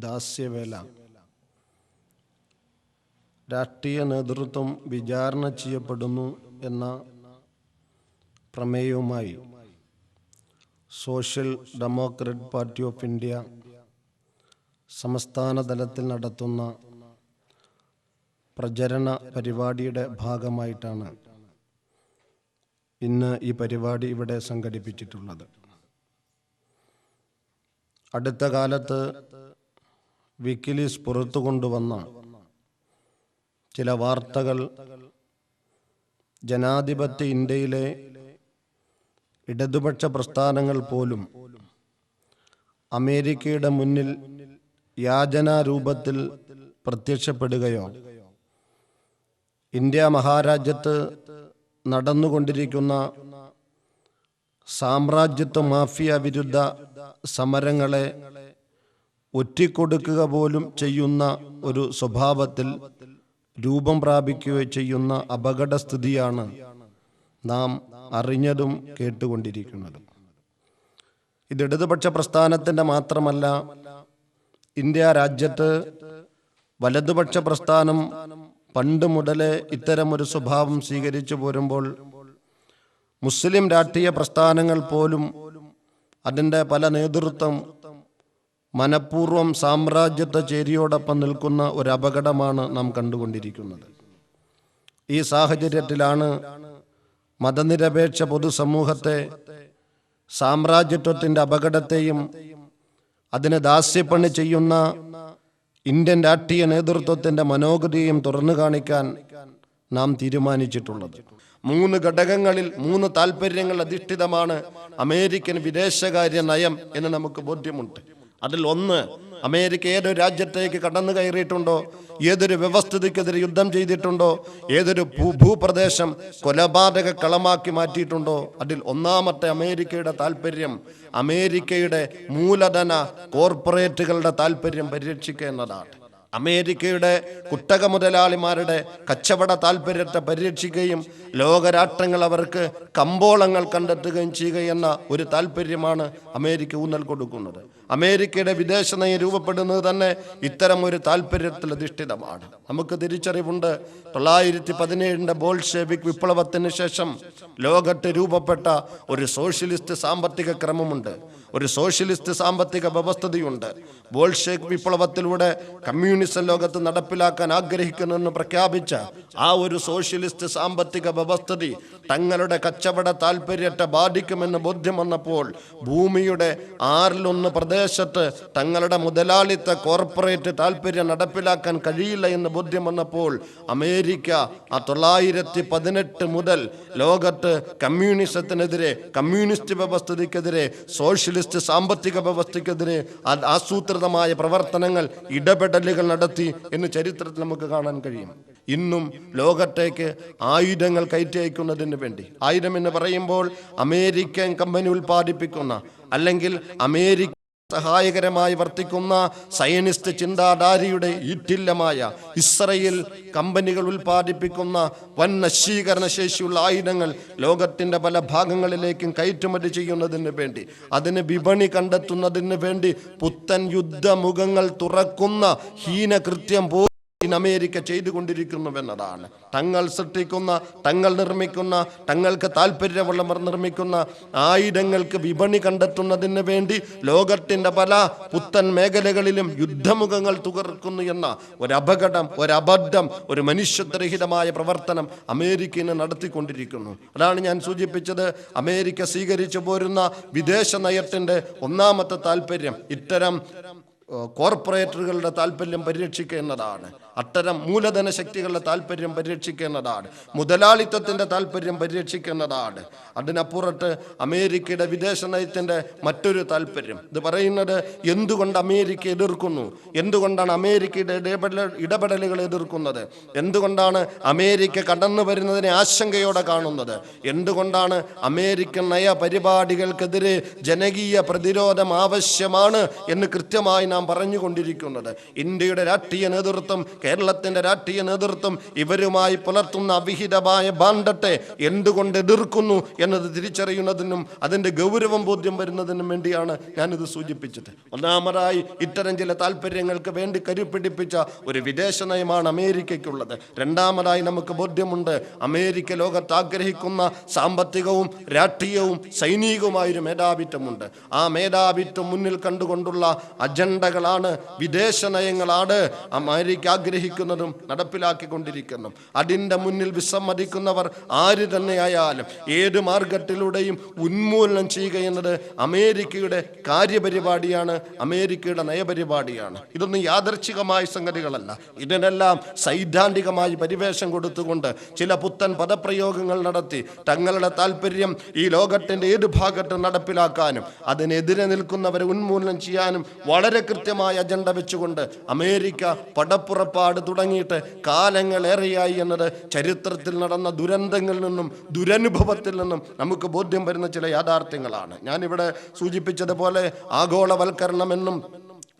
ദാസ്യവേല. രാഷ്ട്രീയ നേതൃത്വം വിചാരണ ചെയ്യപ്പെടുന്നു എന്ന പ്രമേയവുമായി social democratic party of India സംസ്ഥാന തലത്തിൽ നടത്തുന്ന പ്രചരണ പരിപാടിയുടെ ഭാഗമായിട്ടാണ് ഇന്ന് ഈ പരിപാടി ഇവിടെ സംഘടിപ്പിച്ചിട്ടുള്ളത്. അടുത്ത കാലത്ത് വിക്കിലീക്സ് പുറത്തു കൊണ്ടുവന്ന ചില വാർത്തകൾ ജനാധിപത്യ ഇന്ത്യയിലെ ഇടതുപക്ഷ പ്രസ്ഥാനങ്ങൾ പോലും അമേരിക്കയുടെ മുന്നിൽ യാചനാരൂപത്തിൽ പ്രത്യക്ഷപ്പെടുകയോ ഇന്ത്യ മഹാരാജ്യത്ത് നടന്നുകൊണ്ടിരിക്കുന്ന സാമ്രാജ്യത്വ മാഫിയ വിരുദ്ധ സമരങ്ങളെ ഒറ്റിക്കൊടുക്കുക പോലും ചെയ്യുന്ന ഒരു സ്വഭാവത്തിൽ രൂപം പ്രാപിക്കുകയോ ചെയ്യുന്ന അപകടസ്ഥിതിയാണ് നാം അറിഞ്ഞതും കേട്ടുകൊണ്ടിരിക്കുന്നതും. ഇത് ഇടതുപക്ഷ പ്രസ്ഥാനത്തിൻ്റെ മാത്രമല്ല, ഇന്ത്യ രാജ്യത്ത് വലതുപക്ഷ പ്രസ്ഥാനം പണ്ട് മുതലേ ഇത്തരമൊരു സ്വഭാവം സ്വീകരിച്ചു പോരുമ്പോൾ മുസ്ലിം രാഷ്ട്രീയ പ്രസ്ഥാനങ്ങൾ പോലും അതിൻ്റെ പല നേതൃത്വം മനഃപൂർവ്വം സാമ്രാജ്യത്വ ചേരിയോടൊപ്പം നിൽക്കുന്ന ഒരു അപകടമാണ് നാം കണ്ടുകൊണ്ടിരിക്കുന്നത്. ഈ സാഹചര്യത്തിലാണ് മതനിരപേക്ഷ പൊതുസമൂഹത്തെ സാമ്രാജ്യത്വത്തിൻ്റെ അപകടത്തെയും അതിന് ദാസ്യപ്പണി ചെയ്യുന്ന ഇന്ത്യൻ രാഷ്ട്രീയ നേതൃത്വത്തിൻ്റെ മനോഗതിയെയും തുറന്നു കാണിക്കാൻ നാം തീരുമാനിച്ചിട്ടുള്ളത്. 3 ഘടകങ്ങളിൽ 3 താല്പര്യങ്ങൾ അധിഷ്ഠിതമാണ് അമേരിക്കൻ വിദേശകാര്യ നയം എന്ന് നമുക്ക് ബോധ്യമുണ്ട്. അതിൽ ഒന്ന്, അമേരിക്ക ഏതൊരു രാജ്യത്തേക്ക് കടന്നു കയറിയിട്ടുണ്ടോ, ഏതൊരു വ്യവസ്ഥിതിക്കെതിരെ യുദ്ധം ചെയ്തിട്ടുണ്ടോ, ഏതൊരു ഭൂപ്രദേശം കൊലപാതക കളമാക്കി മാറ്റിയിട്ടുണ്ടോ, അതിൽ ഒന്നാമത്തെ അമേരിക്കയുടെ താല്പര്യം അമേരിക്കയുടെ മൂലധന കോർപ്പറേറ്റുകളുടെ താല്പര്യം പരിരക്ഷിക്കുക എന്നതാണ്. അമേരിക്കയുടെ കുത്തക മുതലാളിമാരുടെ കച്ചവട താല്പര്യത്തെ പരിരക്ഷിക്കുകയും ലോകരാഷ്ട്രങ്ങൾ അവർക്ക് കമ്പോളങ്ങൾ കണ്ടെത്തുകയും ചെയ്യുക എന്ന ഒരു താല്പര്യമാണ് അമേരിക്ക ഊന്നൽ കൊടുക്കുന്നത്. അമേരിക്കയുടെ വിദേശ നയം രൂപപ്പെടുന്നത് തന്നെ ഇത്തരം ഒരു താല്പര്യത്തിൽ അധിഷ്ഠിതമാണ്. നമുക്ക് തിരിച്ചറിവുണ്ട്, 1917 ബോൾഷെവിക് വിപ്ലവത്തിന് ശേഷം ലോകത്ത് രൂപപ്പെട്ട ഒരു സോഷ്യലിസ്റ്റ് സാമ്പത്തിക ക്രമമുണ്ട്, ഒരു സോഷ്യലിസ്റ്റ് സാമ്പത്തിക വ്യവസ്ഥതയുണ്ട്. ബോൾഷെവിക് വിപ്ലവത്തിലൂടെ കമ്മ്യൂണിസം ലോകത്ത് നടപ്പിലാക്കാൻ ആഗ്രഹിക്കുന്നെന്ന് പ്രഖ്യാപിച്ച ആ ഒരു സോഷ്യലിസ്റ്റ് സാമ്പത്തിക വ്യവസ്ഥിതി തങ്ങളുടെ കച്ചവട താല്പര്യത്തെ ബാധിക്കുമെന്ന് ബോധ്യം വന്നപ്പോൾ ഭൂമിയുടെ 1/6 പ്രദേശത്ത് തങ്ങളുടെ മുതലാളിത്ത കോർപ്പറേറ്റ് താല്പര്യം നടപ്പിലാക്കാൻ കഴിയില്ല എന്ന് ബോധ്യം വന്നപ്പോൾ അമേരിക്ക 1918 മുതൽ ലോകത്ത് കമ്മ്യൂണിസത്തിനെതിരെ, കമ്മ്യൂണിസ്റ്റ് വ്യവസ്ഥിതിക്കെതിരെ, സോഷ്യലിസ്റ്റ് സാമ്പത്തിക വ്യവസ്ഥയ്ക്കെതിരെ ആസൂത്രിതമായ പ്രവർത്തനങ്ങൾ, ഇടപെടലുകൾ നടത്തി എന്ന് ചരിത്രത്തിൽ നമുക്ക് കാണാൻ കഴിയും. ഇന്നും ലോകത്തേക്ക് ആയുധങ്ങൾ കയറ്റി അയക്കുന്നതിന് വേണ്ടി, ആയുധം എന്ന് പറയുമ്പോൾ അമേരിക്കൻ കമ്പനി ഉൽപ്പാദിപ്പിക്കുന്ന അല്ലെങ്കിൽ അമേരിക്ക സഹായകരമായി വർത്തിക്കുന്ന സയനിസ്റ്റ് ചിന്താധാരയുടെ ഈറ്റില്ലമായ ഇസ്രയേൽ കമ്പനികൾ ഉൽപ്പാദിപ്പിക്കുന്ന വൻ നശീകരണ ശേഷിയുള്ള ആയുധങ്ങൾ ലോകത്തിൻ്റെ പല ഭാഗങ്ങളിലേക്കും കയറ്റുമതി ചെയ്യുന്നതിന് വേണ്ടി, അതിന് വിപണി കണ്ടെത്തുന്നതിന് വേണ്ടി പുത്തൻ യുദ്ധമുഖങ്ങൾ തുറക്കുന്ന ഹീനകൃത്യം അമേരിക്ക ചെയ്തുകൊണ്ടിരിക്കുന്നുവെന്നതാണ്. തങ്ങൾ സൃഷ്ടിക്കുന്ന, തങ്ങൾ നിർമ്മിക്കുന്ന, തങ്ങൾക്ക് താല്പര്യമുള്ളവർ നിർമ്മിക്കുന്ന ആയുധങ്ങൾക്ക് വിപണി കണ്ടെത്തുന്നതിന് വേണ്ടി ലോകത്തിൻ്റെ പല പുത്തൻ മേഖലകളിലും യുദ്ധമുഖങ്ങൾ തുറക്കുന്നു എന്ന ഒരപകടം, ഒരബദ്ധം, ഒരു മനുഷ്യത്വരഹിതമായ പ്രവർത്തനം അമേരിക്ക ഇന്ന് നടത്തിക്കൊണ്ടിരിക്കുന്നു. അതാണ് ഞാൻ സൂചിപ്പിച്ചത്. അമേരിക്ക സ്വീകരിച്ചു പോരുന്ന വിദേശ നയത്തിൻ്റെ ഒന്നാമത്തെ താല്പര്യം ഇത്തരം കോർപ്പറേറ്റുകളുടെ താല്പര്യം പരിരക്ഷിക്കുക എന്നതാണ്. അത്തരം മൂലധന ശക്തികളുടെ താല്പര്യം പരിരക്ഷിക്കുന്നതാണ്, മുതലാളിത്തത്തിൻ്റെ താല്പര്യം പരിരക്ഷിക്കുന്നതാണ്. അതിനപ്പുറത്ത് അമേരിക്കയുടെ വിദേശ നയത്തിൻ്റെ മറ്റൊരു താല്പര്യം, ഇത് പറയുന്നത് എന്തുകൊണ്ട് അമേരിക്ക എതിർക്കുന്നു, എന്തുകൊണ്ടാണ് അമേരിക്കയുടെ ഇടപെടലുകൾ എതിർക്കുന്നത്, എന്തുകൊണ്ടാണ് അമേരിക്ക കടന്നു വരുന്നതിനെ ആശങ്കയോടെ കാണുന്നത്, എന്തുകൊണ്ടാണ് അമേരിക്കൻ നയ പരിപാടികൾക്കെതിരെ ജനകീയ പ്രതിരോധം ആവശ്യമാണ് എന്ന് കൃത്യമായി നാം പറഞ്ഞുകൊണ്ടിരിക്കുന്നത്. ഇന്ത്യയുടെ രാഷ്ട്രീയ നേതൃത്വം, കേരളത്തിന്റെ രാഷ്ട്രീയ നേതൃത്വം ഇവരുമായി പുലർത്തുന്ന അവിഹിതമായ ബാന്ധത്തെ എന്തുകൊണ്ട് എതിർക്കുന്നു എന്നത് തിരിച്ചറിയുന്നതിനും അതിന്റെ ഗൗരവം ബോധ്യം വരുന്നതിനും വേണ്ടിയാണ് ഞാനിത് സൂചിപ്പിച്ചത്. ഒന്നാമതായി ഇത്തരം ചില താല്പര്യങ്ങൾക്ക് വേണ്ടി കരുപിടിപ്പിച്ച ഒരു വിദേശ നയമാണ് അമേരിക്കയ്ക്കുള്ളത്. രണ്ടാമതായി നമുക്ക് ബോധ്യമുണ്ട്, അമേരിക്ക ലോകത്ത് ആഗ്രഹിക്കുന്ന സാമ്പത്തികവും രാഷ്ട്രീയവും സൈനികവുമായൊരു മേധാവിത്വമുണ്ട്. ആ മേധാവിത്വം മുന്നിൽ കണ്ടുകൊണ്ടുള്ള അജണ്ടകളാണ്, വിദേശ നയങ്ങളാണ് അമേരിക്ക ആഗ്രഹിക്കുന്നതും നടപ്പിലാക്കിക്കൊണ്ടിരിക്കുന്നതും. അതിൻ്റെ മുന്നിൽ വിസമ്മതിക്കുന്നവർ ആര് തന്നെയായാലും ഏത് മാർഗത്തിലൂടെയും ഉന്മൂലനം ചെയ്യുക എന്നത് അമേരിക്കയുടെ കാര്യപരിപാടിയാണ്, അമേരിക്കയുടെ നയപരിപാടിയാണ്. ഇതൊന്നും യാദർച്ഛികമായ സംഗതികളല്ല. ഇതിനെല്ലാം സൈദ്ധാന്തികമായി പരിവേഷം കൊടുത്തുകൊണ്ട് ചില പുത്തൻ പദപ്രയോഗങ്ങൾ നടത്തി തങ്ങളുടെ താല്പര്യം ഈ ലോകത്തിന്റെ ഏത് ഭാഗത്തും നടപ്പിലാക്കാനും അതിനെതിരെ നിൽക്കുന്നവരെ ഉന്മൂലനം ചെയ്യാനും വളരെ കൃത്യമായ അജണ്ട വെച്ചുകൊണ്ട് അമേരിക്ക പടപ്പുറപ്പാട് തുടങ്ങിയിട്ട് കാലങ്ങളേറെയായി എന്നത് ചരിത്രത്തിൽ നടന്ന ദുരന്തങ്ങളിൽ നിന്നും ദുരനുഭവത്തിൽ നിന്നും നമുക്ക് ബോധ്യം വരുന്ന ചില യാഥാർത്ഥ്യങ്ങളാണ്. ഞാനിവിടെ സൂചിപ്പിച്ചതുപോലെ ആഗോളവൽക്കരണമെന്നും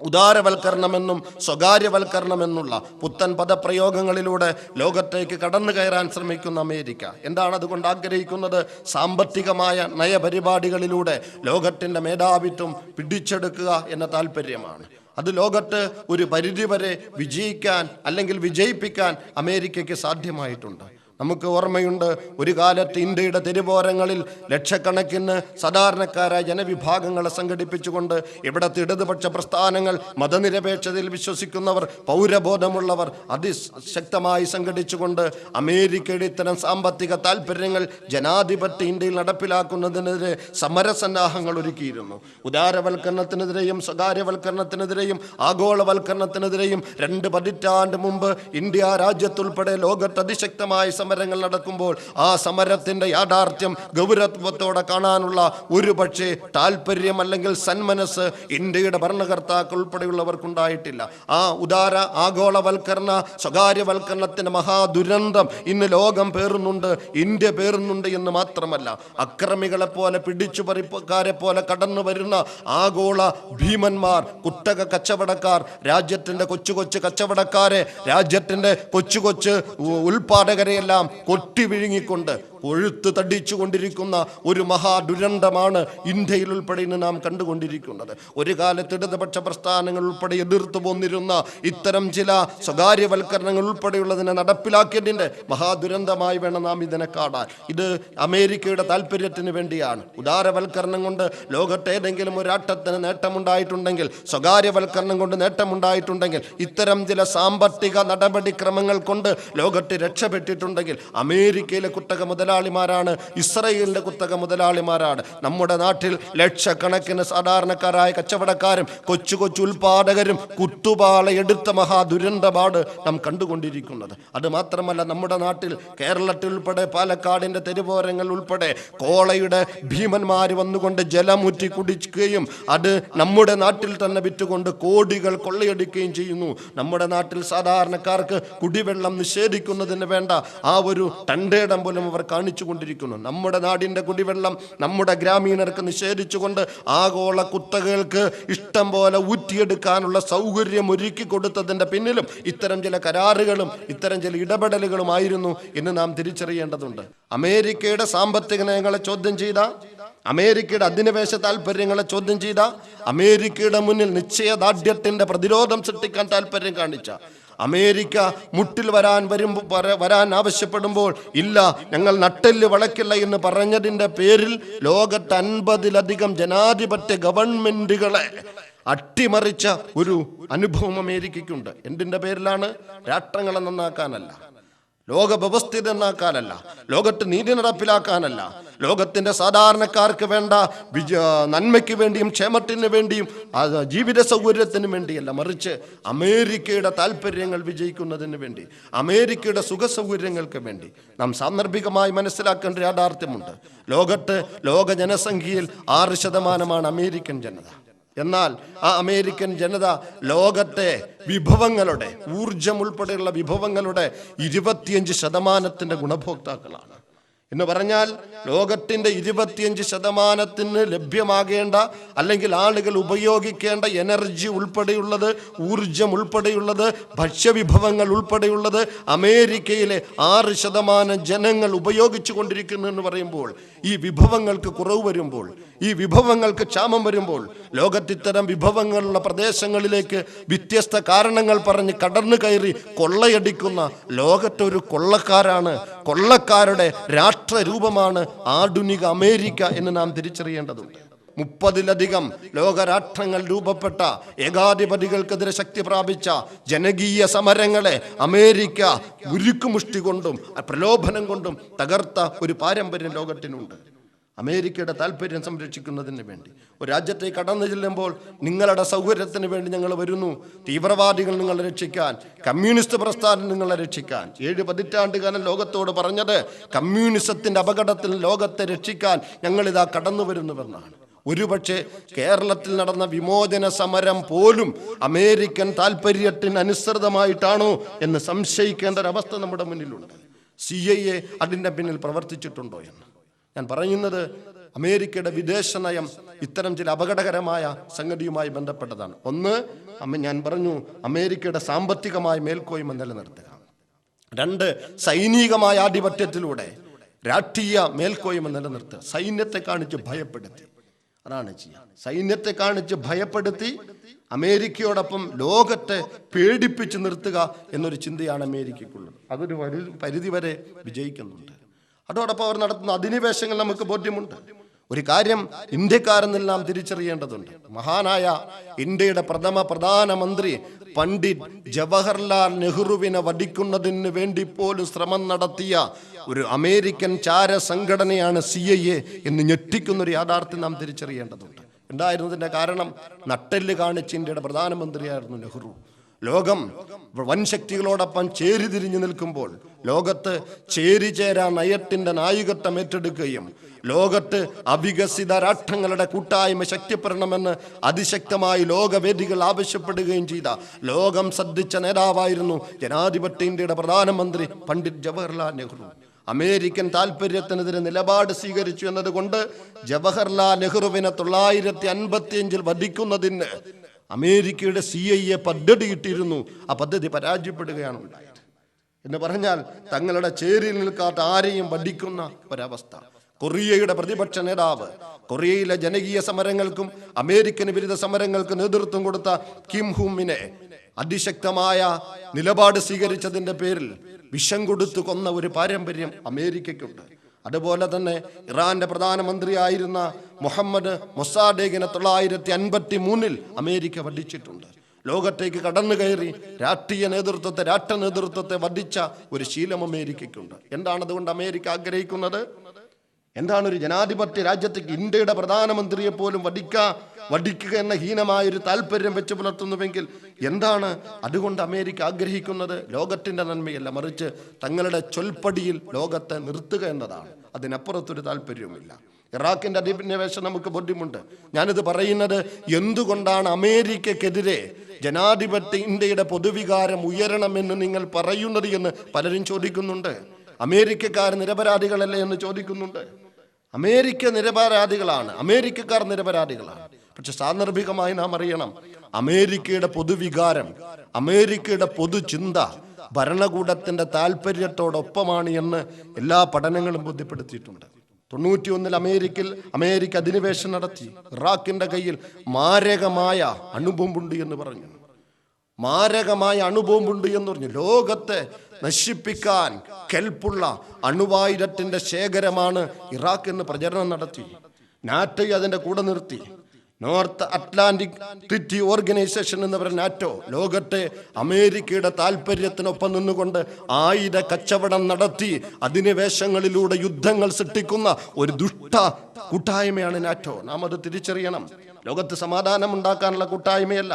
ഉദാരവൽക്കരണമെന്നും സ്വകാര്യവൽക്കരണമെന്നുള്ള പുത്തൻ പദപ്രയോഗങ്ങളിലൂടെ ലോകത്തേക്ക് കടന്നു കയറാൻ ശ്രമിക്കുന്ന അമേരിക്ക എന്താണ് അതുകൊണ്ട് ആഗ്രഹിക്കുന്നത്? സാമ്പത്തികമായ നയപരിപാടികളിലൂടെ ലോകത്തിൻ്റെ മേധാവിത്വം പിടിച്ചെടുക്കുക എന്ന താല്പര്യമാണ്. അത് ലോകത്ത് ഒരു പരിധിവരെ വിജയിക്കാൻ അല്ലെങ്കിൽ വിജയിപ്പിക്കാൻ അമേരിക്കയ്ക്ക് സാധ്യമായിട്ടുണ്ട്. നമുക്ക് ഓർമ്മയുണ്ട്, ഒരു കാലത്ത് ഇന്ത്യയുടെ തെരുവോരങ്ങളിൽ ലക്ഷക്കണക്കിന് സാധാരണക്കാരായ ജനവിഭാഗങ്ങളെ സംഘടിപ്പിച്ചുകൊണ്ട് ഇവിടുത്തെ ഇടതുപക്ഷ പ്രസ്ഥാനങ്ങൾ, മതനിരപേക്ഷതയിൽ വിശ്വസിക്കുന്നവർ, പൗരബോധമുള്ളവർ അതിശക്തമായി സംഘടിച്ചുകൊണ്ട് അമേരിക്കയുടെ ഇത്തരം സാമ്പത്തിക താല്പര്യങ്ങൾ ജനാധിപത്യ ഇന്ത്യയിൽ നടപ്പിലാക്കുന്നതിനെതിരെ സമരസന്നാഹങ്ങൾ ഒരുക്കിയിരുന്നു. ഉദാരവൽക്കരണത്തിനെതിരെയും സ്വകാര്യവൽക്കരണത്തിനെതിരെയും ആഗോളവൽക്കരണത്തിനെതിരെയും 2 പതിറ്റാണ്ട് മുമ്പ് ഇന്ത്യ രാജ്യത്തുൾപ്പെടെ ലോകത്ത് അതിശക്തമായ സമരങ്ങൾ നടക്കുമ്പോൾ ആ സമരത്തിന്റെ യാഥാർത്ഥ്യം ഗൗരവത്തോടെ കാണാനുള്ള ഒരു പക്ഷേ താല്പര്യം അല്ലെങ്കിൽ സന്മനസ് ഇന്ത്യയുടെ ഭരണകർത്താക്കൾ ഉൾപ്പെടെയുള്ളവർക്കുണ്ടായിട്ടില്ല. ആ ഉദാര ആഗോളവൽക്കരണ സ്വകാര്യവൽക്കരണത്തിന്റെ മഹാദുരന്തം ഇന്ന് ലോകം പേറുന്നുണ്ട്, ഇന്ത്യ പേറുന്നുണ്ട് എന്ന് മാത്രമല്ല, അക്രമികളെ പോലെ പിടിച്ചുപറിക്കാരെ പോലെ കടന്നു വരുന്ന ആഗോള ഭീമന്മാർ, കുത്തക കച്ചവടക്കാർ, രാജ്യത്തിന്റെ കൊച്ചു കൊച്ചു കച്ചവടക്കാരെ, രാജ്യത്തിന്റെ കൊച്ചു കൊച്ചു ഉൽപാദകരെയെല്ലാം കൊട്ടി വിഴുങ്ങിക്കൊണ്ട് കൊഴുത്ത് തടിച്ചുകൊണ്ടിരിക്കുന്ന ഒരു മഹാദുരന്തമാണ് ഇന്ത്യയിൽ ഉൾപ്പെടെ ഇന്ന് നാം കണ്ടുകൊണ്ടിരിക്കുന്നത്. ഒരു കാലത്ത് ഇടതുപക്ഷ പ്രസ്ഥാനങ്ങൾ ഉൾപ്പെടെ എതിർത്തു പോന്നിരുന്ന ഇത്തരം ചില സ്വകാര്യവൽക്കരണങ്ങൾ ഉൾപ്പെടെയുള്ളതിനെ നടപ്പിലാക്കിയതിൻ്റെ മഹാദുരന്തമായി വേണം നാം ഇതിനെ കാണാൻ. ഇത് അമേരിക്കയുടെ താല്പര്യത്തിന് വേണ്ടിയാണ്. ഉദാരവൽക്കരണം കൊണ്ട് ലോകത്തെ ഏതെങ്കിലും ഒരാട്ടത്തിന് നേട്ടമുണ്ടായിട്ടുണ്ടെങ്കിൽ, സ്വകാര്യവൽക്കരണം കൊണ്ട് നേട്ടമുണ്ടായിട്ടുണ്ടെങ്കിൽ, ഇത്തരം ചില സാമ്പത്തിക നടപടിക്രമങ്ങൾ കൊണ്ട് ലോകത്തെ രക്ഷപ്പെട്ടിട്ടുണ്ടെങ്കിൽ അമേരിക്കയിലെ കുത്തക മുതലാളിമാരാണ്, ഇസ്രയേലിന്റെ കുത്തക മുതലാളിമാരാണ്. നമ്മുടെ നാട്ടിൽ ലക്ഷക്കണക്കിന് സാധാരണക്കാരായ കച്ചവടക്കാരും കൊച്ചു കൊച്ചു ഉൽപാദകരും കുത്തുപാളയെടുത്ത മഹാദുരന്തമാണ് നാം കണ്ടുകൊണ്ടിരിക്കുന്നത്. അത് മാത്രമല്ല, നമ്മുടെ നാട്ടിൽ കേരളത്തിൽ ഉൾപ്പെടെ പാലക്കാടിന്റെ തെരുവോരങ്ങൾ ഉൾപ്പെടെ കോളയുടെ ഭീമന്മാർ വന്നുകൊണ്ട് ജലമുറ്റി കുടിക്കുകയും അത് നമ്മുടെ നാട്ടിൽ തന്നെ വിറ്റുകൊണ്ട് കോടികൾ കൊള്ളയടിക്കുകയും ചെയ്യുന്നു. നമ്മുടെ നാട്ടിൽ സാധാരണക്കാർക്ക് കുടിവെള്ളം നിഷേധിക്കുന്നതിന് വേണ്ട ആ ഒരു തണ്ടേടം പോലും അവർ കാണിച്ചു കൊണ്ടിരിക്കുന്നു. നമ്മുടെ നാടിന്റെ കുടിവെള്ളം നമ്മുടെ ഗ്രാമീണർക്ക് നിഷേധിച്ചുകൊണ്ട് ആഗോള കുത്തകൾക്ക് ഇഷ്ടം പോലെ ഊറ്റിയെടുക്കാനുള്ള സൗകര്യം ഒരുക്കി കൊടുത്തതിന്റെ പിന്നിലും ഇത്തരം ചില കരാറുകളും ഇത്തരം ചില ഇടപെടലുകളുമായിരുന്നു എന്ന് നാം തിരിച്ചറിയേണ്ടതുണ്ട്. അമേരിക്കയുടെ സാമ്പത്തിക നയങ്ങളെ ചോദ്യം ചെയ്ത, അമേരിക്കയുടെ അധിനിവേശ താല്പര്യങ്ങളെ ചോദ്യം ചെയ്ത, അമേരിക്കയുടെ മുന്നിൽ നിശ്ചയദാർഢ്യത്തിന്റെ പ്രതിരോധം സൃഷ്ടിക്കാൻ താല്പര്യം കാണിച്ച, അമേരിക്ക മുട്ടിൽ വരാൻ ആവശ്യപ്പെടുമ്പോൾ ഇല്ല, ഞങ്ങൾ നട്ടെല്ല് വളക്കില്ല എന്ന് പറഞ്ഞതിൻ്റെ പേരിൽ ലോകത്ത് 50-ലധികം ജനാധിപത്യ ഗവൺമെന്റുകളെ അട്ടിമറിച്ച ഒരു അനുഭവം അമേരിക്കയ്ക്കുണ്ട്. എന്തിൻ്റെ പേരിലാണ്? രാഷ്ട്രങ്ങളെ നന്നാക്കാനല്ല, ലോക വ്യവസ്ഥിതി നന്നാക്കാനല്ല, ലോകത്ത് നീതി നടപ്പിലാക്കാനല്ല, ലോകത്തിന്റെ സാധാരണക്കാർക്ക് വേണ്ട നന്മയ്ക്ക് വേണ്ടിയും ക്ഷേമത്തിന് വേണ്ടിയും ജീവിത സൗകര്യത്തിന് വേണ്ടിയല്ല, മറിച്ച് അമേരിക്കയുടെ താല്പര്യങ്ങൾ വിജയിക്കുന്നതിന് വേണ്ടി, അമേരിക്കയുടെ സുഖ സൗകര്യങ്ങൾക്ക് വേണ്ടി. നാം സാന്ദർഭികമായി മനസ്സിലാക്കേണ്ട യാഥാർത്ഥ്യമുണ്ട്. ലോക ജനസംഖ്യയിൽ 6% അമേരിക്കൻ ജനത. എന്നാൽ ആ അമേരിക്കൻ ജനത ലോകത്തെ വിഭവങ്ങളുടെ, ഊർജം ഉൾപ്പെടെയുള്ള വിഭവങ്ങളുടെ 25% ഗുണഭോക്താക്കളാണ്. എന്ന് പറഞ്ഞാൽ ലോകത്തിൻ്റെ 25% ലഭ്യമാകേണ്ട അല്ലെങ്കിൽ ആളുകൾ ഉപയോഗിക്കേണ്ട എനർജി ഉൾപ്പെടെയുള്ളത്, ഊർജം ഉൾപ്പെടെയുള്ളത്, ഭക്ഷ്യവിഭവങ്ങൾ ഉൾപ്പെടെയുള്ളത് അമേരിക്കയിലെ 6% ജനങ്ങൾ ഉപയോഗിച്ചു കൊണ്ടിരിക്കുന്നു എന്ന് പറയുമ്പോൾ, ഈ വിഭവങ്ങൾക്ക് കുറവ് വരുമ്പോൾ, ഈ വിഭവങ്ങൾക്ക് ക്ഷാമം വരുമ്പോൾ, ലോകത്തിത്തരം വിഭവങ്ങളുള്ള പ്രദേശങ്ങളിലേക്ക് വ്യത്യസ്ത കാരണങ്ങൾ പറഞ്ഞ് കടന്നു കയറി കൊള്ളയടിക്കുന്ന ലോകത്തൊരു കൊള്ളക്കാരാണ്, കൊള്ളക്കാരുടെ രാഷ്ട്രരൂപമാണ് ആധുനിക അമേരിക്ക എന്ന് നാം തിരിച്ചറിയേണ്ടതുണ്ട്. 30-ലധികം ലോകരാഷ്ട്രങ്ങൾ രൂപപ്പെട്ട ഏകാധിപതികൾക്കെതിരെ ശക്തി പ്രാപിച്ച ജനകീയ സമരങ്ങളെ അമേരിക്ക ഉരുക്കുമുഷ്ടി കൊണ്ടും പ്രലോഭനം കൊണ്ടും തകർത്ത ഒരു പാരമ്പര്യം ലോകത്തിനുണ്ട്. അമേരിക്കയുടെ താല്പര്യം സംരക്ഷിക്കുന്നതിന് വേണ്ടി ഒരു രാജ്യത്തേക്ക് കടന്നു ചെല്ലുമ്പോൾ നിങ്ങളുടെ സൗകര്യത്തിന് വേണ്ടി ഞങ്ങൾ വരുന്നു, തീവ്രവാദികൾ നിങ്ങളെ രക്ഷിക്കാൻ, കമ്മ്യൂണിസ്റ്റ് പ്രസ്ഥാനം നിങ്ങളെ രക്ഷിക്കാൻ. 7 പതിറ്റാണ്ടുകാലം ലോകത്തോട് പറഞ്ഞത് കമ്മ്യൂണിസത്തിന്റെ അപകടത്തിൽ ലോകത്തെ രക്ഷിക്കാൻ ഞങ്ങളിതാ കടന്നു വരുന്നുവെന്നാണ്. ഒരുപക്ഷെ കേരളത്തിൽ നടന്ന വിമോചന സമരം പോലും അമേരിക്കൻ താല്പര്യത്തിന് അനുസൃതമായിട്ടാണോ എന്ന് സംശയിക്കേണ്ട ഒരവസ്ഥ നമ്മുടെ മുന്നിലുണ്ട്. CIA അതിൻ്റെ പിന്നിൽ പ്രവർത്തിച്ചിട്ടുണ്ടോ എന്ന് ഞാൻ പറയുന്നത്. അമേരിക്കയുടെ വിദേശ നയം ഇത്തരം ചില അപകടകരമായ സംഗതിയുമായി ബന്ധപ്പെട്ടതാണ്. ഒന്ന്, ഞാൻ പറഞ്ഞു, അമേരിക്കയുടെ സാമ്പത്തികമായ മേൽക്കോയ്മ നിലനിർത്തുക. 2, സൈനികമായ ആധിപത്യത്തിലൂടെ രാഷ്ട്രീയ മേൽക്കോയ്മ നിലനിർത്തുക. സൈന്യത്തെ കാണിച്ച് ഭയപ്പെടുത്തി, അതാണ് ചെയ്യുക. സൈന്യത്തെ കാണിച്ച് ഭയപ്പെടുത്തി അമേരിക്കയോടൊപ്പം ലോകത്തെ പേടിപ്പിച്ച് നിർത്തുക എന്നൊരു ചിന്തയാണ് അമേരിക്കയ്ക്കുള്ളത്. അതൊരു പരിധിവരെ വിജയിക്കുന്നുണ്ട്. അതോടൊപ്പം അവർ നടത്തുന്ന അധിനിവേശങ്ങൾ നമുക്ക് ബോധ്യമുണ്ട്. ഒരു കാര്യം ഇന്ത്യക്കാരെന്നിൽ നാം തിരിച്ചറിയേണ്ടതുണ്ട്. മഹാനായ ഇന്ത്യയുടെ പ്രധാനമന്ത്രി പണ്ഡിറ്റ് ജവഹർലാൽ നെഹ്റുവിനെ വധിക്കുന്നതിന് വേണ്ടി പോലും ശ്രമം നടത്തിയ ഒരു അമേരിക്കൻ ചാര സംഘടനയാണ് CIA എന്ന് ഞെട്ടിക്കുന്നൊരു യാഥാർത്ഥ്യം നാം തിരിച്ചറിയേണ്ടതുണ്ട്. ഉണ്ടായിരുന്നതിൻ്റെ കാരണം നട്ടെല്ല് കാണിച്ച് ഇന്ത്യയുടെ പ്രധാനമന്ത്രിയായിരുന്നു നെഹ്റു. ലോകം വൻശക്തികളോടൊപ്പം ചേരിതിരിഞ്ഞു നിൽക്കുമ്പോൾ ലോകത്ത് ചേരിചേരാ നയത്തിന്റെ നായകത്വം ഏറ്റെടുക്കുകയും ലോകത്ത് അവികസിത രാഷ്ട്രങ്ങളുടെ കൂട്ടായ്മ ശക്തിപ്പെടണമെന്ന് അതിശക്തമായി ലോകവേദികൾ ആവശ്യപ്പെടുകയും ചെയ്ത ലോകം ശ്രദ്ധിച്ച നേതാവായിരുന്നു ജനാധിപത്യ ഇന്ത്യയുടെ പ്രധാനമന്ത്രി പണ്ഡിറ്റ് ജവഹർലാൽ നെഹ്റു. അമേരിക്കൻ താല്പര്യത്തിനെതിരെ നിലപാട് സ്വീകരിച്ചു എന്നതുകൊണ്ട് ജവഹർലാൽ നെഹ്റുവിനെ 1955 വധിക്കുന്നതിന് അമേരിക്കയുടെ CIA പദ്ധതിയിട്ടിരുന്നു. ആ പദ്ധതി പരാജയപ്പെടുകയാണ് ഉണ്ടായത്. എന്ന് പറഞ്ഞാൽ തങ്ങളുടെ ചേരിയിൽ നിൽക്കാത്ത ആരെയും വധിക്കുന്ന ഒരവസ്ഥ. കൊറിയയുടെ പ്രതിപക്ഷ നേതാവ്, കൊറിയയിലെ ജനകീയ സമരങ്ങൾക്കും അമേരിക്കൻ വിരുദ്ധ സമരങ്ങൾക്ക് നേതൃത്വം കൊടുത്ത കിം ഹുമിനെ അതിശക്തമായ നിലപാട് സ്വീകരിച്ചതിൻ്റെ പേരിൽ വിഷം കൊടുത്തു കൊന്ന ഒരു പാരമ്പര്യം അമേരിക്കയ്ക്കുണ്ട്. അതുപോലെ തന്നെ ഇറാന്റെ പ്രധാനമന്ത്രിയായിരുന്ന മുഹമ്മദ് മൊസാഡെഗിനെ 1953 അമേരിക്ക വധിച്ചിട്ടുണ്ട്. ലോകത്തേക്ക് കടന്നു കയറി രാഷ്ട്ര നേതൃത്വത്തെ വധിച്ച ഒരു ശീലം അമേരിക്കയ്ക്കുണ്ട്. എന്താണ് അതുകൊണ്ട് അമേരിക്ക ആഗ്രഹിക്കുന്നത്? എന്താണ് ഒരു ജനാധിപത്യ രാജ്യത്തേക്ക് ഇന്ത്യയുടെ പ്രധാനമന്ത്രിയെ പോലും വധിക്കുക എന്ന ഹീനമായൊരു താല്പര്യം വെച്ച് പുലർത്തുന്നുവെങ്കിൽ എന്താണ് അതുകൊണ്ട് അമേരിക്ക ആഗ്രഹിക്കുന്നത്? ലോകത്തിൻ്റെ നന്മയല്ല, മറിച്ച് തങ്ങളുടെ ചൊൽപ്പടിയിൽ ലോകത്തെ നിർത്തുക എന്നതാണ്. അതിനപ്പുറത്തൊരു താല്പര്യവുമില്ല. ഇറാഖിൻ്റെ അധിനിവേശം നമുക്ക് ബോധ്യമുണ്ട്. ഞാനിത് പറയുന്നത് എന്തുകൊണ്ടാണ് അമേരിക്കക്കെതിരെ ജനാധിപത്യ ഇന്ത്യയുടെ പൊതുവികാരം ഉയരണമെന്ന് നിങ്ങൾ പറയുന്നത് എന്ന് പലരും ചോദിക്കുന്നുണ്ട്. അമേരിക്കക്കാർ നിരപരാധികളല്ലേ എന്ന് ചോദിക്കുന്നുണ്ട്. അമേരിക്ക നിരപരാധികളാണ്, അമേരിക്കക്കാർ നിരപരാധികളാണ്. പക്ഷെ സാന്ദർഭികമായി നാം അറിയണം, അമേരിക്കയുടെ പൊതുവികാരം, അമേരിക്കയുടെ പൊതുചിന്ത ഭരണകൂടത്തിന്റെ താല്പര്യത്തോടൊപ്പമാണ് എന്ന് എല്ലാ പഠനങ്ങളും ബോധ്യപ്പെടുത്തിയിട്ടുണ്ട്. 91 അമേരിക്ക അധിനിവേശം നടത്തി. ഇറാഖിന്റെ കയ്യിൽ മാരകമായ അണുബോംബുണ്ട് എന്ന് പറഞ്ഞു. മാരകമായ അണുബോംബുണ്ട് എന്ന് പറഞ്ഞു. ലോകത്തെ നശിപ്പിക്കാൻ കെൽപ്പുള്ള അണുവായുധത്തിന്റെ ശേഖരമാണ് ഇറാഖ് എന്ന് പ്രചരണം നടത്തി. നാറ്റോ അതിന്റെ കൂടെ നിർത്തി. നോർത്ത് അറ്റ്ലാന്റിക് ട്രീറ്റി ഓർഗനൈസേഷൻ എന്ന് പറയുന്ന നാറ്റോ ലോകത്തെ അമേരിക്കയുടെ താല്പര്യത്തിനൊപ്പം നിന്നുകൊണ്ട് ആയുധ കച്ചവടം നടത്തി അധിനിവേശങ്ങളിലൂടെ യുദ്ധങ്ങൾ സൃഷ്ടിക്കുന്ന ഒരു ദുഷ്ട കൂട്ടായ്മയാണ് നാറ്റോ. നാം അത് തിരിച്ചറിയണം. ലോകത്ത് സമാധാനം ഉണ്ടാക്കാനുള്ള കൂട്ടായ്മയല്ല,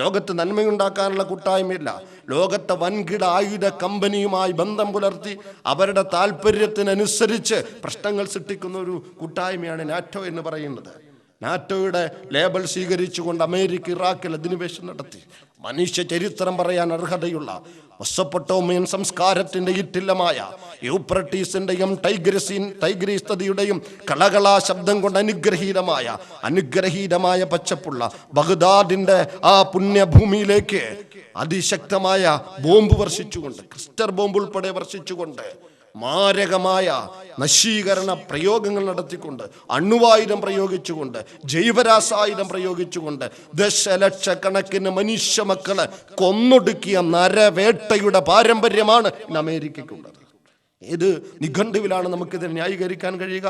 ലോകത്ത് നന്മയുണ്ടാക്കാനുള്ള കൂട്ടായ്മയില്ല. ലോകത്തെ വൻകിട ആയുധ കമ്പനിയുമായി ബന്ധം പുലർത്തി അവരുടെ താല്പര്യത്തിനനുസരിച്ച് പ്രശ്നങ്ങൾ സൃഷ്ടിക്കുന്ന ഒരു കൂട്ടായ്മയാണ് നാറ്റോ എന്ന് പറയുന്നത്. നാറ്റോയുടെ ലേബൽ സ്വീകരിച്ചുകൊണ്ട് അമേരിക്ക ഇറാഖിൽ അധിനിവേശം നടത്തി. മനുഷ്യ ചരിത്രം പറയാൻ അർഹതയുള്ള മെസൊപ്പൊട്ടേമിയൻ സംസ്കാരത്തിന്റെ ഈറ്റില്ലമായ യൂഫ്രട്ടീസിന്റെയും ടൈഗ്രീസ് നദിയുടെയും കളകളാ ശബ്ദം കൊണ്ട് അനുഗ്രഹീതമായ പച്ചപ്പുള്ള ബഗ്ദാദിന്റെ ആ പുണ്യഭൂമിയിലേക്ക് അതിശക്തമായ ബോംബ് വർഷിച്ചുകൊണ്ട്, ക്രിസ്റ്റർ ബോംബ് ഉൾപ്പെടെ വർഷിച്ചുകൊണ്ട്, മാരകമായ നശീകരണ പ്രയോഗങ്ങൾ നടത്തിക്കൊണ്ട്, അണുവായുധം പ്രയോഗിച്ചുകൊണ്ട്, ജൈവരാസായുധം പ്രയോഗിച്ചുകൊണ്ട് ദശലക്ഷക്കണക്കിന് മനുഷ്യ മക്കളെ കൊന്നൊടുക്കിയ നരവേട്ടയുടെ പാരമ്പര്യമാണ് ഇന്ന് അമേരിക്കയ്ക്കുള്ളത്. ഏത് നിഘണ്ടുവിലാണ് നമുക്കിത് ന്യായീകരിക്കാൻ കഴിയുക?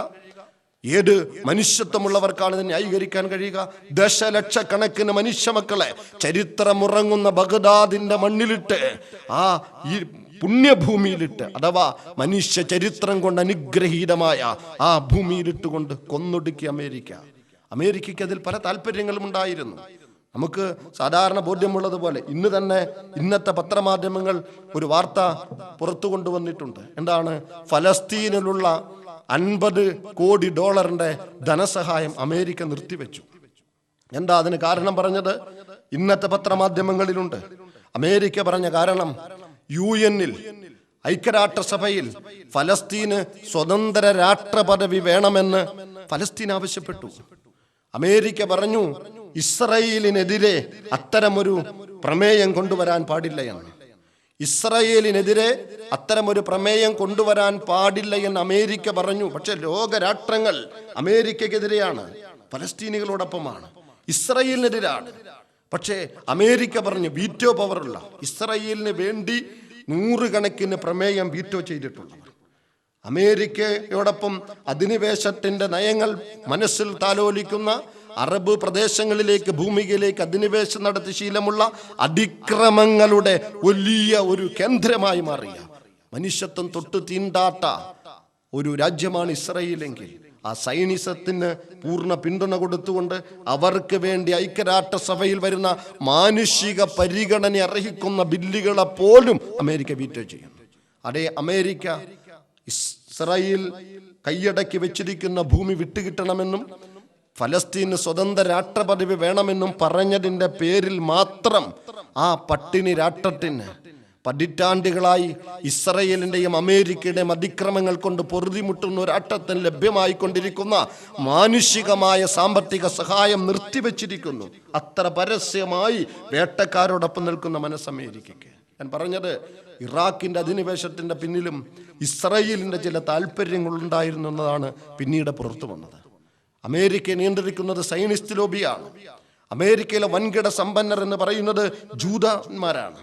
ഏത് മനുഷ്യത്വമുള്ളവർക്കാണ് ഇത് ന്യായീകരിക്കാൻ കഴിയുക? ദശലക്ഷക്കണക്കിന് മനുഷ്യ മക്കളെ ചരിത്രമുറങ്ങുന്ന ബഗ്ദാദിന്റെ മണ്ണിലിട്ട്, ആ ഈ പുണ്യഭൂമിയിലിട്ട്, അഥവാ മനുഷ്യ ചരിത്രം കൊണ്ട് അനുഗ്രഹീതമായ ആ ഭൂമിയിലിട്ടുകൊണ്ട് കൊന്നൊടുക്കി അമേരിക്കയ്ക്ക് അതിൽ പല താല്പര്യങ്ങളും ഉണ്ടായിരുന്നു. നമുക്ക് സാധാരണ ബോധ്യമുള്ളതുപോലെ ഇന്ന് തന്നെ ഇന്നത്തെ പത്രമാധ്യമങ്ങൾ ഒരു വാർത്ത പുറത്തു കൊണ്ടുവന്നിട്ടുണ്ട്. എന്താണ്? ഫലസ്തീനിലുള്ള $50 കോടി ധനസഹായം അമേരിക്ക നിർത്തിവെച്ചു. എന്താ അതിന് കാരണം പറഞ്ഞത്? ഇന്നത്തെ പത്രമാധ്യമങ്ങളിലുണ്ട്. അമേരിക്ക പറഞ്ഞ കാരണം, UN-ൽ ഐക്യരാഷ്ട്രസഭയിൽ ഫലസ്തീന് സ്വതന്ത്ര രാഷ്ട്ര പദവി വേണമെന്ന് ഫലസ്തീൻ ആവശ്യപ്പെട്ടു. അമേരിക്ക പറഞ്ഞു ഇസ്രായേലിനെതിരെ അത്തരമൊരു പ്രമേയം കൊണ്ടുവരാൻ പാടില്ല എന്ന്. ഇസ്രായേലിനെതിരെ അത്തരമൊരു പ്രമേയം കൊണ്ടുവരാൻ പാടില്ല എന്ന് അമേരിക്ക പറഞ്ഞു. പക്ഷെ ലോകരാഷ്ട്രങ്ങൾ അമേരിക്കക്കെതിരെയാണ്, ഫലസ്തീനികളോടൊപ്പമാണ്, ഇസ്രായേലിനെതിരാണ്. പക്ഷേ അമേരിക്ക പറഞ്ഞു വീറ്റോ പവറുള്ള, ഇസ്രായേലിന് വേണ്ടി 100 കണക്കിന് പ്രമേയം വീറ്റോ ചെയ്തിട്ടുള്ളവർ. അമേരിക്കയോടൊപ്പം അധിനിവേശത്തിന്റെ നയങ്ങൾ മനസ്സിൽ താലോലിക്കുന്ന, അറബ് പ്രദേശങ്ങളിലേക്ക്, ഭൂമികയിലേക്ക് അധിനിവേശം നടത്തി ശീലമുള്ള, അതിക്രമങ്ങളുടെ വലിയ ഒരു കേന്ദ്രമായി മാറിയ, മനുഷ്യത്വം തൊട്ട് തീണ്ടാത്ത ഒരു രാജ്യമാണ് ഇസ്രായേലെങ്കിൽ ആ സൈനിസത്തിന് പൂർണ്ണ പിന്തുണ കൊടുത്തുകൊണ്ട് അവർക്ക് വേണ്ടി ഐക്യരാഷ്ട്രസഭയിൽ വരുന്ന മാനുഷിക പരിഗണന അർഹിക്കുന്ന ബില്ലുകളെ പോലും അമേരിക്ക വീറ്റോ ചെയ്യുന്നു. അതേ അമേരിക്ക ഇസ്രായേൽ കൈയടക്കി വെച്ചിരിക്കുന്ന ഭൂമി വിട്ടുകിട്ടണമെന്നും ഫലസ്തീന് സ്വതന്ത്ര രാഷ്ട്രപദവി വേണമെന്നും പറഞ്ഞതിൻ്റെ പേരിൽ മാത്രം ആ പട്ടിണി രാഷ്ട്രത്തിന് പതിറ്റാണ്ടുകളായി ഇസ്രായേലിന്റെയും അമേരിക്കയുടെയും അതിക്രമങ്ങൾ കൊണ്ട് പൊറുതിമുട്ടുന്ന ഒരാട്ടത്തിന് ലഭ്യമായിക്കൊണ്ടിരിക്കുന്ന മാനുഷികമായ സാമ്പത്തിക സഹായം നിർത്തിവെച്ചിരിക്കുന്നു. അത്ര പരസ്യമായി വേട്ടക്കാരോടൊപ്പം നിൽക്കുന്ന മനസ്സ് അമേരിക്കയ്ക്ക്. ഞാൻ പറഞ്ഞത് ഇറാഖിന്റെ അധിനിവേശത്തിന്റെ പിന്നിലും ഇസ്രായേലിന്റെ ചില താല്പര്യങ്ങൾ ഉണ്ടായിരുന്നു എന്നതാണ് പിന്നീട് പുറത്തു വന്നത്. അമേരിക്കയെ നിയന്ത്രിക്കുന്നത് സൈനിസ്റ്റ് ലോബിയാണ്. അമേരിക്കയിലെ വൻകിട സമ്പന്നർ എന്ന് പറയുന്നത് ജൂതന്മാരാണ്.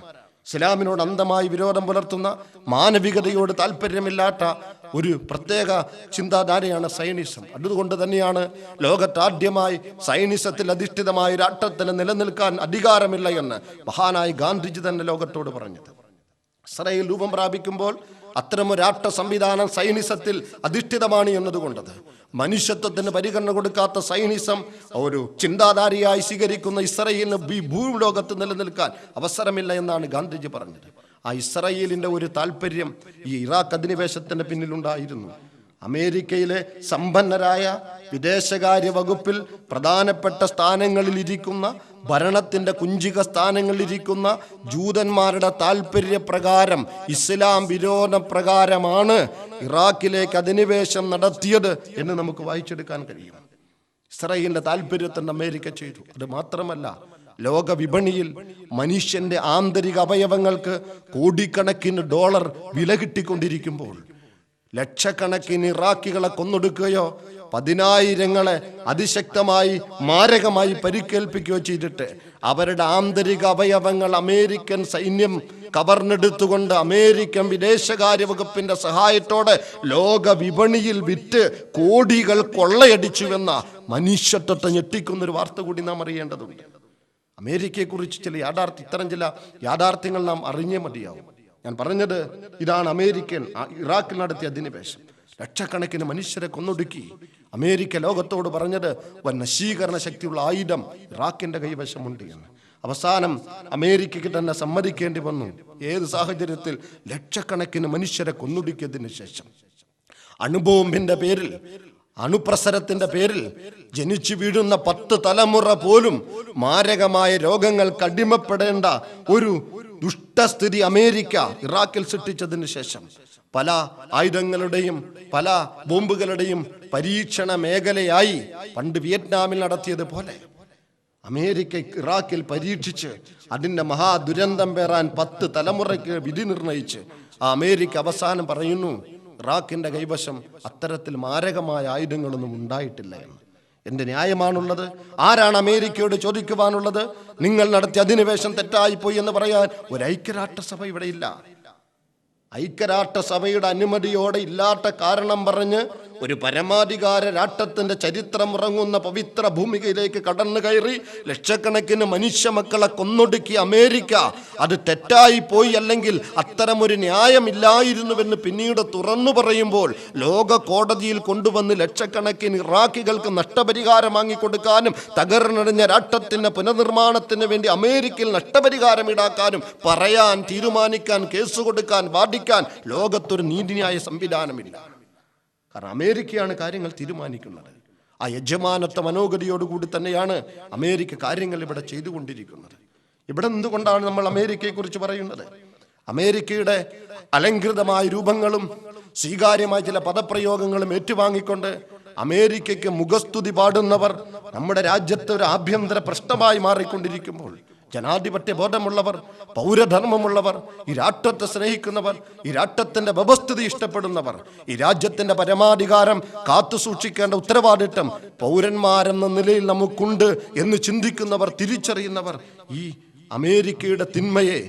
ഇസ്ലാമിനോട് അന്ധമായി വിരോധം പുലർത്തുന്ന, മാനവികതയോട് താല്പര്യമില്ലാത്ത ഒരു പ്രത്യേക ചിന്താധാരയാണ് സൈനിസം. അതുകൊണ്ട് തന്നെയാണ് ലോകത്താദ്യമായി സൈനിസത്തിൽ അധിഷ്ഠിതമായ രാഷ്ട്രത്തിന് നിലനിൽക്കാൻ അധികാരമില്ല എന്ന് മഹാനായ ഗാന്ധിജി തന്നെ ലോകത്തോട് പറഞ്ഞത്. ഇസ്രായേൽ രൂപം പ്രാപിക്കുമ്പോൾ അത്തരമൊരു രാഷ്ട്ര സംവിധാനം സൈനിസത്തിൽ അധിഷ്ഠിതമാണ് എന്നതുകൊണ്ടത് മനുഷ്യത്വത്തിന് പരിഗണന കൊടുക്കാത്ത സൈനിസം ഒരു ചിന്താധാരയായി സ്വീകരിക്കുന്ന ഇസ്രായേലിന് ഭൂലോകത്ത് നിലനിൽക്കാൻ അവസരമില്ല എന്നാണ് ഗാന്ധിജി പറഞ്ഞത്. ആ ഇസ്രായേലിന്റെ ഒരു താല്പര്യം ഈ ഇറാഖ് അധിനിവേശത്തിന്റെ പിന്നിലുണ്ടായിരുന്നു. അമേരിക്കയിലെ സമ്പന്നരായ വിദേശകാര്യ വകുപ്പിൽ പ്രധാനപ്പെട്ട സ്ഥാനങ്ങളിൽ ഇരിക്കുന്ന, ഭരണത്തിന്റെ കുഞ്ചിക സ്ഥാനങ്ങളിലിരിക്കുന്ന ജൂതന്മാരുടെ താല്പര്യപ്രകാരം, ഇസ്ലാം വിരോധ പ്രകാരമാണ് ഇറാഖിലേക്ക് അധിനിവേശം നടത്തിയത് എന്ന് നമുക്ക് വായിച്ചെടുക്കാൻ കഴിയും. ഇസ്രായേലിന്റെ താല്പര്യത്തിന് അമേരിക്ക ചെയ്തു. അത് മാത്രമല്ല, ലോക വിപണിയിൽ മനുഷ്യന്റെ ആന്തരിക അവയവങ്ങൾക്ക് കോടിക്കണക്കിന് ഡോളർ വില കിട്ടിക്കൊണ്ടിരിക്കുമ്പോൾ ലക്ഷക്കണക്കിന് ഇറാഖികളെ കൊന്നൊടുക്കുകയോ പതിനായിരങ്ങളെ അതിശക്തമായി മാരകമായി പരിക്കേൽപ്പിക്കുകയോ ചെയ്തിട്ട് അവരുടെ ആന്തരിക അവയവങ്ങൾ അമേരിക്കൻ സൈന്യം കവർന്നെടുത്തുകൊണ്ട് അമേരിക്കൻ വിദേശകാര്യ വകുപ്പിന്റെ സഹായത്തോടെ ലോക വിപണിയിൽ വിറ്റ് കോടികൾ കൊള്ളയടിച്ചുവെന്ന മനുഷ്യത്വത്തെ ഞെട്ടിക്കുന്നൊരു വാർത്ത കൂടി നാം അറിയേണ്ടതുണ്ട്. അമേരിക്കയെക്കുറിച്ച് ഇത്തരം ചില യാഥാർത്ഥ്യങ്ങൾ നാം അറിഞ്ഞേ മതിയാവും. ഞാൻ പറഞ്ഞത് ഇതാണ് അമേരിക്കൻ ഇറാഖിൽ നടത്തിയ അധിനിവേശം. ലക്ഷക്കണക്കിന് മനുഷ്യരെ കൊന്നൊടുക്കി അമേരിക്ക ലോകത്തോട് പറഞ്ഞത് വൻ നശീകരണ ശക്തിയുള്ള ആയുധം ഇറാഖിന്റെ കൈവശമുണ്ട് എന്ന്. അവസാനം അമേരിക്കയ്ക്ക് തന്നെ സമ്മതിക്കേണ്ടി വന്നു. ഏത് സാഹചര്യത്തിൽ? ലക്ഷക്കണക്കിന് മനുഷ്യരെ കൊന്നൊടുക്കിയതിന് ശേഷം അണുബോംബിന്റെ പേരിൽ അണുപ്രസരത്തിന്റെ പേരിൽ ജനിച്ചു വീഴുന്ന 10 തലമുറ പോലും മാരകമായ രോഗങ്ങൾക്ക് അടിമപ്പെടേണ്ട ഒരു ദുഷ്ടസ്ഥിതി അമേരിക്ക ഇറാഖിൽ സൃഷ്ടിച്ചതിന് ശേഷം പല ആയുധങ്ങളുടെയും പല ബോംബുകളുടെയും പരീക്ഷണ മേഖലയായി പണ്ട് വിയറ്റ്നാമിൽ നടത്തിയതുപോലെ അമേരിക്ക ഇറാഖിൽ പരീക്ഷിച്ച് അതിൻ്റെ മഹാദുരന്തം പേറാൻ 10 തലമുറയ്ക്ക് വിധി നിർണയിച്ച് ആ അമേരിക്ക അവസാനം പറയുന്നു, ഇറാഖിൻ്റെ കൈവശം അത്തരത്തിൽ മാരകമായ ആയുധങ്ങളൊന്നും ഉണ്ടായിട്ടില്ല എന്ന്. എന്ത് ന്യായമാണുള്ളത്? ആരാണ് അമേരിക്കയോട് ചോദിക്കുവാനുള്ളത്? നിങ്ങൾ നടത്തിയ അധിനിവേശം തെറ്റായിപ്പോയി എന്ന് പറയാൻ ഒരു ഐക്യരാഷ്ട്രസഭ ഇവിടെ ഇല്ല. ഐക്യരാഷ്ട്രസഭയുടെ അനുമതിയോടെ ഇല്ലാത്ത കാരണം പറഞ്ഞ് ഒരു പരമാധികാര രാഷ്ട്രത്തിന്റെ ചരിത്രം ഉറങ്ങുന്ന പവിത്ര ഭൂമികയിലേക്ക് കടന്നു കയറി ലക്ഷക്കണക്കിന് മനുഷ്യ മക്കളെ കൊന്നൊടുക്കിയ അമേരിക്ക അത് തെറ്റായി പോയി, അല്ലെങ്കിൽ അത്തരമൊരു ന്യായമില്ലായിരുന്നുവെന്ന് പിന്നീട് തുറന്നു പറയുമ്പോൾ ലോക കോടതിയിൽ കൊണ്ടുവന്ന് ലക്ഷക്കണക്കിന് ഇറാഖികൾക്ക് നഷ്ടപരിഹാരം വാങ്ങിക്കൊടുക്കാനും തകർന്നടിഞ്ഞ രാഷ്ട്രത്തിന്റെ പുനർനിർമ്മാണത്തിന് വേണ്ടി അമേരിക്കയിൽ നഷ്ടപരിഹാരം ഈടാക്കാനും പറയാൻ, തീരുമാനിക്കാൻ, കേസ് കൊടുക്കാൻ, വാദിക്കാൻ ലോകത്തൊരു നീതിന്യായ സംവിധാനമില്ല. കാരണം അമേരിക്കയാണ് കാര്യങ്ങൾ തീരുമാനിക്കുന്നത്. ആ യജമാനത്വ മനോഗതിയോടുകൂടി തന്നെയാണ് അമേരിക്ക കാര്യങ്ങൾ ഇവിടെ ചെയ്തുകൊണ്ടിരിക്കുന്നത്. ഇവിടെ എന്തുകൊണ്ടാണ് നമ്മൾ അമേരിക്കയെക്കുറിച്ച് പറയുന്നത്? അമേരിക്കയുടെ അലങ്കൃതമായ രൂപങ്ങളും സ്വീകാര്യമായ ചില പദപ്രയോഗങ്ങളും ഏറ്റുവാങ്ങിക്കൊണ്ട് അമേരിക്കയ്ക്ക് മുഖസ്തുതി പാടുന്നവർ നമ്മുടെ രാജ്യത്തെ ഒരു ആഭ്യന്തര പ്രശ്നമായി മാറിക്കൊണ്ടിരിക്കുമ്പോൾ ജനാധിപത്യ ബോധമുള്ളവർ, പൗരധർമ്മമുള്ളവർ, ഈ രാഷ്ട്രത്തെ സ്നേഹിക്കുന്നവർ, ഈ രാഷ്ട്രത്തിന്റെ വ്യവസ്ഥിതി ഇഷ്ടപ്പെടുന്നവർ, ഈ രാജ്യത്തിന്റെ പരമാധികാരം കാത്തു സൂക്ഷിക്കേണ്ട ഉത്തരവാദിത്തം പൗരന്മാരെന്ന നിലയിൽ നമുക്കുണ്ട് എന്ന് ചിന്തിക്കുന്നവർ, തിരിച്ചറിയുന്നവർ ഈ അമേരിക്കയുടെ തിന്മയെ,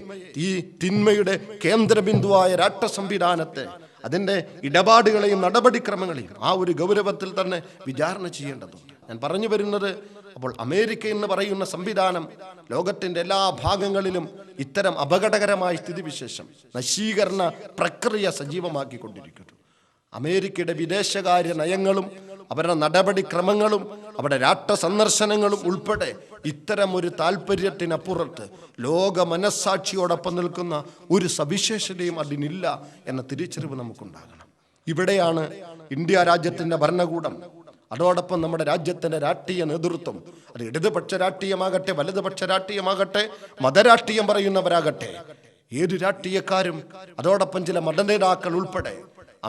ഈ തിന്മയുടെ കേന്ദ്രബിന്ദുവായ രാഷ്ട്ര സംവിധാനത്തെ, അതിൻ്റെ ഇടപാടുകളെയും നടപടിക്രമങ്ങളെയും ആ ഒരു ഗൗരവത്തിൽ തന്നെ വിചാരണ ചെയ്യേണ്ടതുണ്ട്. ഞാൻ പറഞ്ഞു വരുന്നത്, അപ്പോൾ അമേരിക്ക എന്ന് പറയുന്ന സംവിധാനം ലോകത്തിൻ്റെ എല്ലാ ഭാഗങ്ങളിലും ഇത്തരം അപകടകരമായ സ്ഥിതിവിശേഷം, നശീകരണ പ്രക്രിയ സജീവമാക്കിക്കൊണ്ടിരിക്കുന്നു. അമേരിക്കയുടെ വിദേശകാര്യ നയങ്ങളും അവരുടെ നടപടിക്രമങ്ങളും അവരുടെ രാഷ്ട്ര സന്ദർശനങ്ങളും ഉൾപ്പെടെ ഇത്തരം ഒരു താല്പര്യത്തിനപ്പുറത്ത് ലോക മനസ്സാക്ഷിയോടൊപ്പം നിൽക്കുന്ന ഒരു സവിശേഷതയും അതിനില്ല എന്ന തിരിച്ചറിവ് നമുക്കുണ്ടാകണം. ഇവിടെയാണ് ഇന്ത്യ രാജ്യത്തിൻ്റെ ഭരണകൂടം, അതോടൊപ്പം നമ്മുടെ രാജ്യത്തിൻ്റെ രാഷ്ട്രീയ നേതൃത്വം, അത് ഇടതുപക്ഷ രാഷ്ട്രീയമാകട്ടെ, വലതുപക്ഷ രാഷ്ട്രീയമാകട്ടെ, മതരാഷ്ട്രീയം പറയുന്നവരാകട്ടെ, ഏത് രാഷ്ട്രീയക്കാരും അതോടൊപ്പം ചില മതനേതാക്കൾ ഉൾപ്പെടെ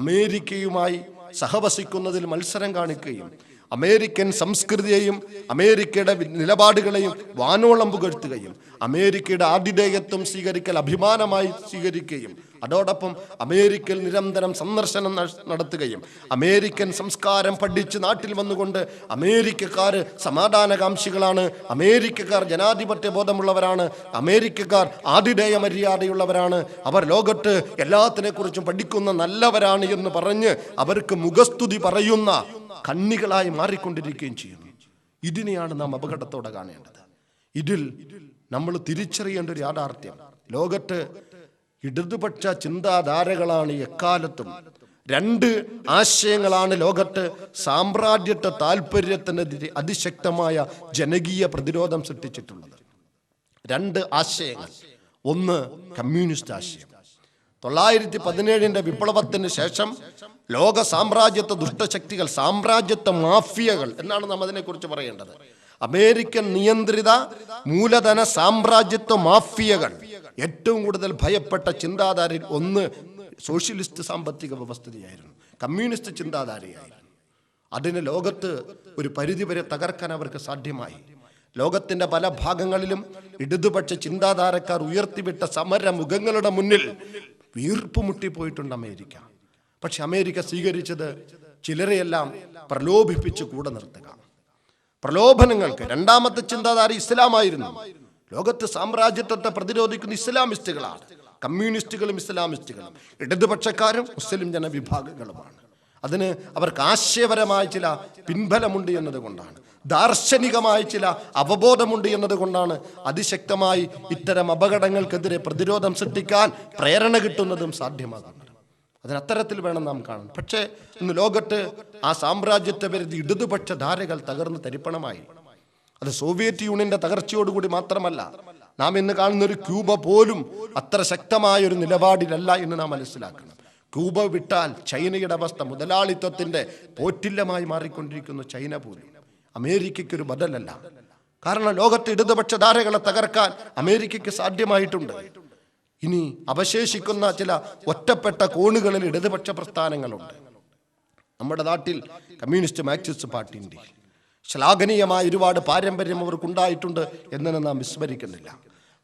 അമേരിക്കയുമായി സഹവസിക്കുന്നതിൽ മത്സരം കാണിക്കുകയും അമേരിക്കൻ സംസ്കൃതിയെയും അമേരിക്കയുടെ നിലപാടുകളെയും വാനോളം പുകഴ്ത്തുകയും അമേരിക്കയുടെ ആതിഥേയത്വം സ്വീകരിക്കൽ അഭിമാനമായി സ്വീകരിക്കുകയും അതോടൊപ്പം അമേരിക്കയിൽ നിരന്തരം സന്ദർശനം നടത്തുകയും അമേരിക്കൻ സംസ്കാരം പഠിച്ച് നാട്ടിൽ വന്നുകൊണ്ട് അമേരിക്കക്കാർ സമാധാനകാംക്ഷികളാണ്, അമേരിക്കക്കാർ ജനാധിപത്യ ബോധമുള്ളവരാണ്, അമേരിക്കക്കാർ ആതിഥേയ മര്യാദയുള്ളവരാണ്, അവർ ലോകത്ത് എല്ലാത്തിനെക്കുറിച്ചും പഠിക്കുന്ന നല്ലവരാണ് എന്ന് പറഞ്ഞ് അവർക്ക് മുഖസ്തുതി പറയുന്ന കണ്ണികളായി മാറിക്കൊണ്ടിരിക്കുകയും ചെയ്യുന്നു. ഇതിനെയാണ് നാം അപകടത്തോടെ കാണേണ്ടത്. ഇതിൽ നമ്മൾ തിരിച്ചറിയേണ്ട ഒരു യാഥാർത്ഥ്യം, ലോകത്ത് ഇടതുപക്ഷ ചിന്താധാരകളാണ് എക്കാലത്തും, രണ്ട് ആശയങ്ങളാണ് ലോകത്ത് സാമ്രാജ്യത്വ താല്പര്യത്തിനെതിരെ അതിശക്തമായ ജനകീയ പ്രതിരോധം സൃഷ്ടിച്ചിട്ടുള്ളത്. രണ്ട് ആശയങ്ങൾ. ഒന്ന് കമ്മ്യൂണിസ്റ്റ് ആശയം. 1917 വിപ്ലവത്തിന് ശേഷം ലോക സാമ്രാജ്യത്വ ദുഷ്ടശക്തികൾ, സാമ്രാജ്യത്വ മാഫിയകൾ എന്നാണ് നാം അതിനെക്കുറിച്ച് പറയേണ്ടത്, അമേരിക്കൻ നിയന്ത്രിത മൂലധന സാമ്രാജ്യത്വ മാഫിയകൾ ഏറ്റവും കൂടുതൽ ഭയപ്പെട്ട ചിന്താധാരയിൽ ഒന്ന് സോഷ്യലിസ്റ്റ് സാമ്പത്തിക വ്യവസ്ഥയായിരുന്നു, കമ്മ്യൂണിസ്റ്റ് ചിന്താധാരയായിരുന്നു. അതിന് ലോകത്ത് ഒരു പരിധിവരെ തകർക്കാൻ അവർക്ക് സാധ്യമായി. ലോകത്തിന്റെ പല ഭാഗങ്ങളിലും ഇടതുപക്ഷ ചിന്താധാരക്കാർ ഉയർത്തിവിട്ട സമര മുഖങ്ങളുടെ മുന്നിൽ വീർപ്പ് മുട്ടിപ്പോയിട്ടുണ്ട് അമേരിക്ക. പക്ഷെ അമേരിക്ക സ്വീകരിച്ചത് ചിലരെയെല്ലാം പ്രലോഭിപ്പിച്ച് കൂടെ നിർത്തുക, പ്രലോഭനങ്ങൾക്ക്. രണ്ടാമത്തെ ചിന്താധാര ഇസ്ലാമായിരുന്നു. ലോകത്ത് സാമ്രാജ്യത്വത്തെ പ്രതിരോധിക്കുന്ന ഇസ്ലാമിസ്റ്റുകളാണ്, കമ്മ്യൂണിസ്റ്റുകളും ഇസ്ലാമിസ്റ്റുകളും, ഇടതുപക്ഷക്കാരും മുസ്ലിം ജനവിഭാഗങ്ങളുമാണ്. അതിന് അവർക്ക് ആശയപരമായ ചില പിൻബലമുണ്ട് എന്നതുകൊണ്ടാണ്, ദാർശനികമായ ചില അവബോധമുണ്ട് എന്നതുകൊണ്ടാണ് അതിശക്തമായി ഇത്തരം അപകടങ്ങൾക്കെതിരെ പ്രതിരോധം സൃഷ്ടിക്കാൻ പ്രേരണ കിട്ടുന്നതും സാധ്യമാകുന്നത്. അതിനത്തരത്തിൽ വേണം നാം കാണാൻ. പക്ഷേ ഇന്ന് ലോകത്ത് ആ സാമ്രാജ്യത്വ വിരുദ്ധ ഇടതുപക്ഷ ധാരകൾ തകർന്ന് തരിപ്പണമായി. അത് സോവിയറ്റ് യൂണിയന്റെ തകർച്ചയോടുകൂടി മാത്രമല്ല, നാം ഇന്ന് കാണുന്ന ഒരു ക്യൂബ പോലും അത്ര ശക്തമായ ഒരു നിലപാടിലല്ല എന്ന് നാം മനസ്സിലാക്കണം. ക്യൂബ വിട്ടാൽ ചൈനയുടെ അവസ്ഥ മുതലാളിത്തത്തിന്റെ പോറ്റില്ലമായി മാറിക്കൊണ്ടിരിക്കുന്നു. ചൈന പോലും അമേരിക്കയ്ക്കൊരു ബദലല്ല. കാരണം ലോകത്തെ ഇടതുപക്ഷ ധാരകളെ തകർക്കാൻ അമേരിക്കയ്ക്ക് സാധ്യമായിട്ടുണ്ട്. ഇനി അവശേഷിക്കുന്ന ചില ഒറ്റപ്പെട്ട കോണുകളിൽ ഇടതുപക്ഷ പ്രസ്ഥാനങ്ങളുണ്ട്. നമ്മുടെ നാട്ടിൽ കമ്മ്യൂണിസ്റ്റ് മാർക്സിസ്റ്റ് പാർട്ടിൻ്റെ ശ്ലാഘനീയമായ ഒരുപാട് പാരമ്പര്യം അവർക്കുണ്ടായിട്ടുണ്ട് എന്നതിനെ നാം വിസ്മരിക്കുന്നില്ല.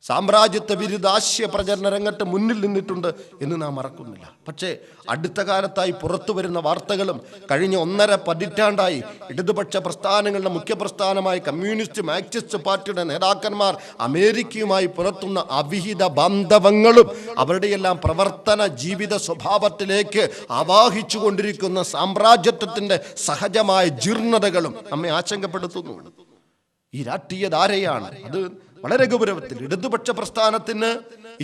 സാമ്രാജ്യത്വ വിരുദ്ധ ആശയ പ്രചരണ രംഗത്ത് മുന്നിൽ നിന്നിട്ടുണ്ട് എന്ന് നാം മറക്കുന്നില്ല. പക്ഷേ അടുത്ത കാലത്തായി പുറത്തു വരുന്ന വാർത്തകളും കഴിഞ്ഞ 1.5 പതിറ്റാണ്ടായി ഇടതുപക്ഷ പ്രസ്ഥാനങ്ങളുടെ മുഖ്യ പ്രസ്ഥാനമായ കമ്മ്യൂണിസ്റ്റ് മാർക്സിസ്റ്റ് പാർട്ടിയുടെ നേതാക്കന്മാർ അമേരിക്കയുമായി പുറത്തുന്ന അവിഹിത ബാന്ധവങ്ങളും അവരുടെയെല്ലാം പ്രവർത്തന ജീവിത സ്വഭാവത്തിലേക്ക് ആവാഹിച്ചു കൊണ്ടിരിക്കുന്ന സാമ്രാജ്യത്വത്തിൻ്റെ സഹജമായ ജീർണതകളും നമ്മെ ആശങ്കപ്പെടുത്തുന്നു. ഈ രാഷ്ട്രീയ ധാരയാണ് അത് വളരെ ഗൗരവത്തിൽ. ഇടതുപക്ഷ പ്രസ്ഥാനത്തിന്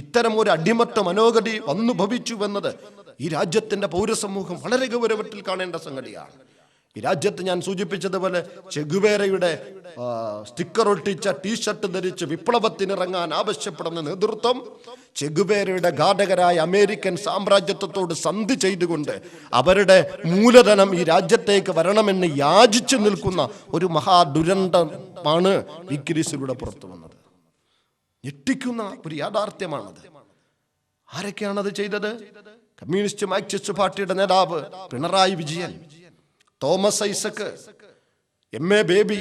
ഇത്തരം ഒരു അടിമത്ത മനോഗതി വന്നു ഭവിച്ചുവെന്നത് ഈ രാജ്യത്തിന്റെ പൗരസമൂഹം വളരെ ഗൗരവത്തിൽ കാണേണ്ട സംഗതിയാണ്. ഈ രാജ്യത്ത് ഞാൻ സൂചിപ്പിച്ചതുപോലെ ചെഗുവേരയുടെ സ്റ്റിക്കർ ഒട്ടിച്ച ടീഷർട്ട് ധരിച്ച് വിപ്ലവത്തിനിറങ്ങാൻ ആവശ്യപ്പെടുന്ന നേതൃത്വം ചെഗുവേരയുടെ ഘാതകരായ അമേരിക്കൻ സാമ്രാജ്യത്വത്തോട് സന്ധി ചെയ്തുകൊണ്ട് അവരുടെ മൂലധനം ഈ രാജ്യത്തേക്ക് വരണമെന്ന് യാചിച്ചു നിൽക്കുന്ന ഒരു മഹാദുരന്തമാണ് വിക്രീസിലൂടെ പുറത്തു വന്നത്. ഞെട്ടിക്കുന്ന ഒരു യാഥാർത്ഥ്യമാണത്. ആരൊക്കെയാണത് ചെയ്തത്? കമ്മ്യൂണിസ്റ്റ് മാർക്സിസ്റ്റ് പാർട്ടിയുടെ നേതാവ് Pinarayi Vijayan, Thomas Isaac, MA baby.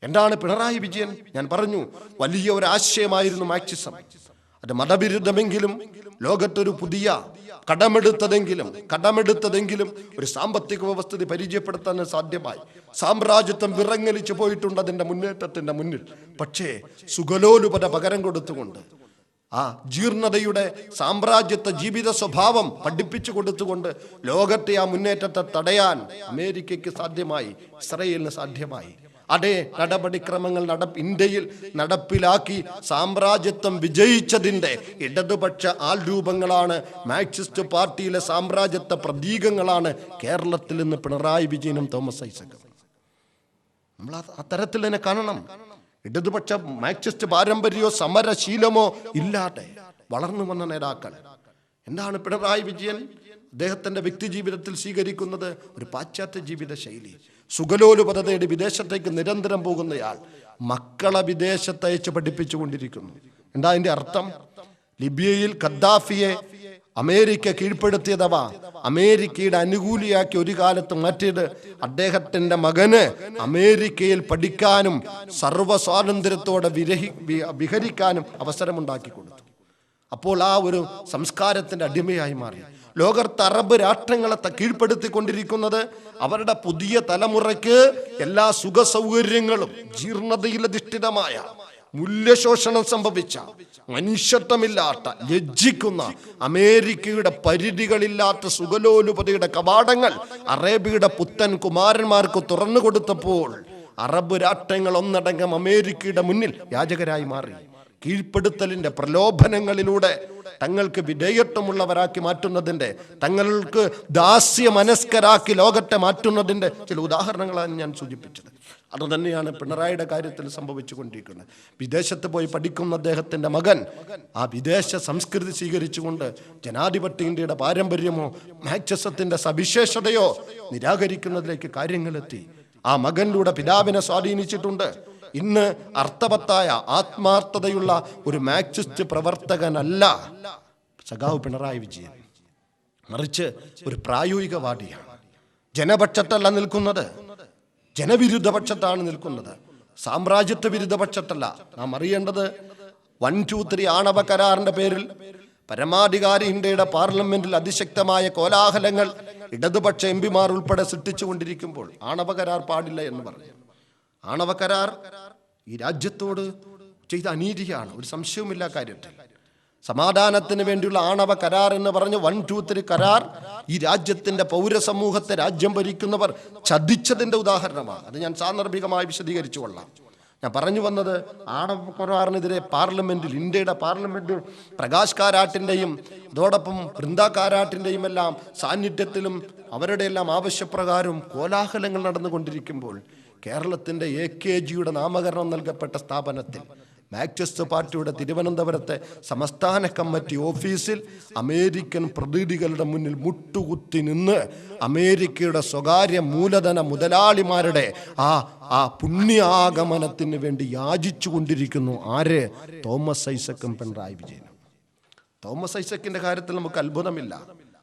എന്താണ് പിണറായി വിജയൻ? ഞാൻ പറഞ്ഞു, വലിയ ഒരു ആശയമായിരുന്നു മാർക്സിസം. അത് മതവിരുദ്ധമെങ്കിലും ലോകത്തൊരു പുതിയ കടമെടുത്തതെങ്കിലും ഒരു സാമ്പത്തിക വ്യവസ്ഥിതി പരിചയപ്പെടുത്താൻ സാധ്യമായി. സാമ്രാജ്യത്വം വിറങ്ങലിച്ചു പോയിട്ടുണ്ട് അതിൻ്റെ മുന്നേറ്റത്തിൻ്റെ മുന്നിൽ. പക്ഷേ സുഖലോലുപത പകരം കൊടുത്തുകൊണ്ട് ആ ജീർണതയുടെ സാമ്രാജ്യത്വ ജീവിത സ്വഭാവം പഠിപ്പിച്ചു കൊടുത്തുകൊണ്ട് ലോകത്തെ ആ മുന്നേറ്റത്തെ തടയാൻ അമേരിക്കയ്ക്ക് സാധ്യമായി, ഇസ്രയേലിന് സാധ്യമായി. അതേ നടപടിക്രമങ്ങൾ ഇന്ത്യയിൽ നടപ്പിലാക്കി സാമ്രാജ്യത്വം വിജയിച്ചതിൻ്റെ ഇടതുപക്ഷ ആൾരൂപങ്ങളാണ്, മാർക്സിസ്റ്റ് പാർട്ടിയിലെ സാമ്രാജ്യത്വ പ്രതീകങ്ങളാണ് കേരളത്തിൽ നിന്ന് പിണറായി വിജയനും തോമസ് ഐസക്കും. നമ്മൾ അത്തരത്തിൽ തന്നെ കാണണം. ഇടതുപക്ഷ മാർക്സിസ്റ്റ് പാരമ്പര്യമോ സമരശീലമോ ഇല്ലാതെ വളർന്നു വന്ന നേതാക്കൾ. എന്താണ് പിണറായി വിജയൻ? അദ്ദേഹത്തിന്റെ വ്യക്തി ജീവിതത്തിൽ സ്വീകരിക്കുന്നത് ഒരു പാശ്ചാത്യ ജീവിത ശൈലി. സുഖലോലുപത തേടി വിദേശത്തേക്ക് നിരന്തരം പോകുന്നയാൾ മക്കളെ വിദേശത്തയച്ച് പഠിപ്പിച്ചുകൊണ്ടിരിക്കുന്നു. എന്താ അതിന്റെ അർത്ഥം? ലിബിയയിൽ ഖദ്ദാഫിയെ അമേരിക്ക കീഴ്പ്പെടുത്തിയതവാ അമേരിക്കയുടെ അനുകൂലിയാക്കി ഒരു കാലത്ത് മാറ്റിയത് അദ്ദേഹത്തിന്റെ മകന് അമേരിക്കയിൽ പഠിക്കാനും സർവ്വ സ്വാതന്ത്ര്യത്തോടെ വിഹരിക്കാനും അവസരമുണ്ടാക്കി കൊടുത്തു. അപ്പോൾ ആ ഒരു സംസ്കാരത്തിന്റെ അടിമയായി മാറി. ലോകത്ത് അറബ് രാഷ്ട്രങ്ങളെ കീഴ്പ്പെടുത്തിക്കൊണ്ടിരിക്കുന്നത് അവരുടെ പുതിയ തലമുറയ്ക്ക് എല്ലാ സുഖ സൗകര്യങ്ങളും ജീർണതയിലധിഷ്ഠിതമായ മൂല്യശോഷണം സംഭവിച്ച മനുഷ്യത്വമില്ലാത്ത ലജ്ജിക്കുന്ന അമേരിക്കയുടെ പരിധികളില്ലാത്ത സുഖലോലുപതയുടെ കവാടങ്ങൾ അറേബ്യയുടെ പുത്തൻ കുമാരന്മാർക്ക് തുറന്നു കൊടുത്തപ്പോൾ അറബ് രാഷ്ട്രങ്ങൾ ഒന്നടങ്കം അമേരിക്കയുടെ മുന്നിൽ യാചകരായി മാറി. കീഴ്പ്പെടുത്തലിന്റെ പ്രലോഭനങ്ങളിലൂടെ തങ്ങൾക്ക് വിധേയത്വമുള്ളവരാക്കി മാറ്റുന്നതിൻ്റെ, തങ്ങൾക്ക് ദാസ്യ മനസ്കരാക്കി ലോകത്തെ മാറ്റുന്നതിൻ്റെ ചില ഉദാഹരണങ്ങളാണ് ഞാൻ സൂചിപ്പിച്ചത്. അത് തന്നെയാണ് പിണറായിയുടെ കാര്യത്തിൽ സംഭവിച്ചു കൊണ്ടിരിക്കുന്നത്. വിദേശത്ത് പോയി പഠിക്കുന്ന അദ്ദേഹത്തിൻ്റെ മകൻ ആ വിദേശ സംസ്കൃതി സ്വീകരിച്ചുകൊണ്ട് ജനാധിപത്യ ഇന്ത്യയുടെ പാരമ്പര്യമോ മാർക്സിസത്തിന്റെ സവിശേഷതയോ നിരാകരിക്കുന്നതിലേക്ക് കാര്യങ്ങളെത്തി. ആ മകനിലൂടെ പിതാവിനെ സ്വാധീനിച്ചിട്ടുണ്ട്. ഇന്ന് അർത്ഥവത്തായ ആത്മാർത്ഥതയുള്ള ഒരു മാർക്സിസ്റ്റ് പ്രവർത്തകനല്ല സഖാവ് പിണറായി വിജയൻ, മറിച്ച് ഒരു പ്രായോഗികവാദിയാണ്. ജനപക്ഷത്തല്ല നിൽക്കുന്നത്, ജനവിരുദ്ധ പക്ഷത്താണ് നിൽക്കുന്നത്, സാമ്രാജ്യത്വ വിരുദ്ധ പക്ഷത്തല്ല. നാം അറിയേണ്ടത് 1-2-3 ആണവ കരാറിന്റെ പേരിൽ പരമാധികാരി ഇന്ത്യയുടെ പാർലമെന്റിൽ അതിശക്തമായ കോലാഹലങ്ങൾ ഇടതുപക്ഷ MP-മാർ ഉൾപ്പെടെ സൃഷ്ടിച്ചുകൊണ്ടിരിക്കുമ്പോൾ ആണവ കരാർ പാടില്ല എന്ന് പറഞ്ഞു. ആണവ കരാർ ഈ രാജ്യത്തോട് ചെയ്ത അനീതിയാണ്, ഒരു സംശയവുമില്ല കാര്യത്തിൽ. സമാധാനത്തിന് വേണ്ടിയുള്ള ആണവ കരാർ എന്ന് പറഞ്ഞ് 1-2-3 കരാർ ഈ രാജ്യത്തിന്റെ പൗരസമൂഹത്തെ രാജ്യം ഭരിക്കുന്നവർ ചതിച്ചതിന്റെ ഉദാഹരണമാണ്. അത് ഞാൻ സാന്ദർഭികമായി വിശദീകരിച്ചു കൊള്ളാം. ഞാൻ പറഞ്ഞു വന്നത്, ആണവ കരാറിനെതിരെ പാർലമെന്റിൽ, ഇന്ത്യയുടെ പാർലമെന്റിൽ പ്രകാശ് കാരാട്ടിൻ്റെയും അതോടൊപ്പം വൃന്ദ കാരാട്ടിൻ്റെയും എല്ലാം സാന്നിധ്യത്തിലും അവരുടെ എല്ലാം ആവശ്യപ്രകാരം കോലാഹലങ്ങൾ നടന്നുകൊണ്ടിരിക്കുമ്പോൾ കേരളത്തിൻ്റെ AKGയുടെ നാമകരണം നൽകപ്പെട്ട സ്ഥാപനത്തിൽ മാർക്സിസ്റ്റ് പാർട്ടിയുടെ തിരുവനന്തപുരത്തെ സംസ്ഥാന കമ്മിറ്റി ഓഫീസിൽ അമേരിക്കൻ പ്രതിനിധികളുടെ മുന്നിൽ മുട്ടുകുത്തി നിന്ന് അമേരിക്കയുടെ സ്വകാര്യ മൂലധന മുതലാളിമാരുടെ ആ പുണ്യാഗമനത്തിന് വേണ്ടി യാചിച്ചു കൊണ്ടിരിക്കുന്നു. ആര്? തോമസ് ഐസക്കും പിണറായി വിജയനും. തോമസ് ഐസക്കിന്റെ കാര്യത്തിൽ നമുക്ക് അത്ഭുതമില്ല.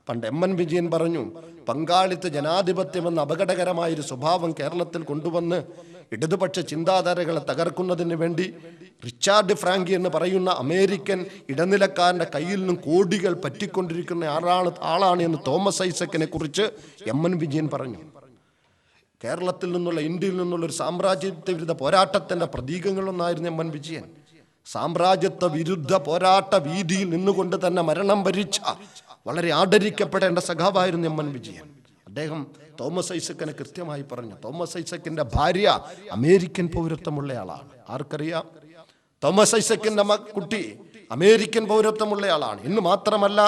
പണ്ട് MN വിജയൻ പറഞ്ഞു, പങ്കാളിത്ത ജനാധിപത്യം എന്ന അപകടകരമായൊരു സ്വഭാവം കേരളത്തിൽ കൊണ്ടുവന്ന് ഇടതുപക്ഷ ചിന്താധാരകളെ തകർക്കുന്നതിന് വേണ്ടി റിച്ചാർഡ് ഫ്രാങ്കി എന്ന് പറയുന്ന അമേരിക്കൻ ഇടനിലക്കാരൻ്റെ കയ്യിൽ നിന്നും കോടികൾ പറ്റിക്കൊണ്ടിരിക്കുന്ന ആളാണ് എന്ന് തോമസ് ഐസക്കിനെ കുറിച്ച് MN വിജയൻ പറഞ്ഞു. കേരളത്തിൽ നിന്നുള്ള, ഇന്ത്യയിൽ നിന്നുള്ള ഒരു സാമ്രാജ്യത്വ വിരുദ്ധ പോരാട്ടത്തിൻ്റെ പ്രതീകങ്ങളൊന്നായിരുന്നു MN വിജയൻ. സാമ്രാജ്യത്വ വിരുദ്ധ പോരാട്ട വീതിയിൽ നിന്നുകൊണ്ട് തന്നെ മരണം വരിച്ച വളരെ ആദരിക്കപ്പെടേണ്ട സഖാവായിരുന്നു MN വിജയൻ. അദ്ദേഹം തോമസ് ഐസക്കിനെ കൃത്യമായി പറഞ്ഞു. തോമസ് ഐസക്കിന്റെ ഭാര്യ അമേരിക്കൻ പൗരത്വമുള്ള ആളാണ്. ആർക്കറിയാം? തോമസ് ഐസക്കിന്റെ കുട്ടി അമേരിക്കൻ പൗരത്വമുള്ളയാളാണ്. ഇന്ന് മാത്രമല്ല,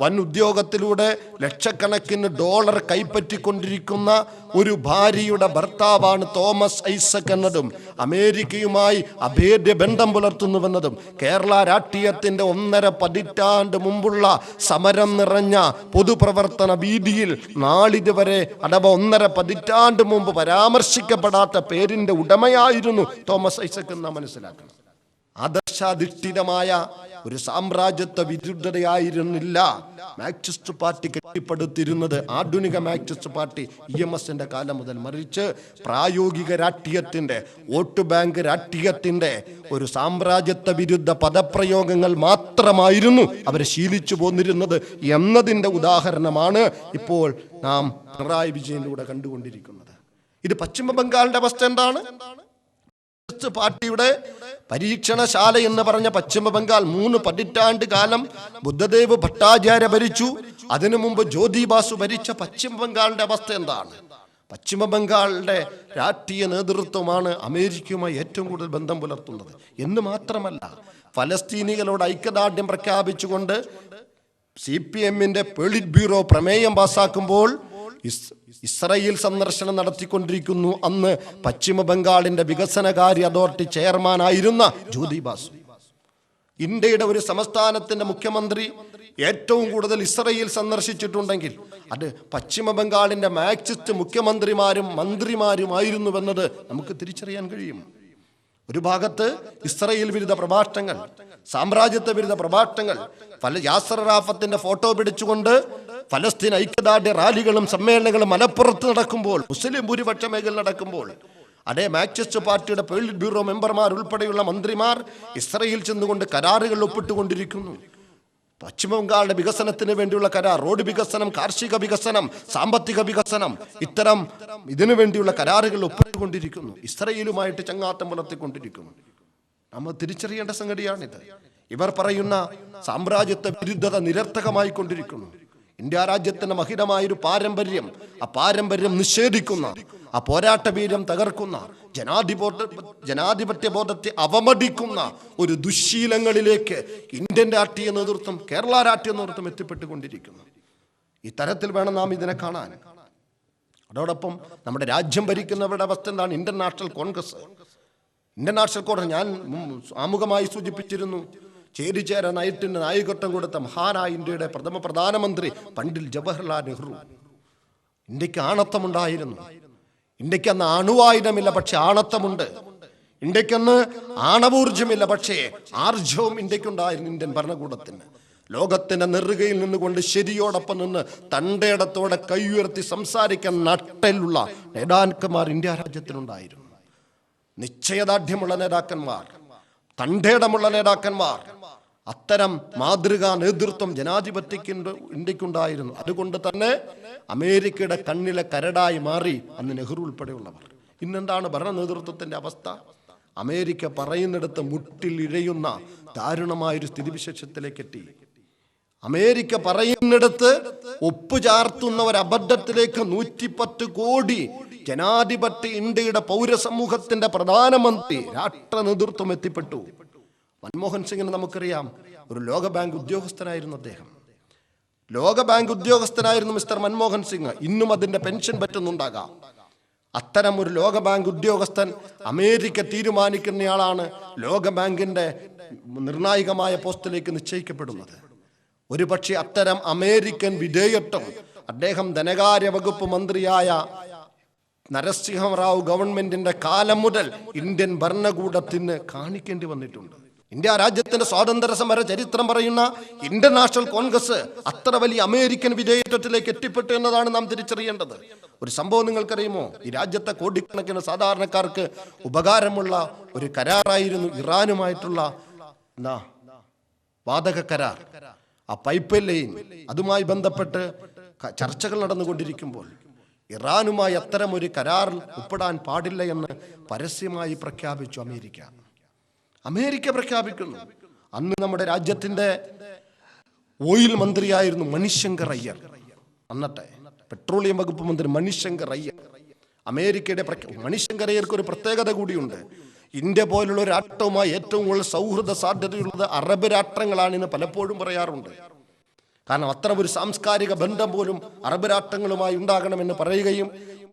വൻ ഉദ്യോഗത്തിലൂടെ ലക്ഷക്കണക്കിന് ഡോളർ കൈപ്പറ്റിക്കൊണ്ടിരിക്കുന്ന ഒരു ഭാര്യയുടെ ഭർത്താവാണ് തോമസ് ഐസക് എന്നതും അമേരിക്കയുമായി അഭേദ്യ ബന്ധം പുലർത്തുന്നുവെന്നതും കേരള രാഷ്ട്രീയത്തിന്റെ 1.5 പതിറ്റാണ്ട് മുമ്പുള്ള സമരം നിറഞ്ഞ പൊതുപ്രവർത്തന വീതിയിൽ നാളിതുവരെ അഥവാ 1.5 പതിറ്റാണ്ട് മുമ്പ് പരാമർശിക്കപ്പെടാത്ത പേരിന്റെ ഉടമയായിരുന്നു തോമസ് ഐസക് എന്ന് മനസ്സിലാക്കണം. ആദർശാധിഷ്ഠിതമായ ഒരു സാമ്രാജ്യത്വ വിരുദ്ധതയായിരുന്നില്ല മാർക്സിസ്റ്റ് പാർട്ടി കെട്ടിപ്പടുത്തിരുന്നത്. ആധുനിക മാർക്സിസ്റ്റ് പാർട്ടി EMSന്റെ കാലം മുതൽ മറിച്ച് പ്രായോഗിക രാഷ്ട്രീയത്തിന്റെ, വോട്ട് ബാങ്ക് രാഷ്ട്രീയത്തിന്റെ ഒരു സാമ്രാജ്യത്വ വിരുദ്ധ പദപ്രയോഗങ്ങൾ മാത്രമായിരുന്നു അവരെ ശീലിച്ചു പോന്നിരുന്നത് എന്നതിൻ്റെ ഉദാഹരണമാണ് ഇപ്പോൾ നാം പിണറായി വിജയനിലൂടെ കണ്ടുകൊണ്ടിരിക്കുന്നത്. ഇത് പശ്ചിമ ബംഗാളിന്റെ അവസ്ഥ എന്താണ്? പാർട്ടിയുടെ പരീക്ഷണശാല എന്ന് പറഞ്ഞ പശ്ചിമ ബംഗാൾ 3 പതിറ്റാണ്ട് കാലം ബുദ്ധദേവ് ഭട്ടാചാര്യ ഭരിച്ചു. അതിനു മുമ്പ് ജ്യോതി ബാസു ഭരിച്ച പശ്ചിമ ബംഗാളിന്റെ അവസ്ഥ എന്താണ്? പശ്ചിമ ബംഗാളിന്റെ രാഷ്ട്രീയ നേതൃത്വമാണ് അമേരിക്കയുമായി ഏറ്റവും കൂടുതൽ ബന്ധം പുലർത്തുന്നത് എന്ന് മാത്രമല്ല, ഫലസ്തീനികളോട് ഐക്യദാർഢ്യം പ്രഖ്യാപിച്ചുകൊണ്ട് CPMന്റെ പോളിറ്റ് ബ്യൂറോ പ്രമേയം പാസാക്കുമ്പോൾ ഇസ്രായേൽ സന്ദർശനം നടത്തിക്കൊണ്ടിരിക്കുന്നു. അന്ന് പശ്ചിമ ബംഗാളിന്റെ വികസനകാര്യ അതോറിറ്റി ചെയർമാനായിരുന്ന ജ്യോതി ബാസു. ഇന്ത്യയുടെ ഒരു സംസ്ഥാനത്തിന്റെ മുഖ്യമന്ത്രി ഏറ്റവും കൂടുതൽ ഇസ്രായേൽ സന്ദർശിച്ചിട്ടുണ്ടെങ്കിൽ അത് പശ്ചിമ ബംഗാളിന്റെ മാർക്സിസ്റ്റ് മുഖ്യമന്ത്രിമാരും മന്ത്രിമാരുമായിരുന്നുവെന്നത് നമുക്ക് തിരിച്ചറിയാൻ കഴിയും. ഒരു ഭാഗത്ത് ഇസ്രായേൽ വിരുദ്ധ പ്രഭാഷണങ്ങൾ, സാമ്രാജ്യത്വ വിരുദ്ധ പ്രഭാഷണങ്ങൾ, യാസർ അറാഫത്തിന്റെ ഫോട്ടോ പിടിച്ചുകൊണ്ട് ഫലസ്തീൻ ഐക്യദാർഢ്യ റാലികളും സമ്മേളനങ്ങളും മലപ്പുറത്ത് നടക്കുമ്പോൾ, മുസ്ലിം ഭൂരിപക്ഷ മേഖല നടക്കുമ്പോൾ, അതേ മാർക്സിസ്റ്റ് പാർട്ടിയുടെ പോളിറ്റ് ബ്യൂറോ മെമ്പർമാർ ഉൾപ്പെടെയുള്ള മന്ത്രിമാർ ഇസ്രായേൽ ചെന്നുകൊണ്ട് കരാറുകൾ ഒപ്പിട്ടുകൊണ്ടിരിക്കുന്നു. പശ്ചിമ ബംഗാളിന്റെ വികസനത്തിന് വേണ്ടിയുള്ള കരാർ, റോഡ് വികസനം, കാർഷിക വികസനം, സാമ്പത്തിക വികസനം, ഇത്തരം ഇതിനു വേണ്ടിയുള്ള കരാറുകൾ ഒപ്പിട്ടുകൊണ്ടിരിക്കുന്നു. ഇസ്രായേലുമായിട്ട് ചങ്ങാത്തം പുലർത്തിക്കൊണ്ടിരിക്കുന്നു. നമ്മൾ തിരിച്ചറിയേണ്ട സംഗതിയാണിത്. ഇവർ പറയുന്ന സാമ്രാജ്യത്വ വിരുദ്ധത നിരർത്ഥകമായി കൊണ്ടിരിക്കുന്നു. ഇന്ത്യ രാജ്യത്തിന്റെ മഹിതമായൊരു പാരമ്പര്യം, ആ പാരമ്പര്യം നിഷേധിക്കുന്ന, ആ പോരാട്ട വീര്യം തകർക്കുന്ന, ജനാധിപത്യ ബോധത്തെ അവമതിക്കുന്ന ഒരു ദുശ്ശീലങ്ങളിലേക്ക് ഇന്ത്യൻ രാഷ്ട്രീയ നേതൃത്വം, കേരള രാഷ്ട്രീയ നേതൃത്വം എത്തിപ്പെട്ടുകൊണ്ടിരിക്കുന്നു. ഈ തരത്തിൽ വേണം നാം ഇതിനെ കാണാൻ. അതോടൊപ്പം നമ്മുടെ രാജ്യം ഭരിക്കുന്നവരുടെ അവസ്ഥ എന്താണ്? ഇന്ത്യൻ നാഷണൽ കോൺഗ്രസ് ഞാൻ ആമുഖമായി സൂചിപ്പിച്ചിരുന്നു. ചേരിചേര നയത്തിന് നായകത്വം കൊടുത്ത മഹാനായ ഇന്ത്യയുടെ പ്രഥമ പ്രധാനമന്ത്രി പണ്ഡിറ്റ് ജവഹർലാൽ നെഹ്റു. ഇന്ത്യക്ക് ആണത്വമുണ്ടായിരുന്നു. ഇന്ത്യക്കന്ന് അണുവായുധമില്ല, പക്ഷെ ആണത്വമുണ്ട്. ഇന്ത്യക്കന്ന് ആണവോർജമില്ല, പക്ഷേ ആർജവും ഇന്ത്യക്കുണ്ടായിരുന്നു. ഇന്ത്യൻ ഭരണകൂടത്തിന് ലോകത്തിന്റെ നെറുകയിൽ നിന്നുകൊണ്ട് ശരിയോടൊപ്പം നിന്ന് തണ്ടേടത്തോടെ കൈ ഉയർത്തി സംസാരിക്കാൻ നട്ടലുള്ള നേതാക്കന്മാർ ഇന്ത്യ രാജ്യത്തിനുണ്ടായിരുന്നു. നിശ്ചയദാർഢ്യമുള്ള നേതാക്കന്മാർ, തണ്ടേടമുള്ള നേതാക്കന്മാർ, അത്തരം മാതൃകാ നേതൃത്വം ജനാധിപത്യത്തിന് ഇന്ത്യക്കുണ്ടായിരുന്നു. അതുകൊണ്ട് തന്നെ അമേരിക്കയുടെ കണ്ണിലെ കരടായി മാറി അന്ന് നെഹ്റു ഉൾപ്പെടെയുള്ളവർ. ഇന്നെന്താണ് ഭരണ നേതൃത്വത്തിന്റെ അവസ്ഥ? അമേരിക്ക പറയുന്നിടത്ത് മുട്ടിൽ ഇഴയുന്ന ദാരുണമായൊരു സ്ഥിതിവിശേഷത്തിലേക്ക് എത്തി. അമേരിക്ക പറയുന്നിടത്ത് ഒപ്പുചാർത്തുന്ന ഒരു അബദ്ധത്തിലേക്ക് 110 കോടി ജനാധിപത്യ ഇന്ത്യയുടെ പൗരസമൂഹത്തിന്റെ പ്രധാനമന്ത്രി, രാഷ്ട്ര നേതൃത്വം എത്തിപ്പെട്ടു. മൻമോഹൻ സിംഗിന് നമുക്കറിയാം, ഒരു ലോകബാങ്ക് ഉദ്യോഗസ്ഥനായിരുന്നു അദ്ദേഹം. ലോകബാങ്ക് ഉദ്യോഗസ്ഥനായിരുന്നു മിസ്റ്റർ മൻമോഹൻ സിംഗ്. ഇന്നും അതിന്റെ പെൻഷൻ പറ്റുന്നുണ്ടാകാം. അത്തരം ഒരു ലോകബാങ്ക് ഉദ്യോഗസ്ഥൻ അമേരിക്ക തീരുമാനിക്കുന്നയാളാണ് ലോകബാങ്കിന്റെ നിർണായകമായ പോസ്റ്റിലേക്ക് നിശ്ചയിക്കപ്പെടുന്നത്. ഒരുപക്ഷെ അത്തരം അമേരിക്കൻ വിധേയത്വം അദ്ദേഹം ധനകാര്യ വകുപ്പ് മന്ത്രിയായ നരസിംഹറാവു ഗവൺമെന്റിന്റെ കാലം മുതൽ ഇന്ത്യൻ ഭരണകൂടത്തിന് കാണിക്കേണ്ടി വന്നിട്ടുണ്ട്. ഇന്ത്യ രാജ്യത്തിന്റെ സ്വാതന്ത്ര്യ സമര ചരിത്രം പറയുന്ന ഇന്ത്യൻ നാഷണൽ കോൺഗ്രസ് അത്ര വലിയ അമേരിക്കൻ വിധേയത്വത്തിലേക്ക് എത്തിപ്പെട്ടു എന്നതാണ് നാം തിരിച്ചറിയേണ്ടത്. ഒരു സംഭവം നിങ്ങൾക്കറിയുമോ? ഈ രാജ്യത്തെ കോടിക്കണക്കിന് സാധാരണക്കാർക്ക് ഉപകാരമുള്ള ഒരു കരാറായിരുന്നു ഇറാനുമായിട്ടുള്ള വാതക കരാർ. ആ പൈപ്പ് ലൈൻ, അതുമായി ബന്ധപ്പെട്ട് ചർച്ചകൾ നടന്നുകൊണ്ടിരിക്കുമ്പോൾ ഇറാനുമായി അത്തരം ഒരു കരാറിൽ ഒപ്പിടാൻ പാടില്ല എന്ന് പരസ്യമായി പ്രഖ്യാപിച്ചു അമേരിക്ക പ്രഖ്യാപിക്കുന്നു. അന്ന് നമ്മുടെ രാജ്യത്തിന്റെ ഓയിൽ മന്ത്രിയായിരുന്നു മണിശങ്കർ അയ്യർ, അന്നത്തെ പെട്രോളിയം വകുപ്പ് മന്ത്രി മണിശങ്കർ അയ്യർ. അമേരിക്കയുടെ മണിശങ്കർ അയ്യർക്ക് ഒരു പ്രത്യേകത കൂടിയുണ്ട്. ഇന്ത്യ പോലുള്ള ഒരു രാഷ്ട്രവുമായി ഏറ്റവും കൂടുതൽ സൗഹൃദ സാധ്യതയുള്ളത് അറബ് രാഷ്ട്രങ്ങളാണെന്ന് പലപ്പോഴും പറയാറുണ്ട്. കാരണം അത്ര ഒരു സാംസ്കാരിക ബന്ധം പോലും അറബ് രാഷ്ട്രങ്ങളുമായി ഉണ്ടാകണമെന്ന് പറയുകയും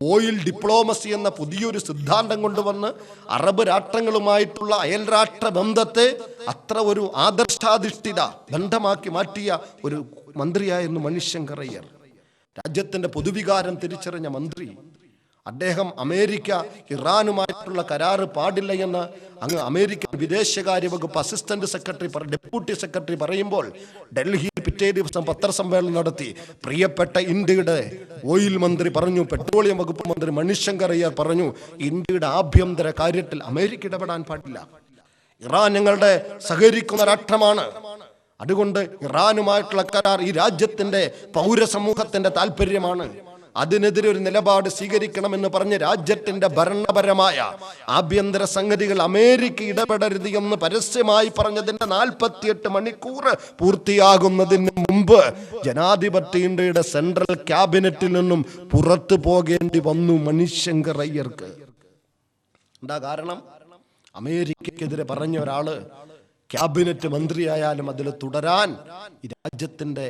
ഓയിൽ ഡിപ്ലോമസി എന്ന പുതിയൊരു സിദ്ധാന്തം കൊണ്ടുവന്ന് അറബ് രാഷ്ട്രങ്ങളുമായിട്ടുള്ള അയൽരാഷ്ട്ര ബന്ധത്തെ അത്ര ഒരു ആദർശാധിഷ്ഠിത ബന്ധമാക്കി മാറ്റിയ ഒരു മന്ത്രിയായിരുന്നു മണിശങ്കർ അയ്യർ. രാജ്യത്തിന്റെ പൊതുവികാരം തിരിച്ചറിഞ്ഞ മന്ത്രി. അദ്ദേഹം അമേരിക്ക ഇറാനുമായിട്ടുള്ള കരാറ് പാടില്ല എന്ന് അങ്ങ് അമേരിക്കൻ വിദേശകാര്യ വകുപ്പ് അസിസ്റ്റന്റ് സെക്രട്ടറി ഡെപ്യൂട്ടി സെക്രട്ടറി പറയുമ്പോൾ ഡൽഹിയിൽ പിറ്റേ ദിവസം പത്രസമ്മേളനം നടത്തി പ്രിയപ്പെട്ട ഇന്ത്യയുടെ ഓയിൽ മന്ത്രി പറഞ്ഞു, പെട്രോളിയം വകുപ്പ് മന്ത്രി മണിശങ്കർ അയ്യർ പറഞ്ഞു, ഇന്ത്യയുടെ ആഭ്യന്തര കാര്യത്തിൽ അമേരിക്ക ഇടപെടാൻ പാടില്ല. ഇറാൻ ഞങ്ങളുടെ സഹകരിക്കുന്ന രാഷ്ട്രമാണ്. അതുകൊണ്ട് ഇറാനുമായിട്ടുള്ള കരാർ ഈ രാജ്യത്തിന്റെ പൗരസമൂഹത്തിന്റെ താല്പര്യമാണ്. അതിനെതിരെ ഒരു നിലപാട് സ്വീകരിക്കണമെന്ന് പറഞ്ഞ് രാജ്യത്തിന്റെ ഭരണപരമായ ആഭ്യന്തര സംഗതികൾ അമേരിക്ക ഇടപെടരുത് എന്ന് പരസ്യമായി പറഞ്ഞതിന്റെ 48 മണിക്കൂർ പൂർത്തിയാകുന്നതിന് മുമ്പ് ജനാധിപത്യ ഇന്ത്യയുടെ സെൻട്രൽ ക്യാബിനറ്റിൽ നിന്നും പുറത്തു പോകേണ്ടി വന്നു മണിശങ്കർ അയ്യർക്ക്. എന്താ കാരണം? അമേരിക്കക്കെതിരെ പറഞ്ഞ ഒരാള് ക്യാബിനറ്റ് മന്ത്രിയായാലും അതിൽ തുടരാൻ ഈ രാജ്യത്തിന്റെ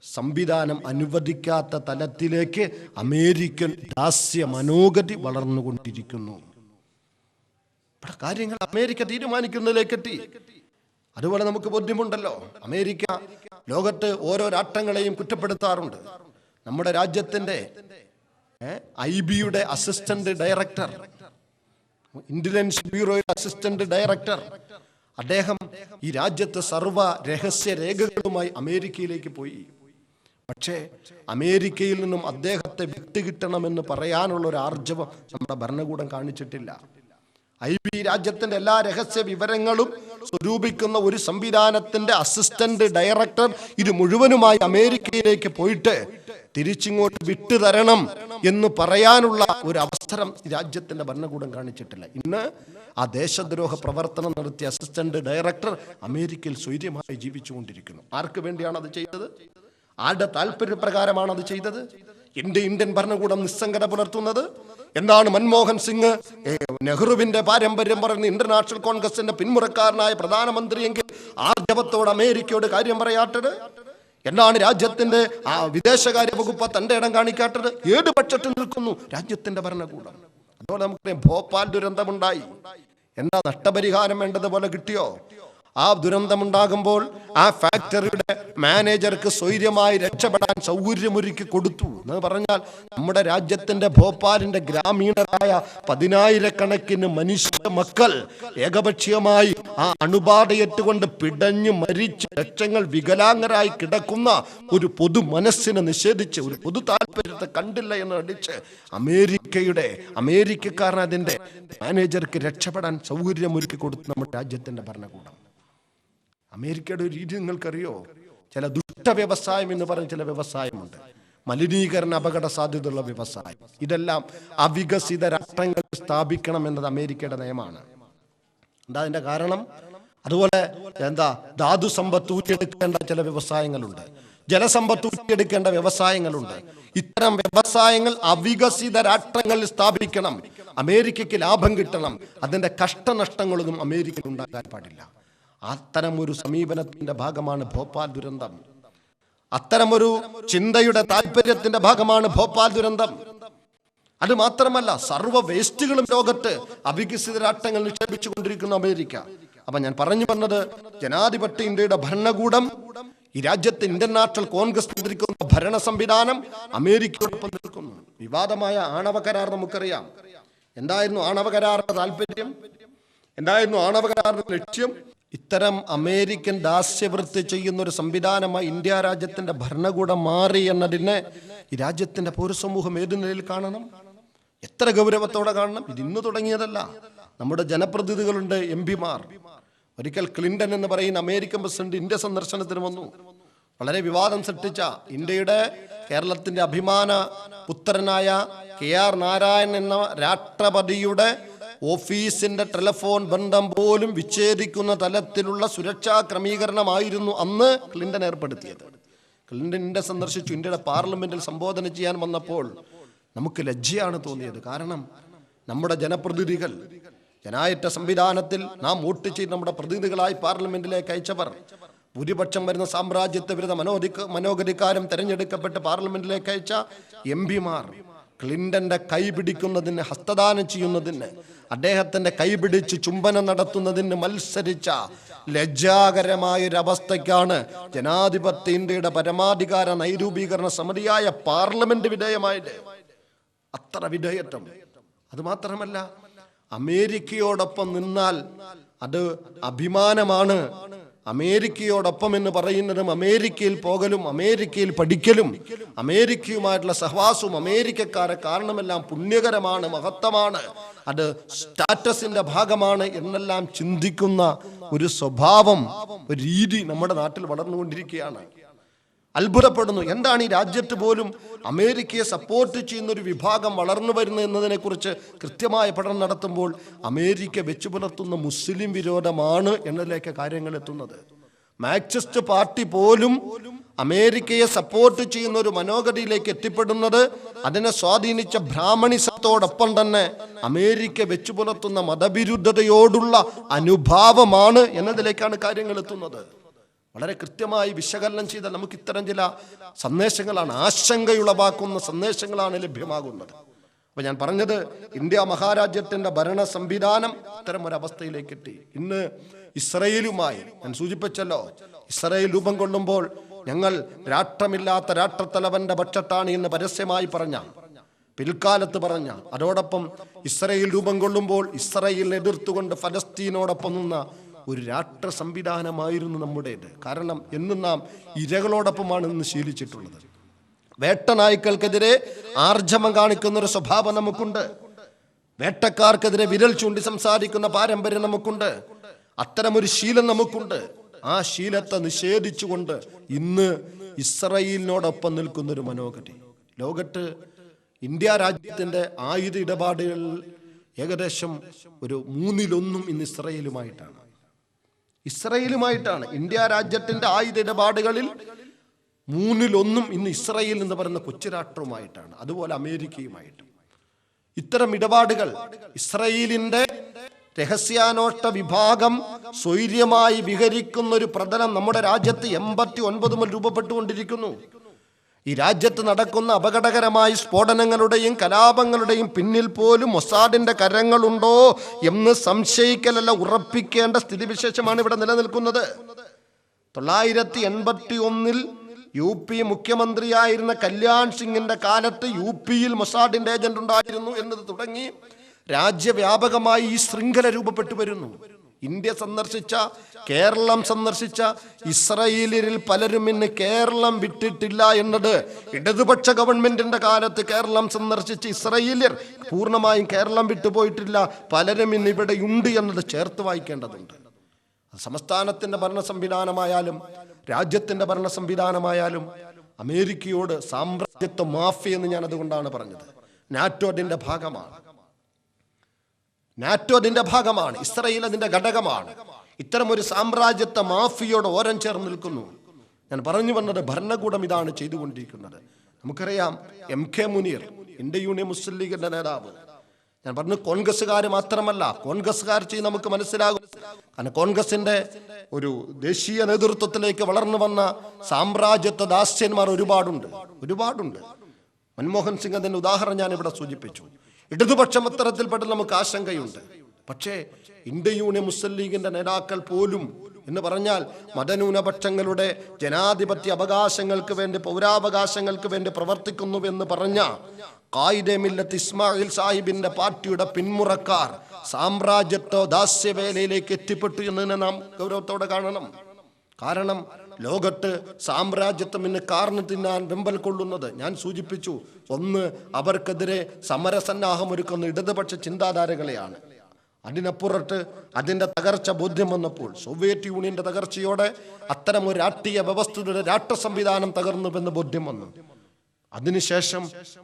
സംവിധാനം അനുവദിക്കാത്ത തലത്തിലേക്ക് അമേരിക്കൻ ദാസ്യ മനോഗതി വളർന്നുകൊണ്ടിരിക്കുന്നു. കാര്യങ്ങൾ അമേരിക്ക തീരുമാനിക്കുന്നതിലേക്കെത്തി. അതുപോലെ നമുക്ക് ബോധ്യമുണ്ടല്ലോ, അമേരിക്ക ലോകത്ത് ഓരോ രാഷ്ട്രങ്ങളെയും കുറ്റപ്പെടുത്താറുണ്ട്. നമ്മുടെ രാജ്യത്തിന്റെ IB-യുടെ അസിസ്റ്റന്റ് ഡയറക്ടർ, ഇന്റലിജൻസ് ബ്യൂറോയുടെ അസിസ്റ്റന്റ് ഡയറക്ടർ, അദ്ദേഹം ഈ രാജ്യത്തെ സർവ്വ രഹസ്യ രേഖകളുമായി അമേരിക്കയിലേക്ക് പോയി. പക്ഷേ അമേരിക്കയിൽ നിന്നും അദ്ദേഹത്തെ വിട്ടുകിട്ടണമെന്ന് പറയാനുള്ള ഒരു ആർജവം നമ്മുടെ ഭരണകൂടം കാണിച്ചിട്ടില്ല. IB രാജ്യത്തിന്റെ എല്ലാ രഹസ്യ വിവരങ്ങളും സ്വരൂപിക്കുന്ന ഒരു സംവിധാനത്തിന്റെ അസിസ്റ്റന്റ് ഡയറക്ടർ ഇത് മുഴുവനുമായി അമേരിക്കയിലേക്ക് പോയിട്ട് തിരിച്ചിങ്ങോട്ട് വിട്ടുതരണം എന്ന് പറയാനുള്ള ഒരു അവസരം രാജ്യത്തിന്റെ ഭരണകൂടം കാണിച്ചിട്ടില്ല. ഇന്ന് ആ ദേശദ്രോഹ പ്രവർത്തനം നടത്തിയ അസിസ്റ്റന്റ് ഡയറക്ടർ അമേരിക്കയിൽ സ്വൈര്യമായി ജീവിച്ചുകൊണ്ടിരിക്കുന്നു. ആർക്ക് വേണ്ടിയാണ് അത് ചെയ്തത്? ആരുടെ താല്പര്യപ്രകാരമാണ് അത് ചെയ്തത്? ഇന്ത്യൻ ഭരണകൂടം നിസ്സംഗത പുലർത്തുന്നത് എന്താണ്? മൻമോഹൻ സിംഗ് നെഹ്റുവിന്റെ പാരമ്പര്യം പറയുന്ന ഇന്റർനാഷണൽ കോൺഗ്രസിന്റെ പിന്മുറക്കാരനായ പ്രധാനമന്ത്രിയെങ്കിൽ ആർജവത്തോട് അമേരിക്കയോട് കാര്യം പറയാത്തത് എന്താണ്? രാജ്യത്തിന്റെ ആ വിദേശകാര്യ വകുപ്പ് തന്റെ ഇടം കാണിക്കാത്തത്? ഏത് പക്ഷത്തിൽ നിൽക്കുന്നു രാജ്യത്തിന്റെ ഭരണകൂടം? അതുപോലെ നമുക്കറിയാം, ഭോപ്പാൽ ദുരന്തമുണ്ടായി. എന്താ നഷ്ടപരിഹാരം വേണ്ടതുപോലെ കിട്ടിയോ? ആ ദുരന്തമുണ്ടാകുമ്പോൾ ആ ഫാക്ടറിയുടെ മാനേജർക്ക് സ്വൈര്യമായി രക്ഷപ്പെടാൻ സൗകര്യമൊരുക്കി കൊടുത്തു എന്ന് പറഞ്ഞാൽ നമ്മുടെ രാജ്യത്തിന്റെ ഭോപ്പാലിന്റെ ഗ്രാമീണരായ 10,000-കണക്കിന് മനുഷ്യ മക്കൾ ഏകപക്ഷീയമായി ആ അണുബാധയേറ്റുകൊണ്ട് പിടഞ്ഞു മരിച്ച് ലക്ഷങ്ങൾ വികലാംഗരായി കിടക്കുന്ന ഒരു പൊതു മനസ്സിനെ നിഷേധിച്ച്, ഒരു പൊതു താല്പര്യത്തെ കണ്ടില്ല എന്ന് നടിച്ച് അമേരിക്കക്കാരൻ അതിന്റെ മാനേജർക്ക് രക്ഷപ്പെടാൻ സൗകര്യമൊരുക്കി കൊടുത്തു നമ്മുടെ രാജ്യത്തിന്റെ ഭരണകൂടം. അമേരിക്കയുടെ ഒരു രീതി നിങ്ങൾക്കറിയോ? ചില ദുഷ്ട വ്യവസായം എന്ന് പറഞ്ഞ ചില വ്യവസായമുണ്ട്. മലിനീകരണ അപകട സാധ്യതയുള്ള വ്യവസായം. ഇതെല്ലാം അവികസിത രാഷ്ട്രങ്ങൾ സ്ഥാപിക്കണം എന്നത് അമേരിക്കയുടെ നയമാണ്. എന്താ അതിന്റെ കാരണം? അതുപോലെ ധാതു സമ്പത്ത് ഊറ്റിയെടുക്കേണ്ട ചില വ്യവസായങ്ങളുണ്ട്, ജലസമ്പത്ത് ഊറ്റിയെടുക്കേണ്ട വ്യവസായങ്ങളുണ്ട്. ഇത്തരം വ്യവസായങ്ങൾ അവികസിത രാഷ്ട്രങ്ങളിൽ സ്ഥാപിക്കണം. അമേരിക്കയ്ക്ക് ലാഭം കിട്ടണം. അതിന്റെ കഷ്ടനഷ്ടങ്ങളൊന്നും അമേരിക്കയിൽ ഉണ്ടാകാൻ പാടില്ല. അത്തരമൊരു സമീപനത്തിന്റെ ഭാഗമാണ് ഭോപ്പാൽ ദുരന്തം. അത്തരമൊരു ചിന്തയുടെ താല്പര്യത്തിന്റെ ഭാഗമാണ് ഭോപ്പാൽ ദുരന്തം. അത് മാത്രമല്ല, സർവ്വ വേസ്റ്റുകളും ലോകത്ത് അവികസിത രാഷ്ട്രങ്ങൾ നിക്ഷേപിച്ചു കൊണ്ടിരിക്കുന്ന അമേരിക്ക. അപ്പൊ ഞാൻ പറഞ്ഞു വന്നത്, ജനാധിപത്യ ഇന്ത്യയുടെ ഭരണകൂടം, ഈ രാജ്യത്തെ ഇന്ത്യൻ നാഷണൽ കോൺഗ്രസ് നിയന്ത്രിക്കുന്ന ഭരണ സംവിധാനം അമേരിക്കയോടൊപ്പം നിൽക്കുന്നു. വിവാദമായ ആണവ കരാർ നമുക്കറിയാം. എന്തായിരുന്നു ആണവ കരാറിന്റെ താല്പര്യം? എന്തായിരുന്നു ആണവ കരാറിന്റെ ലക്ഷ്യം? ഇത്തരം അമേരിക്കൻ ദാസ്യവൃത്തി ചെയ്യുന്ന ഒരു സംവിധാനമായി ഇന്ത്യ രാജ്യത്തിന്റെ ഭരണകൂടം മാറി എന്നതിനെ ഈ രാജ്യത്തിന്റെ പൗരസമൂഹം ഏത് നിലയിൽ കാണണം? എത്ര ഗൗരവത്തോടെ കാണണം? ഇത് ഇന്ന് തുടങ്ങിയതല്ല. നമ്മുടെ ജനപ്രതിനിധികളുണ്ട്, MP-മാർ. ഒരിക്കൽ ക്ലിന്റൺ എന്ന് പറയുന്ന അമേരിക്കൻ പ്രസിഡന്റ് ഇന്ത്യ സന്ദർശനത്തിന് വന്നു. വളരെ വിവാദം സൃഷ്ടിച്ച ഇന്ത്യയുടെ കേരളത്തിന്റെ അഭിമാന പുത്രനായ KR നാരായണൻ എന്ന രാഷ്ട്രപതിയുടെ ഓഫീസിന്റെ ടെലിഫോൺ ബന്ധം പോലും വിച്ഛേദിക്കുന്ന തലത്തിലുള്ള സുരക്ഷാ ക്രമീകരണമായിരുന്നു അന്ന് ക്ലിന്റൺ ഏർപ്പെടുത്തിയത്. ക്ലിന്റൺ ഇന്ത്യ സന്ദർശിച്ചു. ഇന്ത്യയുടെ പാർലമെന്റിൽ സംബോധന ചെയ്യാൻ വന്നപ്പോൾ നമുക്ക് ലജ്ജയാണ് തോന്നിയത്. കാരണം നമ്മുടെ ജനപ്രതിനിധികൾ, ജനായത്ത സംവിധാനത്തിൽ നാം വോട്ട് ചെയ്ത് നമ്മുടെ പ്രതിനിധികളായി പാർലമെന്റിലേക്ക് അയച്ചവർ, ഭൂരിപക്ഷം വരുന്ന സാമ്രാജ്യത്വ വിരുദ്ധ മനോഗതിക്കാരും തെരഞ്ഞെടുക്കപ്പെട്ട് പാർലമെന്റിലേക്ക് അയച്ച MP-മാർ ക്ലിന്റന്റെ കൈ പിടിക്കുന്നതിന്, ഹസ്തദാനം ചെയ്യുന്നതിന്, അദ്ദേഹത്തിന്റെ കൈ പിടിച്ച് ചുംബനം നടത്തുന്നതിന് മത്സരിച്ച ലജ്ജാകരമായൊരവസ്ഥയ്ക്കാണ് ജനാധിപത്യ ഇന്ത്യയുടെ പരമാധികാര നൈരൂപീകരണ സമിതിയായ പാർലമെന്റ് വിധേയമായത്. അത്ര വിധേയത്വം. അതുമാത്രമല്ല, അമേരിക്കയോടൊപ്പം നിന്നാൽ അത് അഭിമാനമാണ്. അമേരിക്കയോടൊപ്പം എന്ന് പറയുന്നതും അമേരിക്കയിൽ പോകലും അമേരിക്കയിൽ പഠിക്കലും അമേരിക്കയുമായിട്ടുള്ള സഹവാസവും അമേരിക്കക്കാരെ കാരണമെല്ലാം പുണ്യകരമാണ്, മഹത്തമാണ്, അത് സ്റ്റാറ്റസിന്റെ ഭാഗമാണ് എന്നെല്ലാം ചിന്തിക്കുന്ന ഒരു സ്വഭാവം, ഒരു രീതി നമ്മുടെ നാട്ടിൽ വളർന്നുകൊണ്ടിരിക്കുകയാണ്. അത്ഭുതപ്പെടുന്നു. എന്താണ് ഈ രാജ്യത്ത് പോലും അമേരിക്കയെ സപ്പോർട്ട് ചെയ്യുന്ന ഒരു വിഭാഗം വളർന്നു വരുന്നത് എന്നതിനെ കുറിച്ച് കൃത്യമായ പഠനം നടത്തുമ്പോൾ അമേരിക്ക വെച്ചു പുലർത്തുന്ന മുസ്ലിം വിരോധമാണ് എന്നതിലേക്ക് കാര്യങ്ങൾ എത്തുന്നത്. മാർക്സിസ്റ്റ് പാർട്ടി പോലും അമേരിക്കയെ സപ്പോർട്ട് ചെയ്യുന്ന ഒരു മനോഗതിയിലേക്ക് എത്തിപ്പെടുന്നത് അതിനെ സ്വാധീനിച്ച ബ്രാഹ്മണിസത്തോടൊപ്പം തന്നെ അമേരിക്ക വെച്ചു പുലർത്തുന്ന മതവിരുദ്ധതയോടുള്ള അനുഭാവമാണ് എന്നതിലേക്കാണ് കാര്യങ്ങൾ എത്തുന്നത്. വളരെ കൃത്യമായി വിശകലനം ചെയ്താൽ നമുക്ക് ഇത്തരം ചില സന്ദേശങ്ങളാണ്, ആശങ്കയുളവാക്കുന്ന സന്ദേശങ്ങളാണ് ലഭ്യമാകുന്നത്. അപ്പൊ ഞാൻ പറഞ്ഞത്, ഇന്ത്യ മഹാരാജ്യത്തിന്റെ ഭരണ സംവിധാനം ഇത്തരം ഒരവസ്ഥയിലേക്ക് എത്തി. ഇന്ന് ഇസ്രയേലുമായി ഞാൻ സൂചിപ്പിച്ചല്ലോ, ഇസ്രയേൽ രൂപം കൊള്ളുമ്പോൾ ഞങ്ങൾ രാഷ്ട്രമില്ലാത്ത രാഷ്ട്രത്തലവന്റെ പക്ഷത്താണ് എന്ന് പരസ്യമായി പറഞ്ഞ, പിൽക്കാലത്ത് പറഞ്ഞ, അതോടൊപ്പം ഇസ്രയേൽ രൂപം കൊള്ളുമ്പോൾ ഇസ്രയേലിനെ എതിർത്തുകൊണ്ട് ഫലസ്തീനോടൊപ്പം നിന്ന ഒരു രാഷ്ട്ര സംവിധാനമായിരുന്നു നമ്മുടേത്. കാരണം എന്നും നാം ഇരകളോടൊപ്പമാണ് ഇന്ന് ശീലിച്ചിട്ടുള്ളത്. വേട്ടനായ്ക്കൾക്കെതിരെ ആർജവം കാണിക്കുന്ന ഒരു സ്വഭാവം നമുക്കുണ്ട്. വേട്ടക്കാർക്കെതിരെ വിരൽ ചൂണ്ടി സംസാരിക്കുന്ന പാരമ്പര്യം നമുക്കുണ്ട്. അത്തരമൊരു ശീലം നമുക്കുണ്ട്. ആ ശീലത്തെ നിഷേധിച്ചുകൊണ്ട് ഇന്ന് ഇസ്രയേലിനോടൊപ്പം നിൽക്കുന്നൊരു മനോഗതി. ലോകത്ത് ഇന്ത്യ രാജ്യത്തിന്റെ ആയുധ ഇടപാടുകളിൽ ഏകദേശം ഒരു 1/3 ഇന്ന് ഇസ്രയേലുമായിട്ടാണ്. ഇന്ത്യ രാജ്യത്തിന്റെ ആയുധ ഇടപാടുകളിൽ 1/3 ഇന്ന് ഇസ്രയേൽ എന്ന് പറയുന്ന കൊച്ചു രാഷ്ട്രവുമായിട്ടാണ്, അതുപോലെ അമേരിക്കയുമായിട്ട്. ഇത്തരം ഇടപാടുകൾ ഇസ്രയേലിന്റെ രഹസ്യാന്വേഷണ വിഭാഗം സ്വൈര്യമായി വിഹരിക്കുന്ന ഒരു പ്രതലം നമ്മുടെ രാജ്യത്ത് 89 മുതൽ രൂപപ്പെട്ടുകൊണ്ടിരിക്കുന്നു. ഈ രാജ്യത്ത് നടക്കുന്ന അപകടകരമായ സ്ഫോടനങ്ങളുടെയും കലാപങ്ങളുടെയും പിന്നിൽ പോലും മൊസാദിന്റെ കരങ്ങളുണ്ടോ എന്ന് സംശയിക്കലല്ല, ഉറപ്പിക്കേണ്ട സ്ഥിതിവിശേഷമാണ് ഇവിടെ നിലനിൽക്കുന്നത്. 981 UP മുഖ്യമന്ത്രിയായിരുന്ന കല്യാൺ സിംഗിന്റെ കാലത്ത് UPയിൽ മൊസാദിന്റെ ഏജന്റ് ഉണ്ടായിരുന്നു എന്നത് തുടങ്ങി രാജ്യവ്യാപകമായി ഈ ശൃംഖല രൂപപ്പെട്ടു വരുന്നു. ഇന്ത്യ സന്ദർശിച്ച, കേരളം സന്ദർശിച്ച ഇസ്രയേലിൽ പലരും ഇന്ന് കേരളം വിട്ടിട്ടില്ല എന്നത്, ഇടതുപക്ഷ ഗവൺമെന്റിന്റെ കാലത്ത് കേരളം സന്ദർശിച്ച ഇസ്രയേലിയർ പൂർണ്ണമായും കേരളം വിട്ടുപോയിട്ടില്ല, പലരും ഇന്ന് ഇവിടെയുണ്ട് എന്നത് ചേർത്ത് വായിക്കേണ്ടതുണ്ട്. സംസ്ഥാനത്തിന്റെ ഭരണ സംവിധാനമായാലും രാജ്യത്തിന്റെ ഭരണ സംവിധാനമായാലും അമേരിക്കയോട് സാമ്രാജ്യത്വ മാഫിയ എന്ന് ഞാൻ അതുകൊണ്ടാണ് പറഞ്ഞത്. നാറ്റോ അതിന്റെ ഭാഗമാണ്, ഇസ്രയേൽ അതിന്റെ ഘടകമാണ്. ഇത്തരം ഒരു സാമ്രാജ്യത്വ മാഫിയോട് ഓരം ചേർന്ന് നിൽക്കുന്നു. ഞാൻ പറഞ്ഞു വന്നത്, ഭരണകൂടം ഇതാണ് ചെയ്തുകൊണ്ടിരിക്കുന്നത്. നമുക്കറിയാം, MK മുനീർ, ഇന്ത്യൻ യൂണിയൻ മുസ്ലിം ലീഗിന്റെ നേതാവ്. ഞാൻ പറഞ്ഞു, കോൺഗ്രസ്സുകാർ മാത്രമല്ല, കോൺഗ്രസ്സുകാർ ചെയ്ത് നമുക്ക് മനസ്സിലാകും. കാരണം കോൺഗ്രസിന്റെ ഒരു ദേശീയ നേതൃത്വത്തിലേക്ക് വളർന്നു വന്ന സാമ്രാജ്യത്വ ദാസ്യന്മാർ ഒരുപാടുണ്ട്. മൻമോഹൻ സിംഗ് അതിന്റെ ഉദാഹരണം ഞാൻ ഇവിടെ സൂചിപ്പിച്ചു. ഇടതുപക്ഷം അത്തരത്തിൽപ്പെട്ട് നമുക്ക് ആശങ്കയുണ്ട്. പക്ഷേ ഇന്ത്യ യൂണിയൻ മുസ്ലിം ലീഗിന്റെ നേതാക്കൾ പോലും എന്ന് പറഞ്ഞാൽ മതന്യൂനപക്ഷങ്ങളുടെ ജനാധിപത്യ അവകാശങ്ങൾക്ക് വേണ്ടി, പൗരാവകാശങ്ങൾക്ക് വേണ്ടി പ്രവർത്തിക്കുന്നുവെന്ന് പറഞ്ഞ ഖായിദെ മില്ലത്ത് ഇസ്മായിൽ സാഹിബിന്റെ പാർട്ടിയുടെ പിന്മുറക്കാർ സാമ്രാജ്യത്വ ദാസ്യവേലയിലേക്ക് എത്തിപ്പെട്ടു എന്നതിനെ നാം ഗൗരവത്തോടെ കാണണം. കാരണം ലോകത്ത് സാമ്രാജ്യത്വം ഇന്ന് കാർന്നു തിന്നാൻ വെമ്പൽ കൊള്ളുന്നത് ഞാൻ സൂചിപ്പിച്ചു. ഒന്ന്, അവർക്കെതിരെ സമരസന്നാഹമൊരുക്കുന്ന ഇടതുപക്ഷ ചിന്താധാരകളെയാണ്. അതിനപ്പുറത്ത് അതിൻ്റെ തകർച്ച ബോധ്യം വന്നപ്പോൾ, സോവിയറ്റ് യൂണിയന്റെ തകർച്ചയോടെ അത്തരം ഒരു രാഷ്ട്രീയ വ്യവസ്ഥയുടെ രാഷ്ട്ര സംവിധാനം തകർന്നുവെന്ന് ബോധ്യം വന്നു. അതിനുശേഷം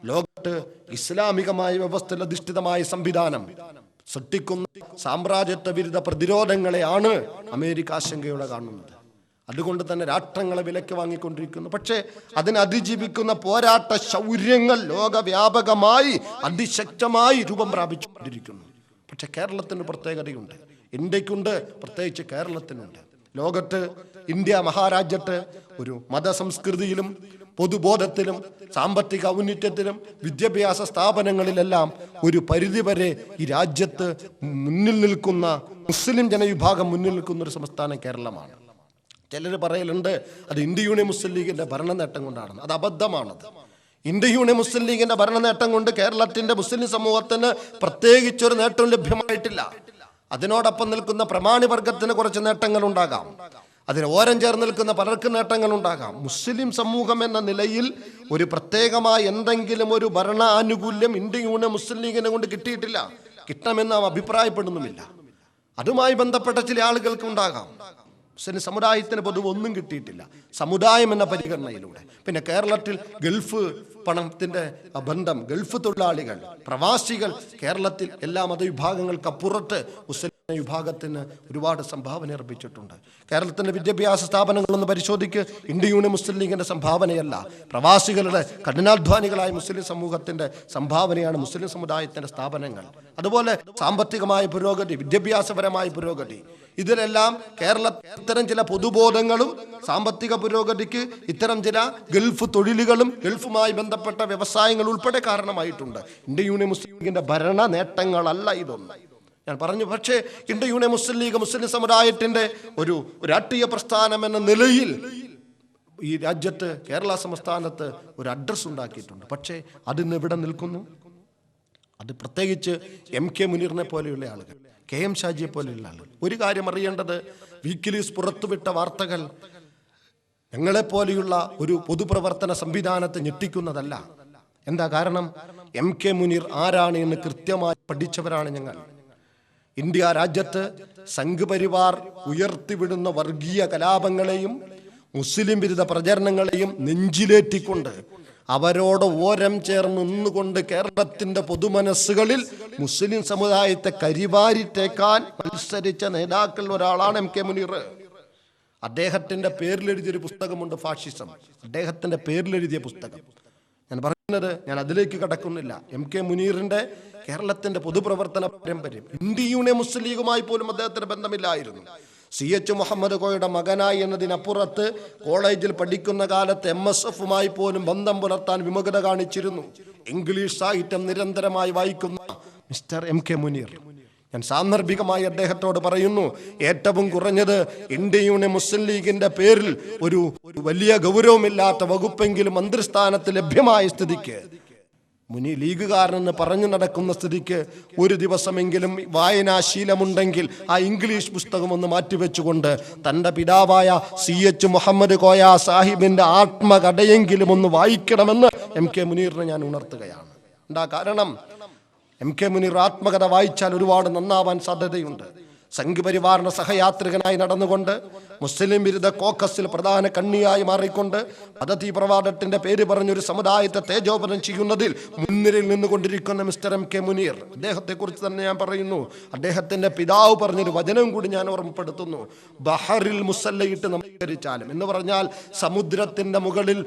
ലോകത്ത് ഇസ്ലാമികമായ വ്യവസ്ഥയിൽ അധിഷ്ഠിതമായ സംവിധാനം സൃഷ്ടിക്കുന്ന സാമ്രാജ്യത്വ വിരുദ്ധ പ്രതിരോധങ്ങളെയാണ് അമേരിക്ക ആശങ്കയോടെ കാണുന്നത്. അതുകൊണ്ട് തന്നെ രാഷ്ട്രങ്ങളെ വിലക്ക് വാങ്ങിക്കൊണ്ടിരിക്കുന്നു. പക്ഷേ അതിനെ അതിജീവിക്കുന്ന പോരാട്ട ശൗര്യങ്ങൾ ലോകവ്യാപകമായി അതിശക്തമായി രൂപം പ്രാപിച്ചുകൊണ്ടിരിക്കുന്നു. പക്ഷെ കേരളത്തിന് പ്രത്യേകതയുണ്ട്, ഇന്ത്യക്കുണ്ട്, പ്രത്യേകിച്ച് കേരളത്തിനുണ്ട്. ലോകത്ത് ഇന്ത്യ മഹാരാജ്യത്ത് ഒരു മതസംസ്കൃതിയിലും പൊതുബോധത്തിലും സാമ്പത്തിക ഔന്നിത്യത്തിലും വിദ്യാഭ്യാസ സ്ഥാപനങ്ങളിലെല്ലാം ഒരു പരിധിവരെ ഈ രാജ്യത്ത് മുന്നിൽ നിൽക്കുന്ന മുസ്ലിം ജനവിഭാഗം മുന്നിൽ നിൽക്കുന്ന ഒരു സംസ്ഥാനം കേരളമാണ്. ചിലർ പറയലുണ്ട് അത് ഇന്ത്യ യൂണിയൻ മുസ്ലിം ലീഗിന്റെ ഭരണ നേട്ടം കൊണ്ടാണെന്ന്. അത് അബദ്ധമാണത്. ഇന്ത്യ യൂണിയൻ മുസ്ലിം ലീഗിന്റെ ഭരണ നേട്ടം കൊണ്ട് കേരളത്തിന്റെ മുസ്ലിം സമൂഹത്തിന് പ്രത്യേകിച്ചൊരു നേട്ടവും ലഭ്യമായിട്ടില്ല. അതിനോടൊപ്പം നിൽക്കുന്ന പ്രമാണി വർഗത്തിന് കുറച്ച് നേട്ടങ്ങൾ ഉണ്ടാകാം, അതിന് ഓരം ചേർന്ന് നിൽക്കുന്ന പലർക്കും നേട്ടങ്ങൾ ഉണ്ടാകാം. മുസ്ലിം സമൂഹം എന്ന നിലയിൽ ഒരു പ്രത്യേകമായ എന്തെങ്കിലും ഒരു ഭരണ ആനുകൂല്യം ഇന്ത്യ യൂണിയൻ മുസ്ലിം ലീഗിനെ കൊണ്ട് കിട്ടിയിട്ടില്ല, കിട്ടണമെന്ന് നാം അഭിപ്രായപ്പെടുന്നുമില്ല. അതുമായി ബന്ധപ്പെട്ട ചില ആളുകൾക്ക് ഉണ്ടാകാം. മുസ്ലിം സമുദായത്തിന് പൊതുവെ ഒന്നും കിട്ടിയിട്ടില്ല സമുദായം എന്ന പരിഗണനയിലൂടെ. പിന്നെ കേരളത്തിൽ ഗൾഫ് പണത്തിന്റെ ബന്ധം, ഗൾഫ് തൊഴിലാളികൾ, പ്രവാസികൾ കേരളത്തിൽ എല്ലാ മതവിഭാഗങ്ങൾക്കപ്പുറത്ത് മുസ്ലിം വിഭാഗത്തിന് ഒരുപാട് സംഭാവന അർപ്പിച്ചിട്ടുണ്ട്. കേരളത്തിന്റെ വിദ്യാഭ്യാസ സ്ഥാപനങ്ങളൊന്ന് പരിശോധിക്ക്, ഇന്ത്യ യൂണിയൻ മുസ്ലിം ലീഗിന്റെ സംഭാവനയല്ല, പ്രവാസികളുടെ കഠിനാധ്വാനികളായ മുസ്ലിം സമൂഹത്തിന്റെ സംഭാവനയാണ് മുസ്ലിം സമുദായത്തിന്റെ സ്ഥാപനങ്ങൾ. അതുപോലെ സാമ്പത്തികമായ പുരോഗതി, വിദ്യാഭ്യാസപരമായ പുരോഗതി, ഇതിലെല്ലാം കേരളത്തിൽ ഇത്തരം ചില പൊതുബോധങ്ങളും സാമ്പത്തിക പുരോഗതിക്ക് ഇത്തരം ചില ഗൾഫ് തൊഴിലുകളും ഗൾഫുമായി ബന്ധപ്പെട്ട വ്യവസായങ്ങൾ ഉൾപ്പെടെ കാരണമായിട്ടുണ്ട്. ഇന്ത്യ യൂണിയൻ മുസ്ലിം ലീഗിന്റെ ഭരണ നേട്ടങ്ങളല്ല ഇതൊന്നും ഞാൻ പറഞ്ഞു. പക്ഷേ ഇന്ത്യ യൂണിയൻ മുസ്ലിം ലീഗ് മുസ്ലിം സമുദായത്തിന്റെ ഒരു രാഷ്ട്രീയ പ്രസ്ഥാനം എന്ന നിലയിൽ ഈ രാജ്യത്ത്, കേരള സംസ്ഥാനത്ത് ഒരു അഡ്രസ് ഉണ്ടാക്കിയിട്ടുണ്ട്. പക്ഷേ അതിന്ന് എവിടെ നിൽക്കുന്നു? അത് പ്രത്യേകിച്ച് MK മുനീറിനെ പോലെയുള്ള ആളുകൾ, KM ഷാജിയെ പോലെയുള്ള ആളുകൾ. ഒരു കാര്യം അറിയേണ്ടത്, വീക്കിലീസ് പുറത്തുവിട്ട വാർത്തകൾ ഞങ്ങളെപ്പോലെയുള്ള ഒരു പൊതുപ്രവർത്തന സംവിധാനത്തെ ഞെട്ടിക്കുന്നതല്ല. എന്താ കാരണം? MK മുനീർ ആരാണ് എന്ന് കൃത്യമായി പഠിച്ചവരാണ് ഞങ്ങൾ. ഇന്ത്യ രാജ്യത്ത് സംഘ് പരിവാർ ഉയർത്തിവിടുന്ന വർഗീയ കലാപങ്ങളെയും മുസ്ലിം വിരുദ്ധ പ്രചരണങ്ങളെയും നെഞ്ചിലേറ്റിക്കൊണ്ട് അവരോട് ഓരം ചേർന്ന് നിന്നുകൊണ്ട് കേരളത്തിന്റെ പൊതുമനസ്സുകളിൽ മുസ്ലിം സമുദായത്തെ കരിവാരിത്തേക്കാൻ മത്സരിച്ച നേതാക്കളിൽ ഒരാളാണ് MK മുനീർ. അദ്ദേഹത്തിന്റെ പേരിലെഴുതിയൊരു പുസ്തകമുണ്ട്, ഫാഷിസം. അദ്ദേഹത്തിന്റെ പേരിലെഴുതിയ പുസ്തകം ഞാൻ പറയുന്നത്, ഞാൻ അതിലേക്ക് കടക്കുന്നില്ല. MK മുനീറിന്റെ കേരളത്തിന്റെ പൊതുപ്രവർത്തന പാരമ്പര്യം ഇന്ത്യ യൂണിയൻ മുസ്ലിം ലീഗുമായി പോലും അദ്ദേഹത്തിന് ബന്ധമില്ലായിരുന്നു. CH മുഹമ്മദ് കോയയുടെ മകനായി എന്നതിനപ്പുറത്ത് കോളേജിൽ പഠിക്കുന്ന കാലത്ത് MSFുമായി പോലും ബന്ധം പുലർത്താൻ വിമുഖത കാണിച്ചിരുന്നു. ഇംഗ്ലീഷ് സാഹിത്യം നിരന്തരമായി വായിക്കുന്ന മിസ്റ്റർ MK മുനീർ, ഞാൻ സാന്ദർഭികമായി അദ്ദേഹത്തോട് പറയുന്നു, ഏറ്റവും കുറഞ്ഞത് ഇന്ത്യ യൂണിയൻ മുസ്ലിം ലീഗിന്റെ പേരിൽ ഒരു വലിയ ഗൗരവമില്ലാത്ത വകുപ്പെങ്കിലും മന്ത്രിസ്ഥാനത്ത് ലഭ്യമായ സ്ഥിതിക്ക്, മുനി ലീഗുകാരനെന്ന് പറഞ്ഞു നടക്കുന്ന സ്ഥിതിക്ക് ഒരു ദിവസമെങ്കിലും വായനാശീലമുണ്ടെങ്കിൽ ആ ഇംഗ്ലീഷ് പുസ്തകം ഒന്ന് മാറ്റിവെച്ചുകൊണ്ട് തൻ്റെ പിതാവായ CH മുഹമ്മദ് കോയ സാഹിബിന്റെ ആത്മകഥയെങ്കിലും ഒന്ന് വായിക്കണമെന്ന് MK മുനീറിനെ ഞാൻ ഉണർത്തുകയാണ്. എന്താ കാരണം? MK മുനീർ ആത്മകഥ വായിച്ചാൽ ഒരുപാട് നന്നാവാൻ സാധ്യതയുണ്ട്. സംഘ് പരിവാറിന്റെ സഹയാത്രികനായി നടന്നുകൊണ്ട് മുസ്ലിം വിരുദ്ധ കോക്കസിൽ പ്രധാന കണ്ണിയായി മാറിക്കൊണ്ട് മതതീവ്രവാദത്തിന്റെ പേര് പറഞ്ഞൊരു സമുദായത്തെ തേജോപനം ചെയ്യുന്നതിൽ മുൻനിരയിൽ നിന്നുകൊണ്ടിരിക്കുന്ന മിസ്റ്റർ MK മുനീർ, അദ്ദേഹത്തെ കുറിച്ച് തന്നെ ഞാൻ പറയുന്നു. അദ്ദേഹത്തിന്റെ പിതാവ് പറഞ്ഞൊരു വചനം കൂടി ഞാൻ ഓർമ്മപ്പെടുത്തുന്നു, ബഹറിൽ മുസല്ലയിട്ട് നമസ്കരിച്ചാലും എന്ന് പറഞ്ഞാൽ സമുദ്രത്തിന്റെ മുകളിൽ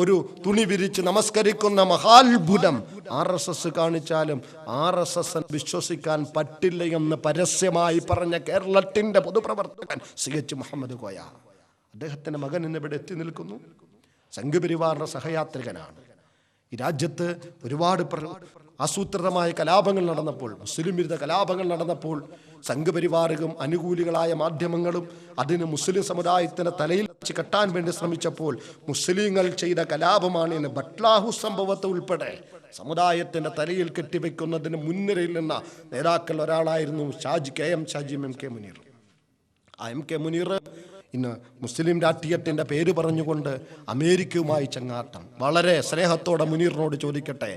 ഒരു തുണി വിരിച്ച് നമസ്കരിക്കുന്ന മഹാത്ഭുതം RSS കാണിച്ചാലും RSS വിശ്വസിക്കാൻ പറ്റില്ല എന്ന് പരസ്യമായി പറഞ്ഞ കേരളത്തിന്റെ പൊതുപ്രവർത്തകൻ CH മുഹമ്മദ് കോയ, അദ്ദേഹത്തിന്റെ മകൻ ഇന്ന് ഇവിടെ എത്തി നിൽക്കുന്നു. സംഘ് പരിവാറിന്റെ സഹയാത്രികനാണ്. ഈ രാജ്യത്ത് ഒരുപാട് ആസൂത്രിതമായ കലാപങ്ങൾ നടന്നപ്പോൾ, മുസ്ലിം വിരുദ്ധ കലാപങ്ങൾ നടന്നപ്പോൾ സംഘപരിവാറും അനുകൂലികളായ മാധ്യമങ്ങളും അതിന് മുസ്ലിം സമുദായത്തിന്റെ തലയിൽ വെച്ച് കെട്ടാൻ വേണ്ടി ശ്രമിച്ചപ്പോൾ മുസ്ലിങ്ങൾ ചെയ്ത കലാപമാണ് എന്ന് ബട്ട്ലാഹു സംഭവത്തെ ഉൾപ്പെടെ സമുദായത്തിന്റെ തലയിൽ കെട്ടിവെക്കുന്നതിന് മുൻനിരയിൽ നിന്ന നേതാക്കൾ ഒരാളായിരുന്നു എം കെ മുനീർ. ആ എം കെ മുനീർ ഇന്ന് മുസ്ലിം രാഷ്ട്രീയത്തിന്റെ പേര് പറഞ്ഞുകൊണ്ട് അമേരിക്കയുമായി ചങ്ങാത്തം. വളരെ സ്നേഹത്തോടെ മുനീറിനോട് ചോദിക്കട്ടെ,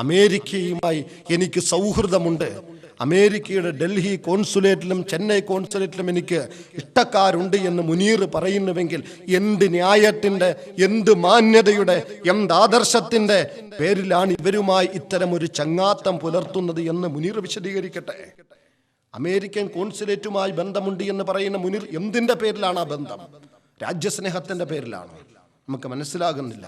അമേരിക്കയുമായി എനിക്ക് സൗഹൃദമുണ്ട്, അമേരിക്കയുടെ ഡൽഹി കോൺസുലേറ്റിലും ചെന്നൈ കോൺസുലേറ്റിലും എനിക്ക് ഇഷ്ടക്കാരുണ്ട് എന്ന് മുനീർ പറയുന്നുവെങ്കിൽ എന്ത് ന്യായത്തിൻ്റെ, എന്ത് മാന്യതയുടെ, എന്ത് ആദർശത്തിൻ്റെ പേരിലാണ് ഇവരുമായി ഇത്തരം ഒരു ചങ്ങാത്തം പുലർത്തുന്നത് എന്ന് മുനീർ വിശദീകരിക്കട്ടെ. അമേരിക്കൻ കോൺസുലേറ്റുമായി ബന്ധമുണ്ട് എന്ന് പറയുന്ന മുനീർ എന്തിൻ്റെ പേരിലാണ് ആ ബന്ധം? രാജ്യസ്നേഹത്തിൻ്റെ പേരിലാണ്? നമുക്ക് മനസ്സിലാകുന്നില്ല.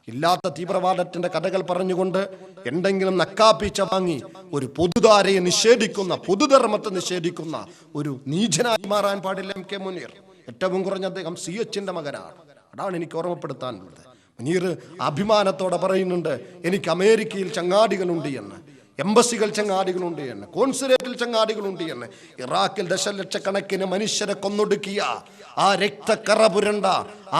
ഇല്ലാത്ത തീവ്രവാദത്തിന്റെ കഥകൾ പറഞ്ഞുകൊണ്ട് എന്തെങ്കിലും നക്കാപ്പിച്ച വാങ്ങി ഒരു പൊതുധാരയെ നിഷേധിക്കുന്ന, പൊതുധർമ്മത്തെ നിഷേധിക്കുന്ന ഒരു നീചനായി മാറാൻ പാടില്ല എം കെ മുനീർ. ഏറ്റവും കുറഞ്ഞ അദ്ദേഹം CH മകനാണ്. അതാണ് എനിക്ക് ഓർമ്മപ്പെടുത്താനുള്ളത്. മുനീർ അഭിമാനത്തോടെ പറയുന്നുണ്ട്, എനിക്ക് അമേരിക്കയിൽ ചങ്ങാടികളുണ്ട് എന്ന്, എംബസികൾ ചങ്ങാടികളുണ്ട് എന്ന്, കോൺസുലേറ്റിൽ ചങ്ങാടികളുണ്ട് എന്ന്. ഇറാഖിൽ ദശലക്ഷക്കണക്കിന് മനുഷ്യരെ കൊന്നൊടുക്കിയ ആ രക്തക്കറ പുരണ്ട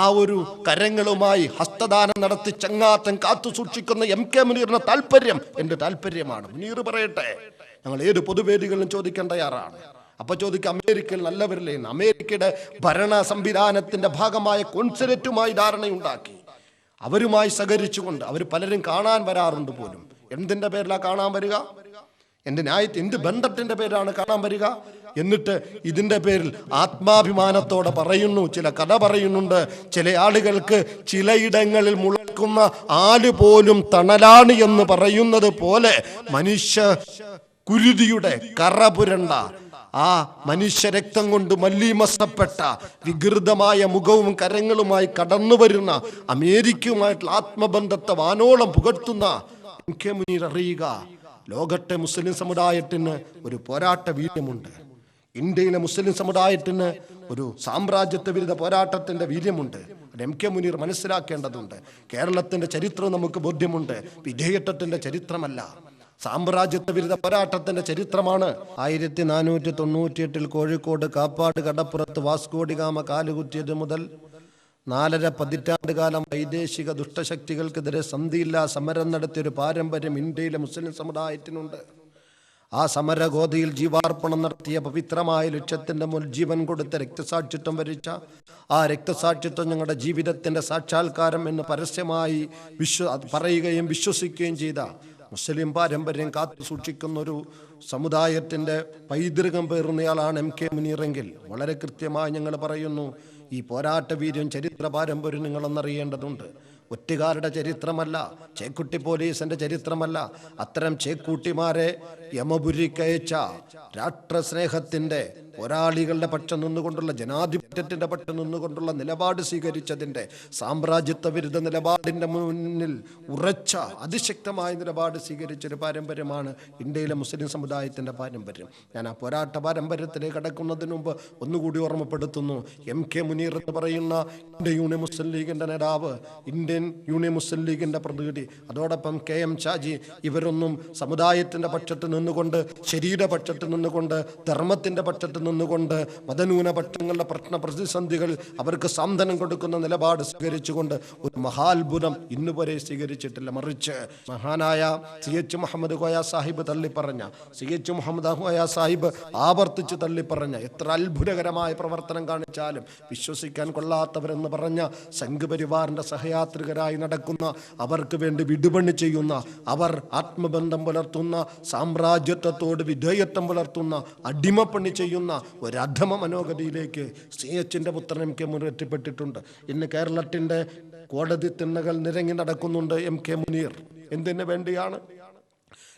ആ ഒരു കരങ്ങളുമായി ഹസ്തദാനം നടത്തി ചങ്ങാത്തം കാത്തു സൂക്ഷിക്കുന്ന എം കെ മുനീറിന്റെ താല്പര്യം എന്റെ താല്പര്യമാണ്. മുനീർ പറയട്ടെ, ഞങ്ങൾ ഏത് പൊതുവേദികളിലും ചോദിക്കാൻ തയ്യാറാണ്. അപ്പൊ ചോദിക്കുക, അമേരിക്കയിൽ നല്ലവരില്ലേ? അമേരിക്കയുടെ ഭരണ സംവിധാനത്തിന്റെ ഭാഗമായ കോൺസുലേറ്റുമായി ധാരണയുണ്ടാക്കി അവരുമായി സഹകരിച്ചുകൊണ്ട് അവർ പലരും കാണാൻ വരാറുണ്ട് പോലും. എന്തിന്റെ പേരിലാണ് കാണാൻ വരിക? എൻ്റെ എന്ത് ബന്ധത്തിന്റെ പേരിലാണ് കാണാൻ വരിക? എന്നിട്ട് ഇതിന്റെ പേരിൽ ആത്മാഭിമാനത്തോടെ പറയുന്നു, ചില കഥ പറയുന്നുണ്ട്, ചില ആളുകൾക്ക് ചിലയിടങ്ങളിൽ മുളക്കുന്ന ആല് പോലും തണലാണ് എന്ന് പറയുന്നത് പോലെ മനുഷ്യ കുരുതിയുടെ കറ പുരണ്ട, ആ മനുഷ്യരക്തം കൊണ്ട് മല്ലീമസപ്പെട്ട വികൃതമായ മുഖവും കരങ്ങളുമായി കടന്നു വരുന്ന അമേരിക്കയുമായിട്ടുള്ള ആത്മബന്ധത്തെ വാനോളം പുകഴ്ത്തുന്ന എം കെ മുനീർ അറിയുക, ലോകത്തെ മുസ്ലിം സമുദായത്തിന് ഒരു പോരാട്ട വീര്യമുണ്ട്. ഇന്ത്യയിലെ മുസ്ലിം സമുദായത്തിന് ഒരു സാമ്രാജ്യത്വ വിരുദ്ധ പോരാട്ടത്തിന്റെ വീര്യമുണ്ട്. അത് എം കെ മുനീർ മനസ്സിലാക്കേണ്ടതുണ്ട്. കേരളത്തിന്റെ ചരിത്രം നമുക്ക് ബോധ്യമുണ്ട്, വിധേയത്വത്തിന്റെ ചരിത്രമല്ല, സാമ്രാജ്യത്വ വിരുദ്ധ പോരാട്ടത്തിന്റെ ചരിത്രമാണ്. 1498 കോഴിക്കോട് കാപ്പാട് കടപ്പുറത്ത് വാസ്കോഡിഗാമ കാലുകുത്തിയത് മുതൽ 4.5 പതിറ്റാണ്ട് കാലം വൈദേശിക ദുഷ്ടശക്തികൾക്കെതിരെ സന്ധിയില്ലാ സമരം നടത്തിയൊരു പാരമ്പര്യം ഇന്ത്യയിലെ മുസ്ലിം സമുദായത്തിനുണ്ട്. ആ സമരഗോധയിൽ ജീവാർപ്പണം നടത്തിയ പവിത്രമായ ലക്ഷ്യത്തിന്റെ മുൻ ജീവൻ കൊടുത്ത രക്തസാക്ഷിത്വം വരിച്ച ആ രക്തസാക്ഷിത്വം ഞങ്ങളുടെ ജീവിതത്തിന്റെ സാക്ഷാത്കാരം എന്ന് പരസ്യമായി പറയുകയും വിശ്വസിക്കുകയും ചെയ്ത മുസ്ലിം പാരമ്പര്യം കാത്തു സൂക്ഷിക്കുന്ന ഒരു സമുദായത്തിന്റെ പൈതൃകം പേറുന്നയാളാണ് എം കെ മുനീറെങ്കിൽ വളരെ കൃത്യമായി ഞങ്ങൾ പറയുന്നു, ഈ പോരാട്ട വീര്യം ചരിത്ര പാരമ്പര്യം നിങ്ങളൊന്നറിയേണ്ടതുണ്ട്. ഒറ്റുകാരുടെ ചരിത്രമല്ല, ചേക്കുട്ടി പോലീസിന്റെ ചരിത്രമല്ല. അത്തരം ചേക്കൂട്ടിമാരെ യമപുരിക്കയച്ച രാഷ്ട്രസ്നേഹത്തിന്റെ, പോരാളികളുടെ പക്ഷം നിന്നുകൊണ്ടുള്ള, ജനാധിപത്യത്തിന്റെ പക്ഷം നിന്നുകൊണ്ടുള്ള നിലപാട് സ്വീകരിച്ചതിന്റെ, സാമ്രാജ്യത്വ വിരുദ്ധ നിലപാടിന്റെ മുന്നിൽ ഉറച്ച അതിശക്തമായ നിലപാട് സ്വീകരിച്ചൊരു പാരമ്പര്യമാണ് ഇന്ത്യയിലെ മുസ്ലിം സമുദായത്തിന്റെ പാരമ്പര്യം. ഞാൻ ആ പോരാട്ട പാരമ്പര്യത്തിലേക്ക് കടക്കുന്നതിന് മുമ്പ് ഒന്നുകൂടി ഓർമ്മപ്പെടുത്തുന്നു, എം കെ മുനീർ എന്ന് പറയുന്ന ഇന്ത്യൻ യൂണിയൻ മുസ്ലിം ലീഗിന്റെ നേതാവ്, ഇന്ത്യൻ യൂണിയൻ മുസ്ലിം ലീഗിന്റെ പ്രതിനിധി, അതോടൊപ്പം KM ഷാജി, ഇവരൊന്നും സമുദായത്തിന്റെ പക്ഷത്ത് നിന്നുകൊണ്ട്, ശരീരപക്ഷത്ത് നിന്നുകൊണ്ട്, ധർമ്മത്തിന്റെ പക്ഷത്ത് നിന്നുകൊണ്ട്, മതന്യൂനപക്ഷങ്ങളുടെ പ്രശ്ന പ്രതിസന്ധികൾ അവർക്ക് സാന്ത്വനം കൊടുക്കുന്ന നിലപാട് സ്വീകരിച്ചുകൊണ്ട് ഒരു മഹാത്ഭുതം ഇന്നുവരെ സ്വീകരിച്ചിട്ടില്ല. മറിച്ച് മഹാനായ CH മുഹമ്മദ് കോയ സാഹിബ് തള്ളിപ്പറഞ്ഞ, CH മുഹമ്മദ് കോയ സാഹിബ് ആവർത്തിച്ച് തള്ളിപ്പറഞ്ഞ, എത്ര അത്ഭുതകരമായ പ്രവർത്തനം കാണിച്ചാലും വിശ്വസിക്കാൻ കൊള്ളാത്തവരെന്ന് പറഞ്ഞ സംഘപരിവാറിന്റെ സഹയാത്രികരായി നടക്കുന്ന, അവർക്ക് വേണ്ടി വിടുപണി ചെയ്യുന്ന, അവർ ആത്മബന്ധം പുലർത്തുന്ന, സാമ്രാജ്യത്വത്തോട് വിധേയത്വം പുലർത്തുന്ന, അടിമപ്പണി ചെയ്യുന്ന ഒരു അധമ മനോഗതിയിലേക്ക് CH പുത്രൻ എം കെ മുനീർ എത്തിപ്പെട്ടിട്ടുണ്ട്. ഇന്ന് കേരളത്തിന്റെ കോടതി തിണ്ണകൾ നിരങ്ങി നടക്കുന്നുണ്ട് എം കെ മുനീർ. എന്തിനു വേണ്ടിയാണ്?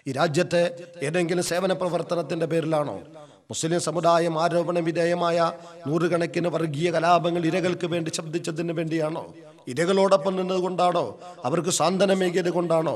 ഈ രാജ്യത്തെ ഏതെങ്കിലും സേവന പ്രവർത്തനത്തിന്റെ പേരിലാണോ? മുസ്ലിം സമുദായം ആരോപണ വിധേയമായ നൂറുകണക്കിന് വർഗീയ കലാപങ്ങൾ ഇരകൾക്ക് വേണ്ടി ശബ്ദിച്ചതിന് വേണ്ടിയാണോ? ഇരകളോടൊപ്പം നിന്നതുകൊണ്ടാണോ? അവർക്ക് സാന്ത്വനമേകിയത് കൊണ്ടാണോ?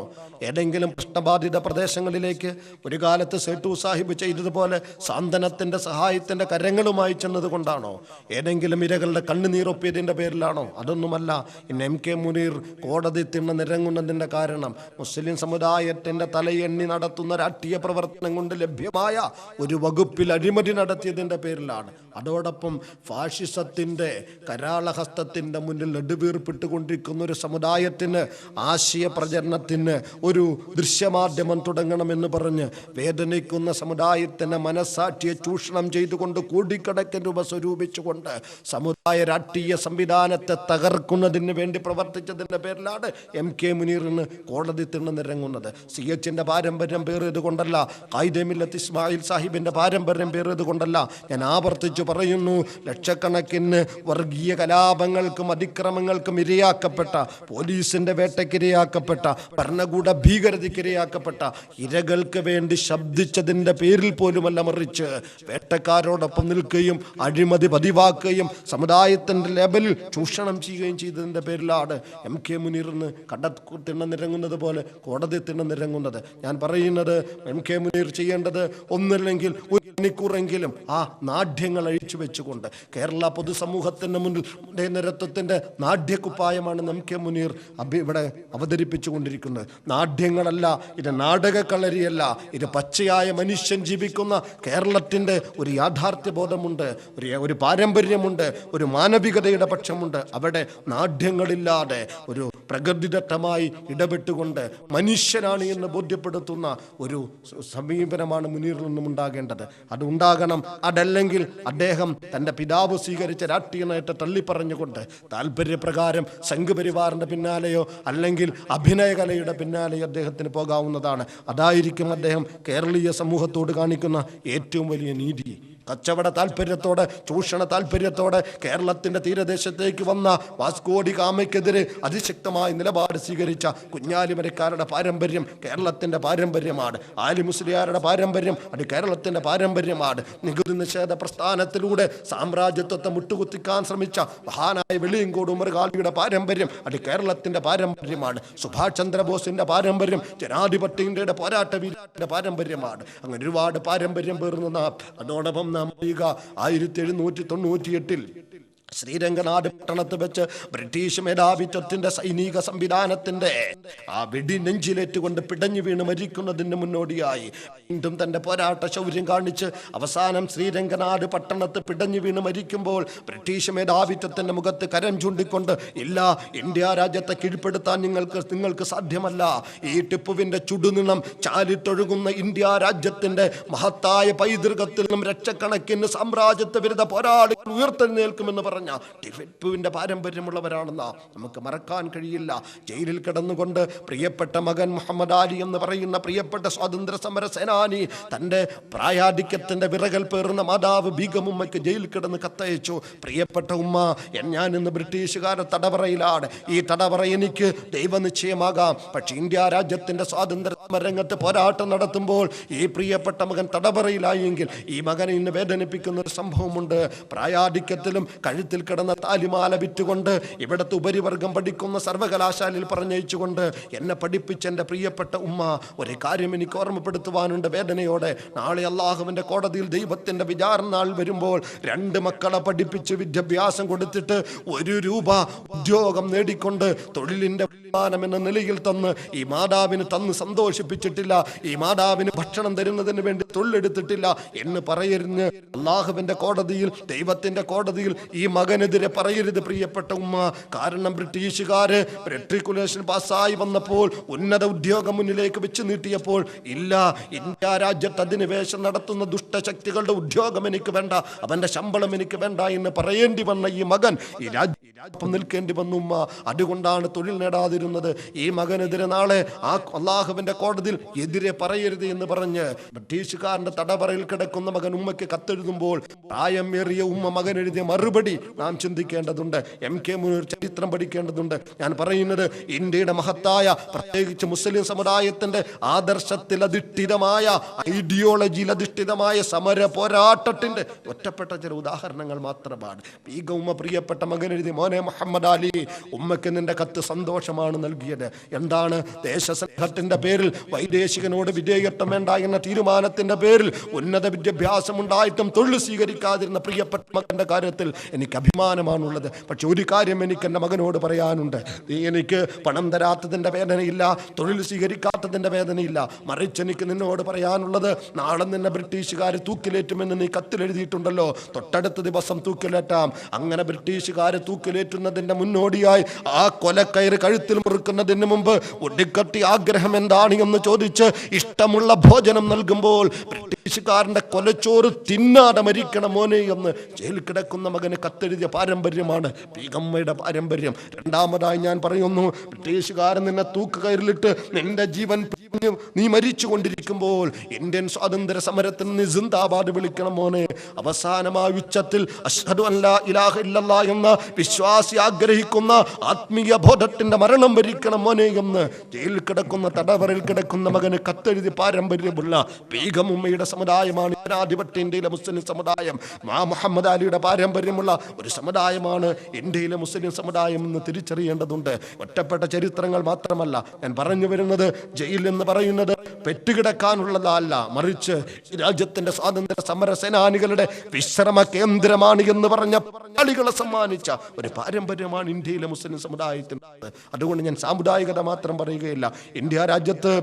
ഏതെങ്കിലും പ്രശ്നബാധിത പ്രദേശങ്ങളിലേക്ക് ഒരു കാലത്ത് സേട്ടു സാഹിബ് ചെയ്തതുപോലെ സാന്ത്വനത്തിന്റെ സഹായത്തിന്റെ കരങ്ങളുമായി ചെന്നത് കൊണ്ടാണോ? ഏതെങ്കിലും ഇരകളുടെ കണ്ണുനീരൊപ്പിയതിന്റെ പേരിലാണോ? അതൊന്നുമല്ല. ഇന്ന് MK മുനീർ കോടതി നിരങ്ങുന്നതിന്റെ കാരണം മുസ്ലിം സമുദായത്തിന്റെ തലയെണ്ണി നടത്തുന്ന രാഷ്ട്രീയ പ്രവർത്തനം കൊണ്ട് ലഭ്യമായ ഒരു വകുപ്പിൽ അഴിമതി നടത്തിയതിന്റെ പേരിലാണ്. അതോടൊപ്പം ഫാഷിസത്തിന്റെ കരാളഹസ്തത്തിന്റെ മുന്നിൽ നെടുവീർപ്പിട്ടുകൊണ്ടിരിക്കുന്ന ഒരു സമുദായത്തിന് ആശയ പ്രചരണത്തിന് ഒരു ദൃശ്യമാധ്യമം തുടങ്ങണമെന്ന് പറഞ്ഞ് വേദനിക്കുന്ന സമുദായത്തിന്റെ മനസ്സാക്ഷിയെ ചൂഷണം ചെയ്തുകൊണ്ട് കോടിക്കണക്കിന് രൂപ സ്വരൂപിച്ചുകൊണ്ട് സമുദായ രാഷ്ട്രീയ സംവിധാനത്തെ തകർക്കുന്നതിന് വേണ്ടി പ്രവർത്തിച്ചതിന്റെ പേരിലാണ് MK മുനീറിന് കോടതി നിരങ്ങുന്നത്. CHന്റെ പാരമ്പര്യം പേറിയത് കൊണ്ടല്ല, ഖായിദെ മില്ലത്ത് ഇസ്മായിൽ സാഹിബിന്റെ പാരമ്പര്യം പേറിയത് കൊണ്ടല്ല. ഞാൻ ആവർത്തിച്ചു പറയുന്നു, ലക്ഷക്കണക്കിന് വർഗീയ കലാപങ്ങൾക്കും അതിക്രമങ്ങൾക്കും ഇരയാക്കപ്പെട്ട, പോലീസിന്റെ വേട്ടയ്ക്കിരയാക്കപ്പെട്ട, ഭരണകൂട ഭീകരതയ്ക്കിരയാക്കപ്പെട്ട ഇരകൾക്ക് വേണ്ടി ശബ്ദിച്ചതിന്റെ പേരിൽ പോലുമല്ല, മറിച്ച് വേട്ടക്കാരോടൊപ്പം നിൽക്കുകയും അഴിമതി പതിവാക്കുകയും സമുദായത്തിന്റെ ലെവലിൽ ചൂഷണം ചെയ്യുകയും ചെയ്തതിന്റെ പേരിലാണ് MK മുനീറിന് നിരങ്ങുന്നത് പോലെ കോടതി നിരങ്ങുന്നത്. ഞാൻ പറയുന്നത്, MK മുനീർ ചെയ്യേണ്ടത് ഒന്നില്ലെങ്കിൽ ഒരു മണിക്കൂറെങ്കിലും ആ നാട്യങ്ങൾ അഴിച്ചു വെച്ചുകൊണ്ട് കേരള പൊതുസമൂഹത്തിന്റെ മുന്നിൽ നേതൃത്വത്തിന്റെ നാട്യക്കുപ്പായമാണ് MK മുനീർ ഇവിടെ അവതരിപ്പിച്ചു കൊണ്ടിരിക്കുന്നത്. നാട്യങ്ങളല്ല, ഇത് നാടകക്കളരിയല്ല, ഇത് പച്ചയായ മനുഷ്യൻ ജീവിക്കുന്ന കേരളത്തിന്റെ ഒരു യാഥാർത്ഥ്യ ബോധമുണ്ട്, ഒരു പാരമ്പര്യമുണ്ട്, ഒരു മാനവികതയുടെ പക്ഷമുണ്ട്. അവിടെ നാട്യങ്ങളില്ലാതെ ഒരു പ്രകൃതിദത്തമായി ഇടപെട്ടുകൊണ്ട് മനുഷ്യനാണ് എന്ന് ബോധ്യപ്പെടുത്തുന്ന ഒരു സമീപനമാണ് മുനീറിൽ നിന്നും ഉണ്ടാകേണ്ടത്. അത് ഉണ്ടാകണം. അതല്ലെങ്കിൽ അദ്ദേഹം തൻ്റെ പിതാവ് സ്വീകരിച്ച രാഷ്ട്രീയ നയത്തെ തള്ളിപ്പറഞ്ഞുകൊണ്ട് താല്പര്യപ്രകാരം സംഘപരിവാറിന്റെ പിന്നാലെയോ അല്ലെങ്കിൽ അഭിനയകലയുടെ പിന്നാലെയോ അദ്ദേഹത്തിന് പോകാവുന്നതാണ്. അതായിരിക്കും അദ്ദേഹം കേരളീയ സമൂഹത്തോട് കാണിക്കുന്ന ഏറ്റവും വലിയ നീതി. കച്ചവട താല്പര്യത്തോടെ, ചൂഷണ താല്പര്യത്തോടെ കേരളത്തിന്റെ തീരദേശത്തേക്ക് വന്ന വാസ്കോഡി ഗാമയ്ക്കെതിരെ അതിശക്തമായ നിലപാട് സ്വീകരിച്ച കുഞ്ഞാലിമരക്കാരുടെ പാരമ്പര്യം കേരളത്തിന്റെ പാരമ്പര്യമാണ്. ആലി മുസ്ലിയാരുടെ പാരമ്പര്യം അത് കേരളത്തിന്റെ പാരമ്പര്യമാണ്. നികുതി നിഷേധ പ്രസ്ഥാനത്തിലൂടെ സാമ്രാജ്യത്വത്തെ മുട്ടുകുത്തിക്കാൻ ശ്രമിച്ച മഹാനായ വെളിയങ്കോട് ഉമർ ഖാലിയുടെ പാരമ്പര്യം അത് കേരളത്തിന്റെ പാരമ്പര്യമാണ്. സുഭാഷ് ചന്ദ്രബോസിന്റെ പാരമ്പര്യം ജനാധിപത്യ ഇന്ത്യയുടെ പോരാട്ട വീരന്റെ പാരമ്പര്യമാണ്. അങ്ങനെ ഒരുപാട് പാരമ്പര്യം പേറുന്ന അതോടൊപ്പം നാം 1798 ശ്രീരംഗനാട് പട്ടണത്ത് വെച്ച് ബ്രിട്ടീഷ് മേധാവിത്വത്തിന്റെ സൈനിക സംവിധാനത്തിന്റെ ആ വെടി നെഞ്ചിലേറ്റുകൊണ്ട് പിടഞ്ഞു വീണ് മരിക്കുന്നതിന് മുന്നോടിയായി വീണ്ടും തന്റെ പോരാട്ട ശൗര്യം കാണിച്ച് അവസാനം ശ്രീരംഗനാട് പട്ടണത്ത് പിടഞ്ഞു വീണ് മരിക്കുമ്പോൾ ബ്രിട്ടീഷ് മേധാവിത്വത്തിന്റെ മുഖത്ത് കരം ചൂണ്ടിക്കൊണ്ട്, ഇല്ല, ഇന്ത്യ രാജ്യത്തെ കീഴ്പ്പെടുത്താൻ നിങ്ങൾക്ക് സാധ്യമല്ല. ഈ ടിപ്പുവിന്റെ ചുടുനിണം ചാലിട്ടൊഴുകുന്ന ഇന്ത്യ രാജ്യത്തിന്റെ മഹത്തായ പൈതൃകത്തിൽ നിന്നും ലക്ഷക്കണക്കിന് സാമ്രാജ്യത്വ വിരുദ്ധ പോരാളികൾ ഉയർത്തെഴുന്നേൽക്കുമെന്ന് പറഞ്ഞ ടിപ്പുവിന്റെ പാരമ്പര്യമുള്ളവരാണെന്ന് നമുക്ക് മറക്കാൻ കഴിയില്ല. ജയിലിൽ കിടന്നുകൊണ്ട് പ്രിയപ്പെട്ട മകൻ മുഹമ്മദ് അലി എന്ന് പറയുന്ന പ്രിയപ്പെട്ട സ്വാതന്ത്ര്യ സമര സേനാനി തന്റെ പ്രായാധിക്യത്തിന്റെ വിറകൽ പേറുന്ന മാതാവ് ബീഗം ഉമ്മയ്ക്ക് ജയിലിൽ കിടന്ന് കത്തയച്ചു. പ്രിയപ്പെട്ട ഉമ്മ, ഞാൻ ഇന്ന് ബ്രിട്ടീഷുകാരുടെ തടവറയിലാണ്. ഈ തടവറ എനിക്ക് ദൈവനിശ്ചയമാകാം. പക്ഷെ ഇന്ത്യ രാജ്യത്തിന്റെ സ്വാതന്ത്ര്യ സമരരംഗത്ത് പോരാട്ടം നടത്തുമ്പോൾ ഈ പ്രിയപ്പെട്ട മകൻ തടവറയിലായെങ്കിൽ ഈ മകനെ ഇന്ന് വേദനിപ്പിക്കുന്ന ഒരു സംഭവമുണ്ട്. പ്രായാധിക്യത്തിലും കഴുത്തിൽ കിടന്ന താലിമാല വിറ്റുകൊണ്ട് ഇവിടുത്തെ ഉപരിവർഗം പഠിക്കുന്ന സർവകലാശാലയിൽ പറഞ്ഞയച്ചുകൊണ്ട് എന്നെ പഠിപ്പിച്ച എൻ്റെ പ്രിയപ്പെട്ട ഉമ്മ, ഒരു കാര്യം എനിക്ക് ഓർമ്മപ്പെടുത്തുവാനുണ്ട് വേദനയോടെ. നാളെ അള്ളാഹുവിന്റെ കോടതിയിൽ ദൈവത്തിന്റെ വിചാരണ നാൾ വരുമ്പോൾ 2 മക്കളെ പഠിപ്പിച്ച് വിദ്യാഭ്യാസം കൊടുത്തിട്ട് 1 രൂപ ഉദ്യോഗം നേടിക്കൊണ്ട് തൊഴിലിന്റെ വരുമാനം എന്ന നിലയിൽ തന്ന് ഈ മാതാവിന് തന്ന് സന്തോഷിപ്പിച്ചിട്ടില്ല, ഈ മാതാവിന് ഭക്ഷണം തരുന്നതിന് വേണ്ടി തൊഴിലെടുത്തിട്ടില്ല എന്ന് പറയരുത്. അള്ളാഹുവിന്റെ കോടതിയിൽ, ദൈവത്തിന്റെ കോടതിയിൽ ഈ മകനെതിരെ പറയരുത് പ്രിയപ്പെട്ട ഉമ്മ. കാരണം ബ്രിട്ടീഷുകാര് മെട്രിക്കുലേഷൻ പാസ്സായി വന്നപ്പോൾ, ഉന്നത ഉദ്യോഗം മുന്നിലേക്ക് വെച്ച് നീട്ടിയപ്പോൾ, ഇല്ല, ഇന്ത്യ രാജ്യത്ത് അധിനിവേശം നടത്തുന്ന ദുഷ്ടശക്തികളുടെ ഉദ്യോഗം എനിക്ക് വേണ്ട, അവന്റെ ശമ്പളം എനിക്ക് വേണ്ട എന്ന് പറയേണ്ടി വന്ന ഈ മകൻ ഈ രാജ്യം നിൽക്കേണ്ടി വന്നു ഉമ്മ. അതുകൊണ്ടാണ് തൊഴിൽ നേടാതിരുന്നത്. ഈ മകനെതിരെ നാളെ ആ അള്ളാഹുവിന്റെ കോടതിയിൽ എതിരെ പറയരുത് എന്ന് പറഞ്ഞ് ബ്രിട്ടീഷുകാർ ബ്രിട്ടീഷുകാരന്റെ തടവറയിൽ കിടക്കുന്ന മകൻ ഉമ്മയ്ക്ക് കത്തെഴുതുമ്പോൾ പ്രായമേറിയ ഉമ്മ മകൻ എഴുതിയ മറുപടി നാം ചിന്തിക്കേണ്ടതുണ്ട്. MK മുനീർ ചരിത്രം പഠിക്കേണ്ടതുണ്ട്. ഞാൻ പറയുന്നത് ഇന്ത്യയുടെ മഹത്തായ, പ്രത്യേകിച്ച് മുസ്ലിം സമുദായത്തിന്റെ ആദർശത്തിൽ അധിഷ്ഠിതമായ, ഐഡിയോളജിയിൽ അധിഷ്ഠിതമായ സമര പോരാട്ടത്തിന്റെ ഒറ്റപ്പെട്ട ചില ഉദാഹരണങ്ങൾ മാത്രമാണ്. പീഗ ഉമ്മ പ്രിയപ്പെട്ട മകൻ എഴുതി, മോനെ മുഹമ്മദ് അലി, ഉമ്മയ്ക്ക് നിന്റെ കത്ത് സന്തോഷമാണ് നൽകിയത്. എന്താണ്? ദേശസ്നേഹത്തിന്റെ പേരിൽ, വൈദേശികനോട് വിധേയത്വം വേണ്ട എന്ന തീരുമാനത്തിന്റെ പേരിൽ ഉന്നത വിദ്യാഭ്യാസം ഉണ്ടായിട്ടും തൊഴിൽ സ്വീകരിക്കാതിരുന്ന പ്രിയപ്പെട്ട മകന്റെ കാര്യത്തിൽ എനിക്ക് അഭിമാനമാണുള്ളത്. പക്ഷെ ഒരു കാര്യം എനിക്ക് എൻ്റെ മകനോട് പറയാനുണ്ട്. നീ എനിക്ക് പണം തരാത്തതിന്റെ വേദനയില്ല, തൊഴിൽ സ്വീകരിക്കാത്തതിന്റെ വേദനയില്ല. മറിച്ച് എനിക്ക് നിന്നോട് പറയാനുള്ളത്, നാളെ നിന്നെ ബ്രിട്ടീഷുകാർ തൂക്കിലേറ്റുമെന്ന് നീ കത്തിലെഴുതിയിട്ടുണ്ടല്ലോ. തൊട്ടടുത്ത ദിവസം തൂക്കിലേറ്റാം. അങ്ങനെ ബ്രിട്ടീഷുകാർ തൂക്കിലേറ്റുന്നതിന്റെ മുന്നോടിയായി ആ കൊലക്കയറ് കഴുത്തിൽ മുറുക്കുന്നതിന് മുമ്പ് ഒടുക്കട്ടി ആഗ്രഹം എന്താണ് എന്ന് ചോദിച്ച് ഇഷ്ടമുള്ള ഭോജനം നൽകുമ്പോൾ ബ്രിട്ടീഷുകാരന്റെ കൊലച്ചോറ് തിന്നാതെ മരിക്കണം മോനെ എന്ന് ജയിൽ കിടക്കുന്ന മകന് കത്തെഴുതിയ പാരമ്പര്യമാണ് പീഗമ്മയുടെ പാരമ്പര്യം. രണ്ടാമതായി ഞാൻ പറയുന്നു, ബ്രിട്ടീഷുകാരൻ നിന്നെ തൂക്കുകയറിലിട്ട് നിന്റെ ജീവൻ നീ മരിച്ചു കൊണ്ടിരിക്കുമ്പോൾ ഇന്ത്യൻ സ്വാതന്ത്ര്യ സമരത്തിന് നീ സിന്ദാബാദ് വിളിക്കണം മോനെ. അവസാനമായ ഉച്ചത്തിൽ അശ്ഹദു അല്ലാ ഇലാഹ ഇല്ലല്ലാഹ് എന്ന വിശ്വാസി ആഗ്രഹിക്കുന്ന ആത്മീയ ബോധത്തിന്റെ മരണം വരിക്കണം മോനെ എന്ന് ജയിലിൽ കിടക്കുന്ന, തടവറയിൽ കിടക്കുന്ന മകന് കത്തെഴുതി പാരമ്പര്യമുള്ള പീഗം ഉമ്മയുടെ സമുദായമാണ് ജനാധിപത്യ ഇന്ത്യയിലെ മുസ്ലിം സമുദായം. മുഹമ്മദ് അലിയുടെ പാരമ്പര്യമുള്ള ഒരു സമുദായമാണ് ഇന്ത്യയിലെ മുസ്ലിം സമുദായം എന്ന് തിരിച്ചറിയേണ്ടതുണ്ട്. ഒറ്റപ്പെട്ട ചരിത്രങ്ങൾ മാത്രമല്ല ഞാൻ പറഞ്ഞു വരുന്നത്. ജയിൽ എന്ന് പറയുന്നത് പെറ്റുകിടക്കാനുള്ളതല്ല, മറിച്ച് രാജ്യത്തിന്റെ സ്വാതന്ത്ര്യ സമര സേനാനികളുടെ വിശ്രമ കേന്ദ്രമാണ് എന്ന് പറഞ്ഞ ആളുകളെ സമ്മാനിച്ച ഒരു പാരമ്പര്യമാണ് ഇന്ത്യയിലെ മുസ്ലിം സമുദായത്തിന്. അതുകൊണ്ട് ഞാൻ സാമുദായികത മാത്രം പറയുകയില്ല. ഇന്ത്യ രാജ്യത്ത്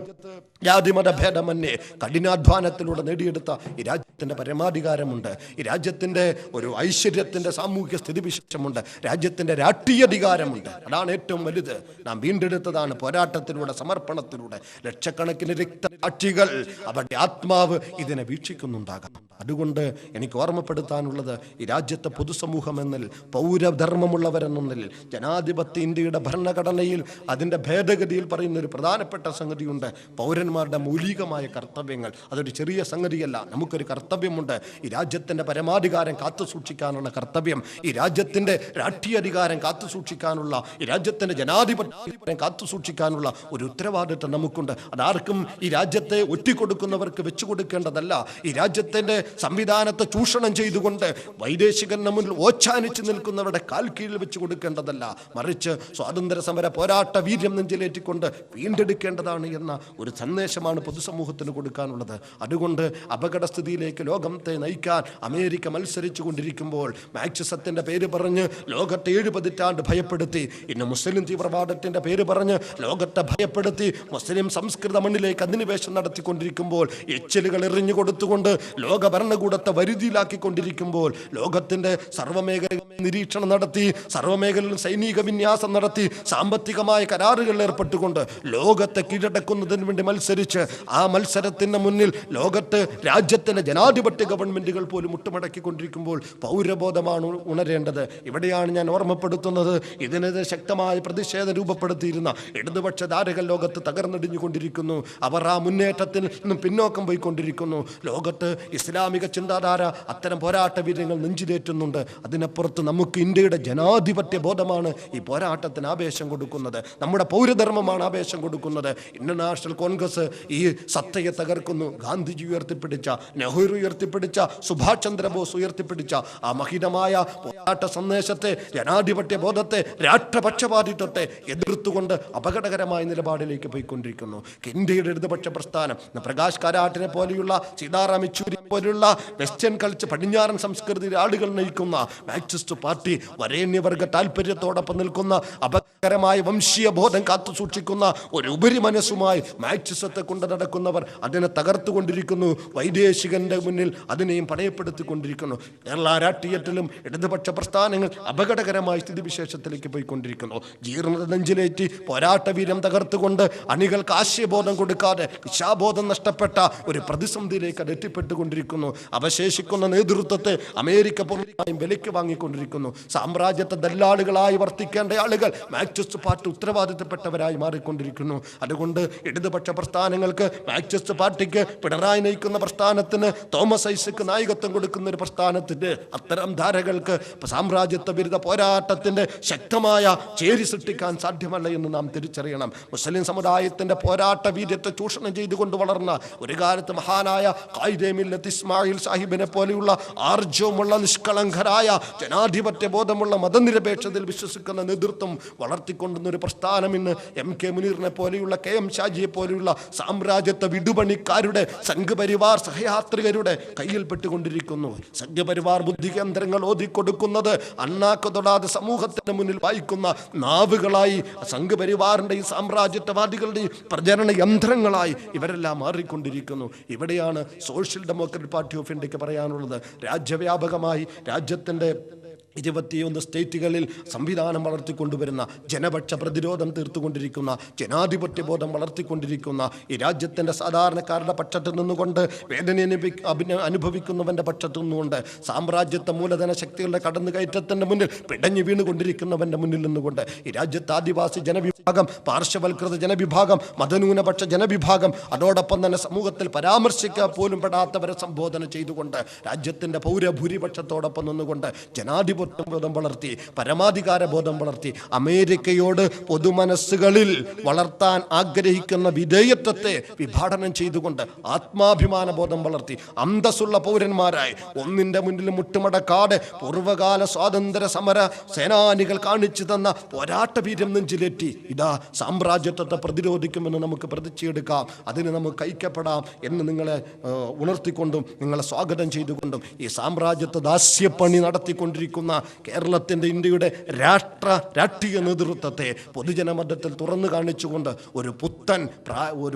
ജാതിമത ഭേദമന്യേ കഠിനാധ്വാനത്തിലൂടെ നേടിയെടുത്ത ഈ രാജ്യത്തിന്റെ പരമാധികാരമുണ്ട്. ഈ രാജ്യത്തിന്റെ ഒരു ഐശ്വര്യത്തിന്റെ സാമൂഹിക സ്ഥിതിവിശേഷമുണ്ട്. രാജ്യത്തിന്റെ രാഷ്ട്രീയാധികാരമുണ്ട്. അതാണ് ഏറ്റവും വലുത്. നാം വീണ്ടെടുത്തതാണ് പോരാട്ടത്തിലൂടെ, സമർപ്പണത്തിലൂടെ. ലക്ഷക്കണക്കിന് രക്തസാക്ഷികൾ, അവരുടെ ആത്മാവ് ഇതിനെ വീക്ഷിക്കുന്നുണ്ടാകാം. അതുകൊണ്ട് എനിക്ക് ഓർമ്മപ്പെടുത്താനുള്ളത്, ഈ രാജ്യത്തെ പൊതുസമൂഹം എന്നിൽ, പൗരധർമ്മമുള്ളവരെന്നൊന്നിൽ, ജനാധിപത്യ ഇന്ത്യയുടെ ഭരണഘടനയിൽ അതിൻ്റെ ഭേദഗതിയിൽ പറയുന്ന ഒരു പ്രധാനപ്പെട്ട സംഗതിയുണ്ട്. പൗരന്മാരുടെ മൗലികമായ കർത്തവ്യങ്ങൾ. അതൊരു ചെറിയ സംഗതിയല്ല. നമുക്കൊരു കർത്തവ്യമുണ്ട്. ഈ രാജ്യത്തിൻ്റെ പരമാധികാരം കാത്തു സൂക്ഷിക്കാനുള്ള കർത്തവ്യം, ഈ രാജ്യത്തിൻ്റെ രാഷ്ട്രീയ അധികാരം കാത്തു സൂക്ഷിക്കാനുള്ള, ഈ രാജ്യത്തിൻ്റെ ജനാധിപത്യം കാത്തു സൂക്ഷിക്കാനുള്ള ഒരു ഉത്തരവാദിത്വം നമുക്കുണ്ട്. അതാർക്കും ഈ രാജ്യത്തെ ഒറ്റിക്കൊടുക്കുന്നവർക്ക് വെച്ചു കൊടുക്കേണ്ടതല്ല. ഈ രാജ്യത്തിൻ്റെ സംവിധാനത്തെ ചൂഷണം ചെയ്തുകൊണ്ട് വൈദേശികന്റെ മുന്നിൽ ഓച്ചാനിച്ച് നിൽക്കുന്നവരുടെ കാൽ കീഴിൽ വെച്ച് കൊടുക്കേണ്ടതല്ല. മറിച്ച് സ്വാതന്ത്ര്യ സമര പോരാട്ട വീര്യം നെഞ്ചിലേറ്റിക്കൊണ്ട് വീണ്ടെടുക്കേണ്ടതാണ് എന്ന ഒരു സന്ദേശമാണ് പൊതുസമൂഹത്തിന് കൊടുക്കാനുള്ളത്. അതുകൊണ്ട് അപകടസ്ഥിതിയിലേക്ക് ലോകത്തെ നയിക്കാൻ അമേരിക്ക മത്സരിച്ചു കൊണ്ടിരിക്കുമ്പോൾ മാർക്സിസത്തിന്റെ പേര് പറഞ്ഞ് ലോകത്തെ 7 പതിറ്റാണ്ട് ഭയപ്പെടുത്തി, ഇന്ന് മുസ്ലിം തീവ്രവാദത്തിന്റെ പേര് പറഞ്ഞ് ലോകത്തെ ഭയപ്പെടുത്തി മുസ്ലിം സംസ്കൃത മണ്ണിലേക്ക് അധിനിവേശം നടത്തിക്കൊണ്ടിരിക്കുമ്പോൾ, എച്ചിലുകൾ എറിഞ്ഞു കൊടുത്തുകൊണ്ട് ലോക ഭരണകൂടത്തെ വരുതിയിലാക്കിക്കൊണ്ടിരിക്കുമ്പോൾ, ലോകത്തിന്റെ സർവ്വമേഖല നിരീക്ഷണം നടത്തി, സർവ്വമേഖലയിലും സൈനിക വിന്യാസം നടത്തി, സാമ്പത്തികമായ കരാറുകളിൽ ഏർപ്പെട്ടുകൊണ്ട് ലോകത്തെ കീഴടക്കുന്നതിന് വേണ്ടി മത്സരിച്ച് ആ മത്സരത്തിന് മുന്നിൽ ലോകത്ത് രാജ്യത്തിന്റെ ജനാധിപത്യ ഗവൺമെന്റുകൾ പോലും മുട്ടുമടക്കിക്കൊണ്ടിരിക്കുമ്പോൾ പൗരബോധമാണ് ഉണരേണ്ടത്. ഇവിടെയാണ് ഞാൻ ഓർമ്മപ്പെടുത്തുന്നത്, ഇതിനെതിരെ ശക്തമായ പ്രതിഷേധം രൂപപ്പെടുത്തിയിരുന്ന ഇടതുപക്ഷ ധാരകൾ ലോകത്ത് തകർന്നടിഞ്ഞുകൊണ്ടിരിക്കുന്നു. അവർ ആ മുന്നേറ്റത്തിൽ നിന്നും പിന്നോക്കം പോയിക്കൊണ്ടിരിക്കുന്നു. ലോകത്ത് ഇസ്ലാമിക ചിന്താധാര അത്തരം പോരാട്ട വീര്യങ്ങൾ നെഞ്ചിലേറ്റുന്നുണ്ട്. അതിനപ്പുറത്ത് നമുക്ക് ഇന്ത്യയുടെ ജനാധിപത്യ ബോധമാണ് ഈ പോരാട്ടത്തിന് ആവേശം കൊടുക്കുന്നത്. നമ്മുടെ പൗരധർമ്മമാണ് ആവേശം കൊടുക്കുന്നത്. ഇന്റർനാഷണൽ കോൺഗ്രസ് ഈ സത്തയെ തകർക്കുന്നു. ഗാന്ധിജി ഉയർത്തിപ്പിടിച്ച, നെഹ്റു ഉയർത്തിപ്പിടിച്ച, സുഭാഷ് ചന്ദ്രബോസ് ഉയർത്തിപ്പിടിച്ച ആ മഹിതമായ പോരാട്ട സന്ദേശത്തെ, ജനാധിപത്യ ബോധത്തെ, രാഷ്ട്രപക്ഷപാതിത്വത്തെ എതിർത്തുകൊണ്ട് അപകടകരമായ നിലപാടിലേക്ക് പോയിക്കൊണ്ടിരിക്കുന്നു. ഇന്ത്യയുടെ ഇടതുപക്ഷ പ്രസ്ഥാനം പ്രകാശ് കാരാട്ടിനെ പോലെയുള്ള, സീതാറാം യെച്ചൂരി പോലെയുള്ള വെസ്റ്റേൺ കൾച്ചർ, പടിഞ്ഞാറൻ സംസ്കൃതിയിലെ ആളുകൾ നയിക്കുന്ന മാർക്സിസ്റ്റ് പാർട്ടി വരേണ്യവർഗ താല്പര്യത്തോടൊപ്പം നിൽക്കുന്ന, അപകടകരമായ വംശീയ ബോധം കാത്തു സൂക്ഷിക്കുന്ന ഒരു ഉപരി മനസ്സുമായി മാർക്സിസത്തെ കൊണ്ട് നടക്കുന്നവർ അതിനെ തകർത്തുകൊണ്ടിരിക്കുന്നു. വൈദേശികന്റെ മുന്നിൽ അതിനെയും പണയപ്പെടുത്തിക്കൊണ്ടിരിക്കുന്നു. കേരള രാഷ്ട്രീയത്തിലും ഇടതുപക്ഷ പ്രസ്ഥാനങ്ങൾ അപകടകരമായ സ്ഥിതിവിശേഷത്തിലേക്ക് പോയിക്കൊണ്ടിരിക്കുന്നു. ജീർണത നെഞ്ചിലേറ്റി പോരാട്ട വീര്യം തകർത്തുകൊണ്ട് അണികൾക്ക് ആശയബോധം കൊടുക്കാതെ ദിശാബോധം നഷ്ടപ്പെട്ട ഒരു പ്രതിസന്ധിയിലേക്ക് അത് എത്തിപ്പെട്ടുകൊണ്ടിരിക്കുന്നു. അവശേഷിക്കുന്ന നേതൃത്വത്തെ അമേരിക്ക പൂർണ്ണമായും വിലയ്ക്ക് വാങ്ങിക്കൊണ്ടിരിക്കുന്നു. മാറിക്കൊണ്ടിരിക്കുന്നു. സാമ്രാജ്യത്തെ ദല്ലാളുകളായി വർത്തിക്കേണ്ട ആളുകൾ മാർക്സിസ്റ്റ് പാർട്ടി ഉത്തരവാദിത്തപ്പെട്ടവരായി മാറിക്കൊണ്ടിരിക്കുന്നു. അതുകൊണ്ട് ഇടതുപക്ഷ പ്രസ്ഥാനങ്ങൾക്ക്, മാർക്സിസ്റ്റ് പാർട്ടിക്ക്, പിണറായി നയിക്കുന്ന പ്രസ്ഥാനത്തിന്, തോമസ് ഐസക്ക് നായകത്വം കൊടുക്കുന്ന ഒരു പ്രസ്ഥാനത്തിന് അത്തരം ധാരകൾക്ക് സാമ്രാജ്യത്വ വിരുദ്ധ പോരാട്ടത്തിന്റെ ശക്തമായ ചേരി സൃഷ്ടിക്കാൻ സാധ്യമല്ല എന്ന് നാം തിരിച്ചറിയണം. മുസ്ലിം സമുദായത്തിന്റെ പോരാട്ട വീര്യത്തെ ചൂഷണം ചെയ്തുകൊണ്ട് വളർന്ന ഒരു കാലത്ത് മഹാനായ ഖായിദെ മില്ലത്ത് ഇസ്മായിൽ സാഹിബിനെ പോലെയുള്ള ആർജവമുള്ള നിഷ്കളങ്കരായ ജനാധിപത്യ ബോധമുള്ള മതനിരപേക്ഷതയിൽ വിശ്വസിക്കുന്ന നേതൃത്വം വളർത്തിക്കൊണ്ടുന്ന ഒരു പ്രസ്ഥാനം ഇന്ന് MK മുനീറിനെ പോലെയുള്ള KM ഷാജിയെ പോലെയുള്ള സാമ്രാജ്യത്വ വിടുപണിക്കാരുടെ സംഘപരിവാർ സഹയാത്രികരുടെ കയ്യിൽപ്പെട്ടുകൊണ്ടിരിക്കുന്നു. സംഘപരിവാർ ബുദ്ധി കേന്ദ്രങ്ങൾ ഓതിക്കൊടുക്കുന്നത് അണ്ണാക്ക് തൊടാതെ സമൂഹത്തിന്റെ മുന്നിൽ വായിക്കുന്ന നാവുകളായി, സംഘപരിവാറിന്റെയും സാമ്രാജ്യത്വവാദികളുടെയും പ്രചരണ യന്ത്രങ്ങളായി ഇവരെല്ലാം മാറിക്കൊണ്ടിരിക്കുന്നു. ഇവിടെയാണ് സോഷ്യൽ ഡെമോക്രാറ്റിക് പാർട്ടി ഓഫ് ഇന്ത്യക്ക് പറയാനുള്ളത്. രാജ്യവ്യാപകമായി രാജ്യത്തിൻ്റെ 21 സ്റ്റേറ്റുകളിൽ സംവിധാനം വളർത്തിക്കൊണ്ടുവരുന്ന, ജനപക്ഷ പ്രതിരോധം തീർത്തുകൊണ്ടിരിക്കുന്ന, ജനാധിപത്യ ബോധം വളർത്തിക്കൊണ്ടിരിക്കുന്ന, ഈ രാജ്യത്തിൻ്റെ സാധാരണക്കാരുടെ പക്ഷത്ത് നിന്നുകൊണ്ട് വേദന അനുഭവിക്കുന്നവൻ്റെ പക്ഷത്ത് നിന്നുകൊണ്ട്, സാമ്രാജ്യത്വ മൂലധന ശക്തികളുടെ കടന്നുകയറ്റത്തിൻ്റെ മുന്നിൽ പിടഞ്ഞു വീണുകൊണ്ടിരിക്കുന്നവൻ്റെ മുന്നിൽ നിന്നുകൊണ്ട്, ഈ രാജ്യത്ത് ആദിവാസി ജനവിഭാഗം, പാർശ്വവൽകൃത ജനവിഭാഗം, മതന്യൂനപക്ഷ ജനവിഭാഗം, അതോടൊപ്പം തന്നെ സമൂഹത്തിൽ പരാമർശിക്കാൻ പോലും പെടാത്തവരെ സംബോധന ചെയ്തുകൊണ്ട് രാജ്യത്തിൻ്റെ പൗരഭൂരിപക്ഷത്തോടൊപ്പം നിന്നുകൊണ്ട് ജനാധിപത്യ ബോധം വളർത്തി, പരമാധികാര ബോധം വളർത്തി, അമേരിക്കയോട് പൊതുമനസ്സുകളിൽ വളർത്താൻ ആഗ്രഹിക്കുന്ന വിധേയത്വത്തെ വിഭാടനം ചെയ്തുകൊണ്ട് ആത്മാഭിമാന ബോധം വളർത്തി അന്തസ്സുള്ള പൗരന്മാരായി ഒന്നിൻ്റെ മുന്നിൽ മുട്ടുമടക്കാതെ പൂർവ്വകാല സ്വാതന്ത്ര്യ സമര സേനാനികൾ കാണിച്ചു തന്ന പോരാട്ട വീര്യം നെഞ്ചിലേറ്റി ഇതാ സാമ്രാജ്യത്വത്തെ പ്രതിരോധിക്കുമെന്ന് നമുക്ക് പ്രതിജ്ഞയെടുക്കാം. അതിന് നമുക്ക് ഐക്യപ്പെടാം എന്ന് നിങ്ങളെ ഉണർത്തിക്കൊണ്ടും നിങ്ങളെ സ്വാഗതം ചെയ്തുകൊണ്ടും ഈ സാമ്രാജ്യത്വ ദാസ്യപ്പണി നടത്തിക്കൊണ്ടിരിക്കുന്ന കേരളത്തിൻ്റെ, ഇന്ത്യയുടെ രാഷ്ട്രീയ നേതൃത്വത്തെ പൊതുജനമധ്യത്തിൽ തുറന്നു കാണിച്ചുകൊണ്ട് ഒരു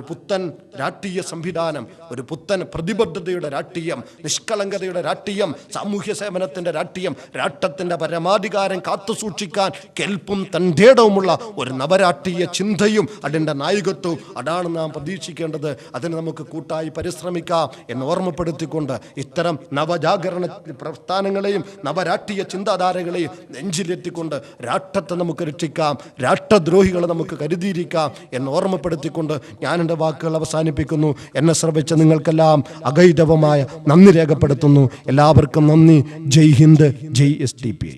പുത്തൻ രാഷ്ട്രീയ സംവിധാനം, ഒരു പുത്തൻ പ്രതിബദ്ധതയുടെ രാഷ്ട്രീയം, നിഷ്കളങ്കതയുടെ രാഷ്ട്രീയം, സാമൂഹ്യ സേവനത്തിൻ്റെ രാഷ്ട്രീയം, രാഷ്ട്രത്തിൻ്റെ പരമാധികാരം കാത്തുസൂക്ഷിക്കാൻ കെൽപ്പും തൻ്റെടവുമുള്ള ഒരു നവരാഷ്ട്രീയ ചിന്തയും അതിൻ്റെ നായകത്വവും അതാണ് നാം പ്രതീക്ഷിക്കേണ്ടത്. അതിന് നമുക്ക് കൂട്ടായി പരിശ്രമിക്കാം എന്ന് ഓർമ്മപ്പെടുത്തിക്കൊണ്ട് ഇത്തരം നവജാഗരണ പ്രസ്ഥാനങ്ങളെയും നവരാഷ്ട്രീയ ചിന്താധാരകളെയും നെഞ്ചിലെത്തിക്കൊണ്ട് രാഷ്ട്രത്തെ നമുക്ക് രക്ഷിക്കാം, രാഷ്ട്രദ്രോഹികളെ നമുക്ക് കരുതിയിരിക്കാം എന്ന് ഓർമ്മപ്പെടുത്തിക്കൊണ്ട് ഞാൻ എൻ്റെ വാക്കുകൾ അവസാനിപ്പിക്കുന്നു. എന്നെ ശ്രമിച്ച നിങ്ങൾക്കെല്ലാം അഗൈതവമായ നന്ദി രേഖപ്പെടുത്തുന്നു. എല്ലാവർക്കും നന്ദി. ജയ് ഹിന്ദ്, ജയ് SDPI.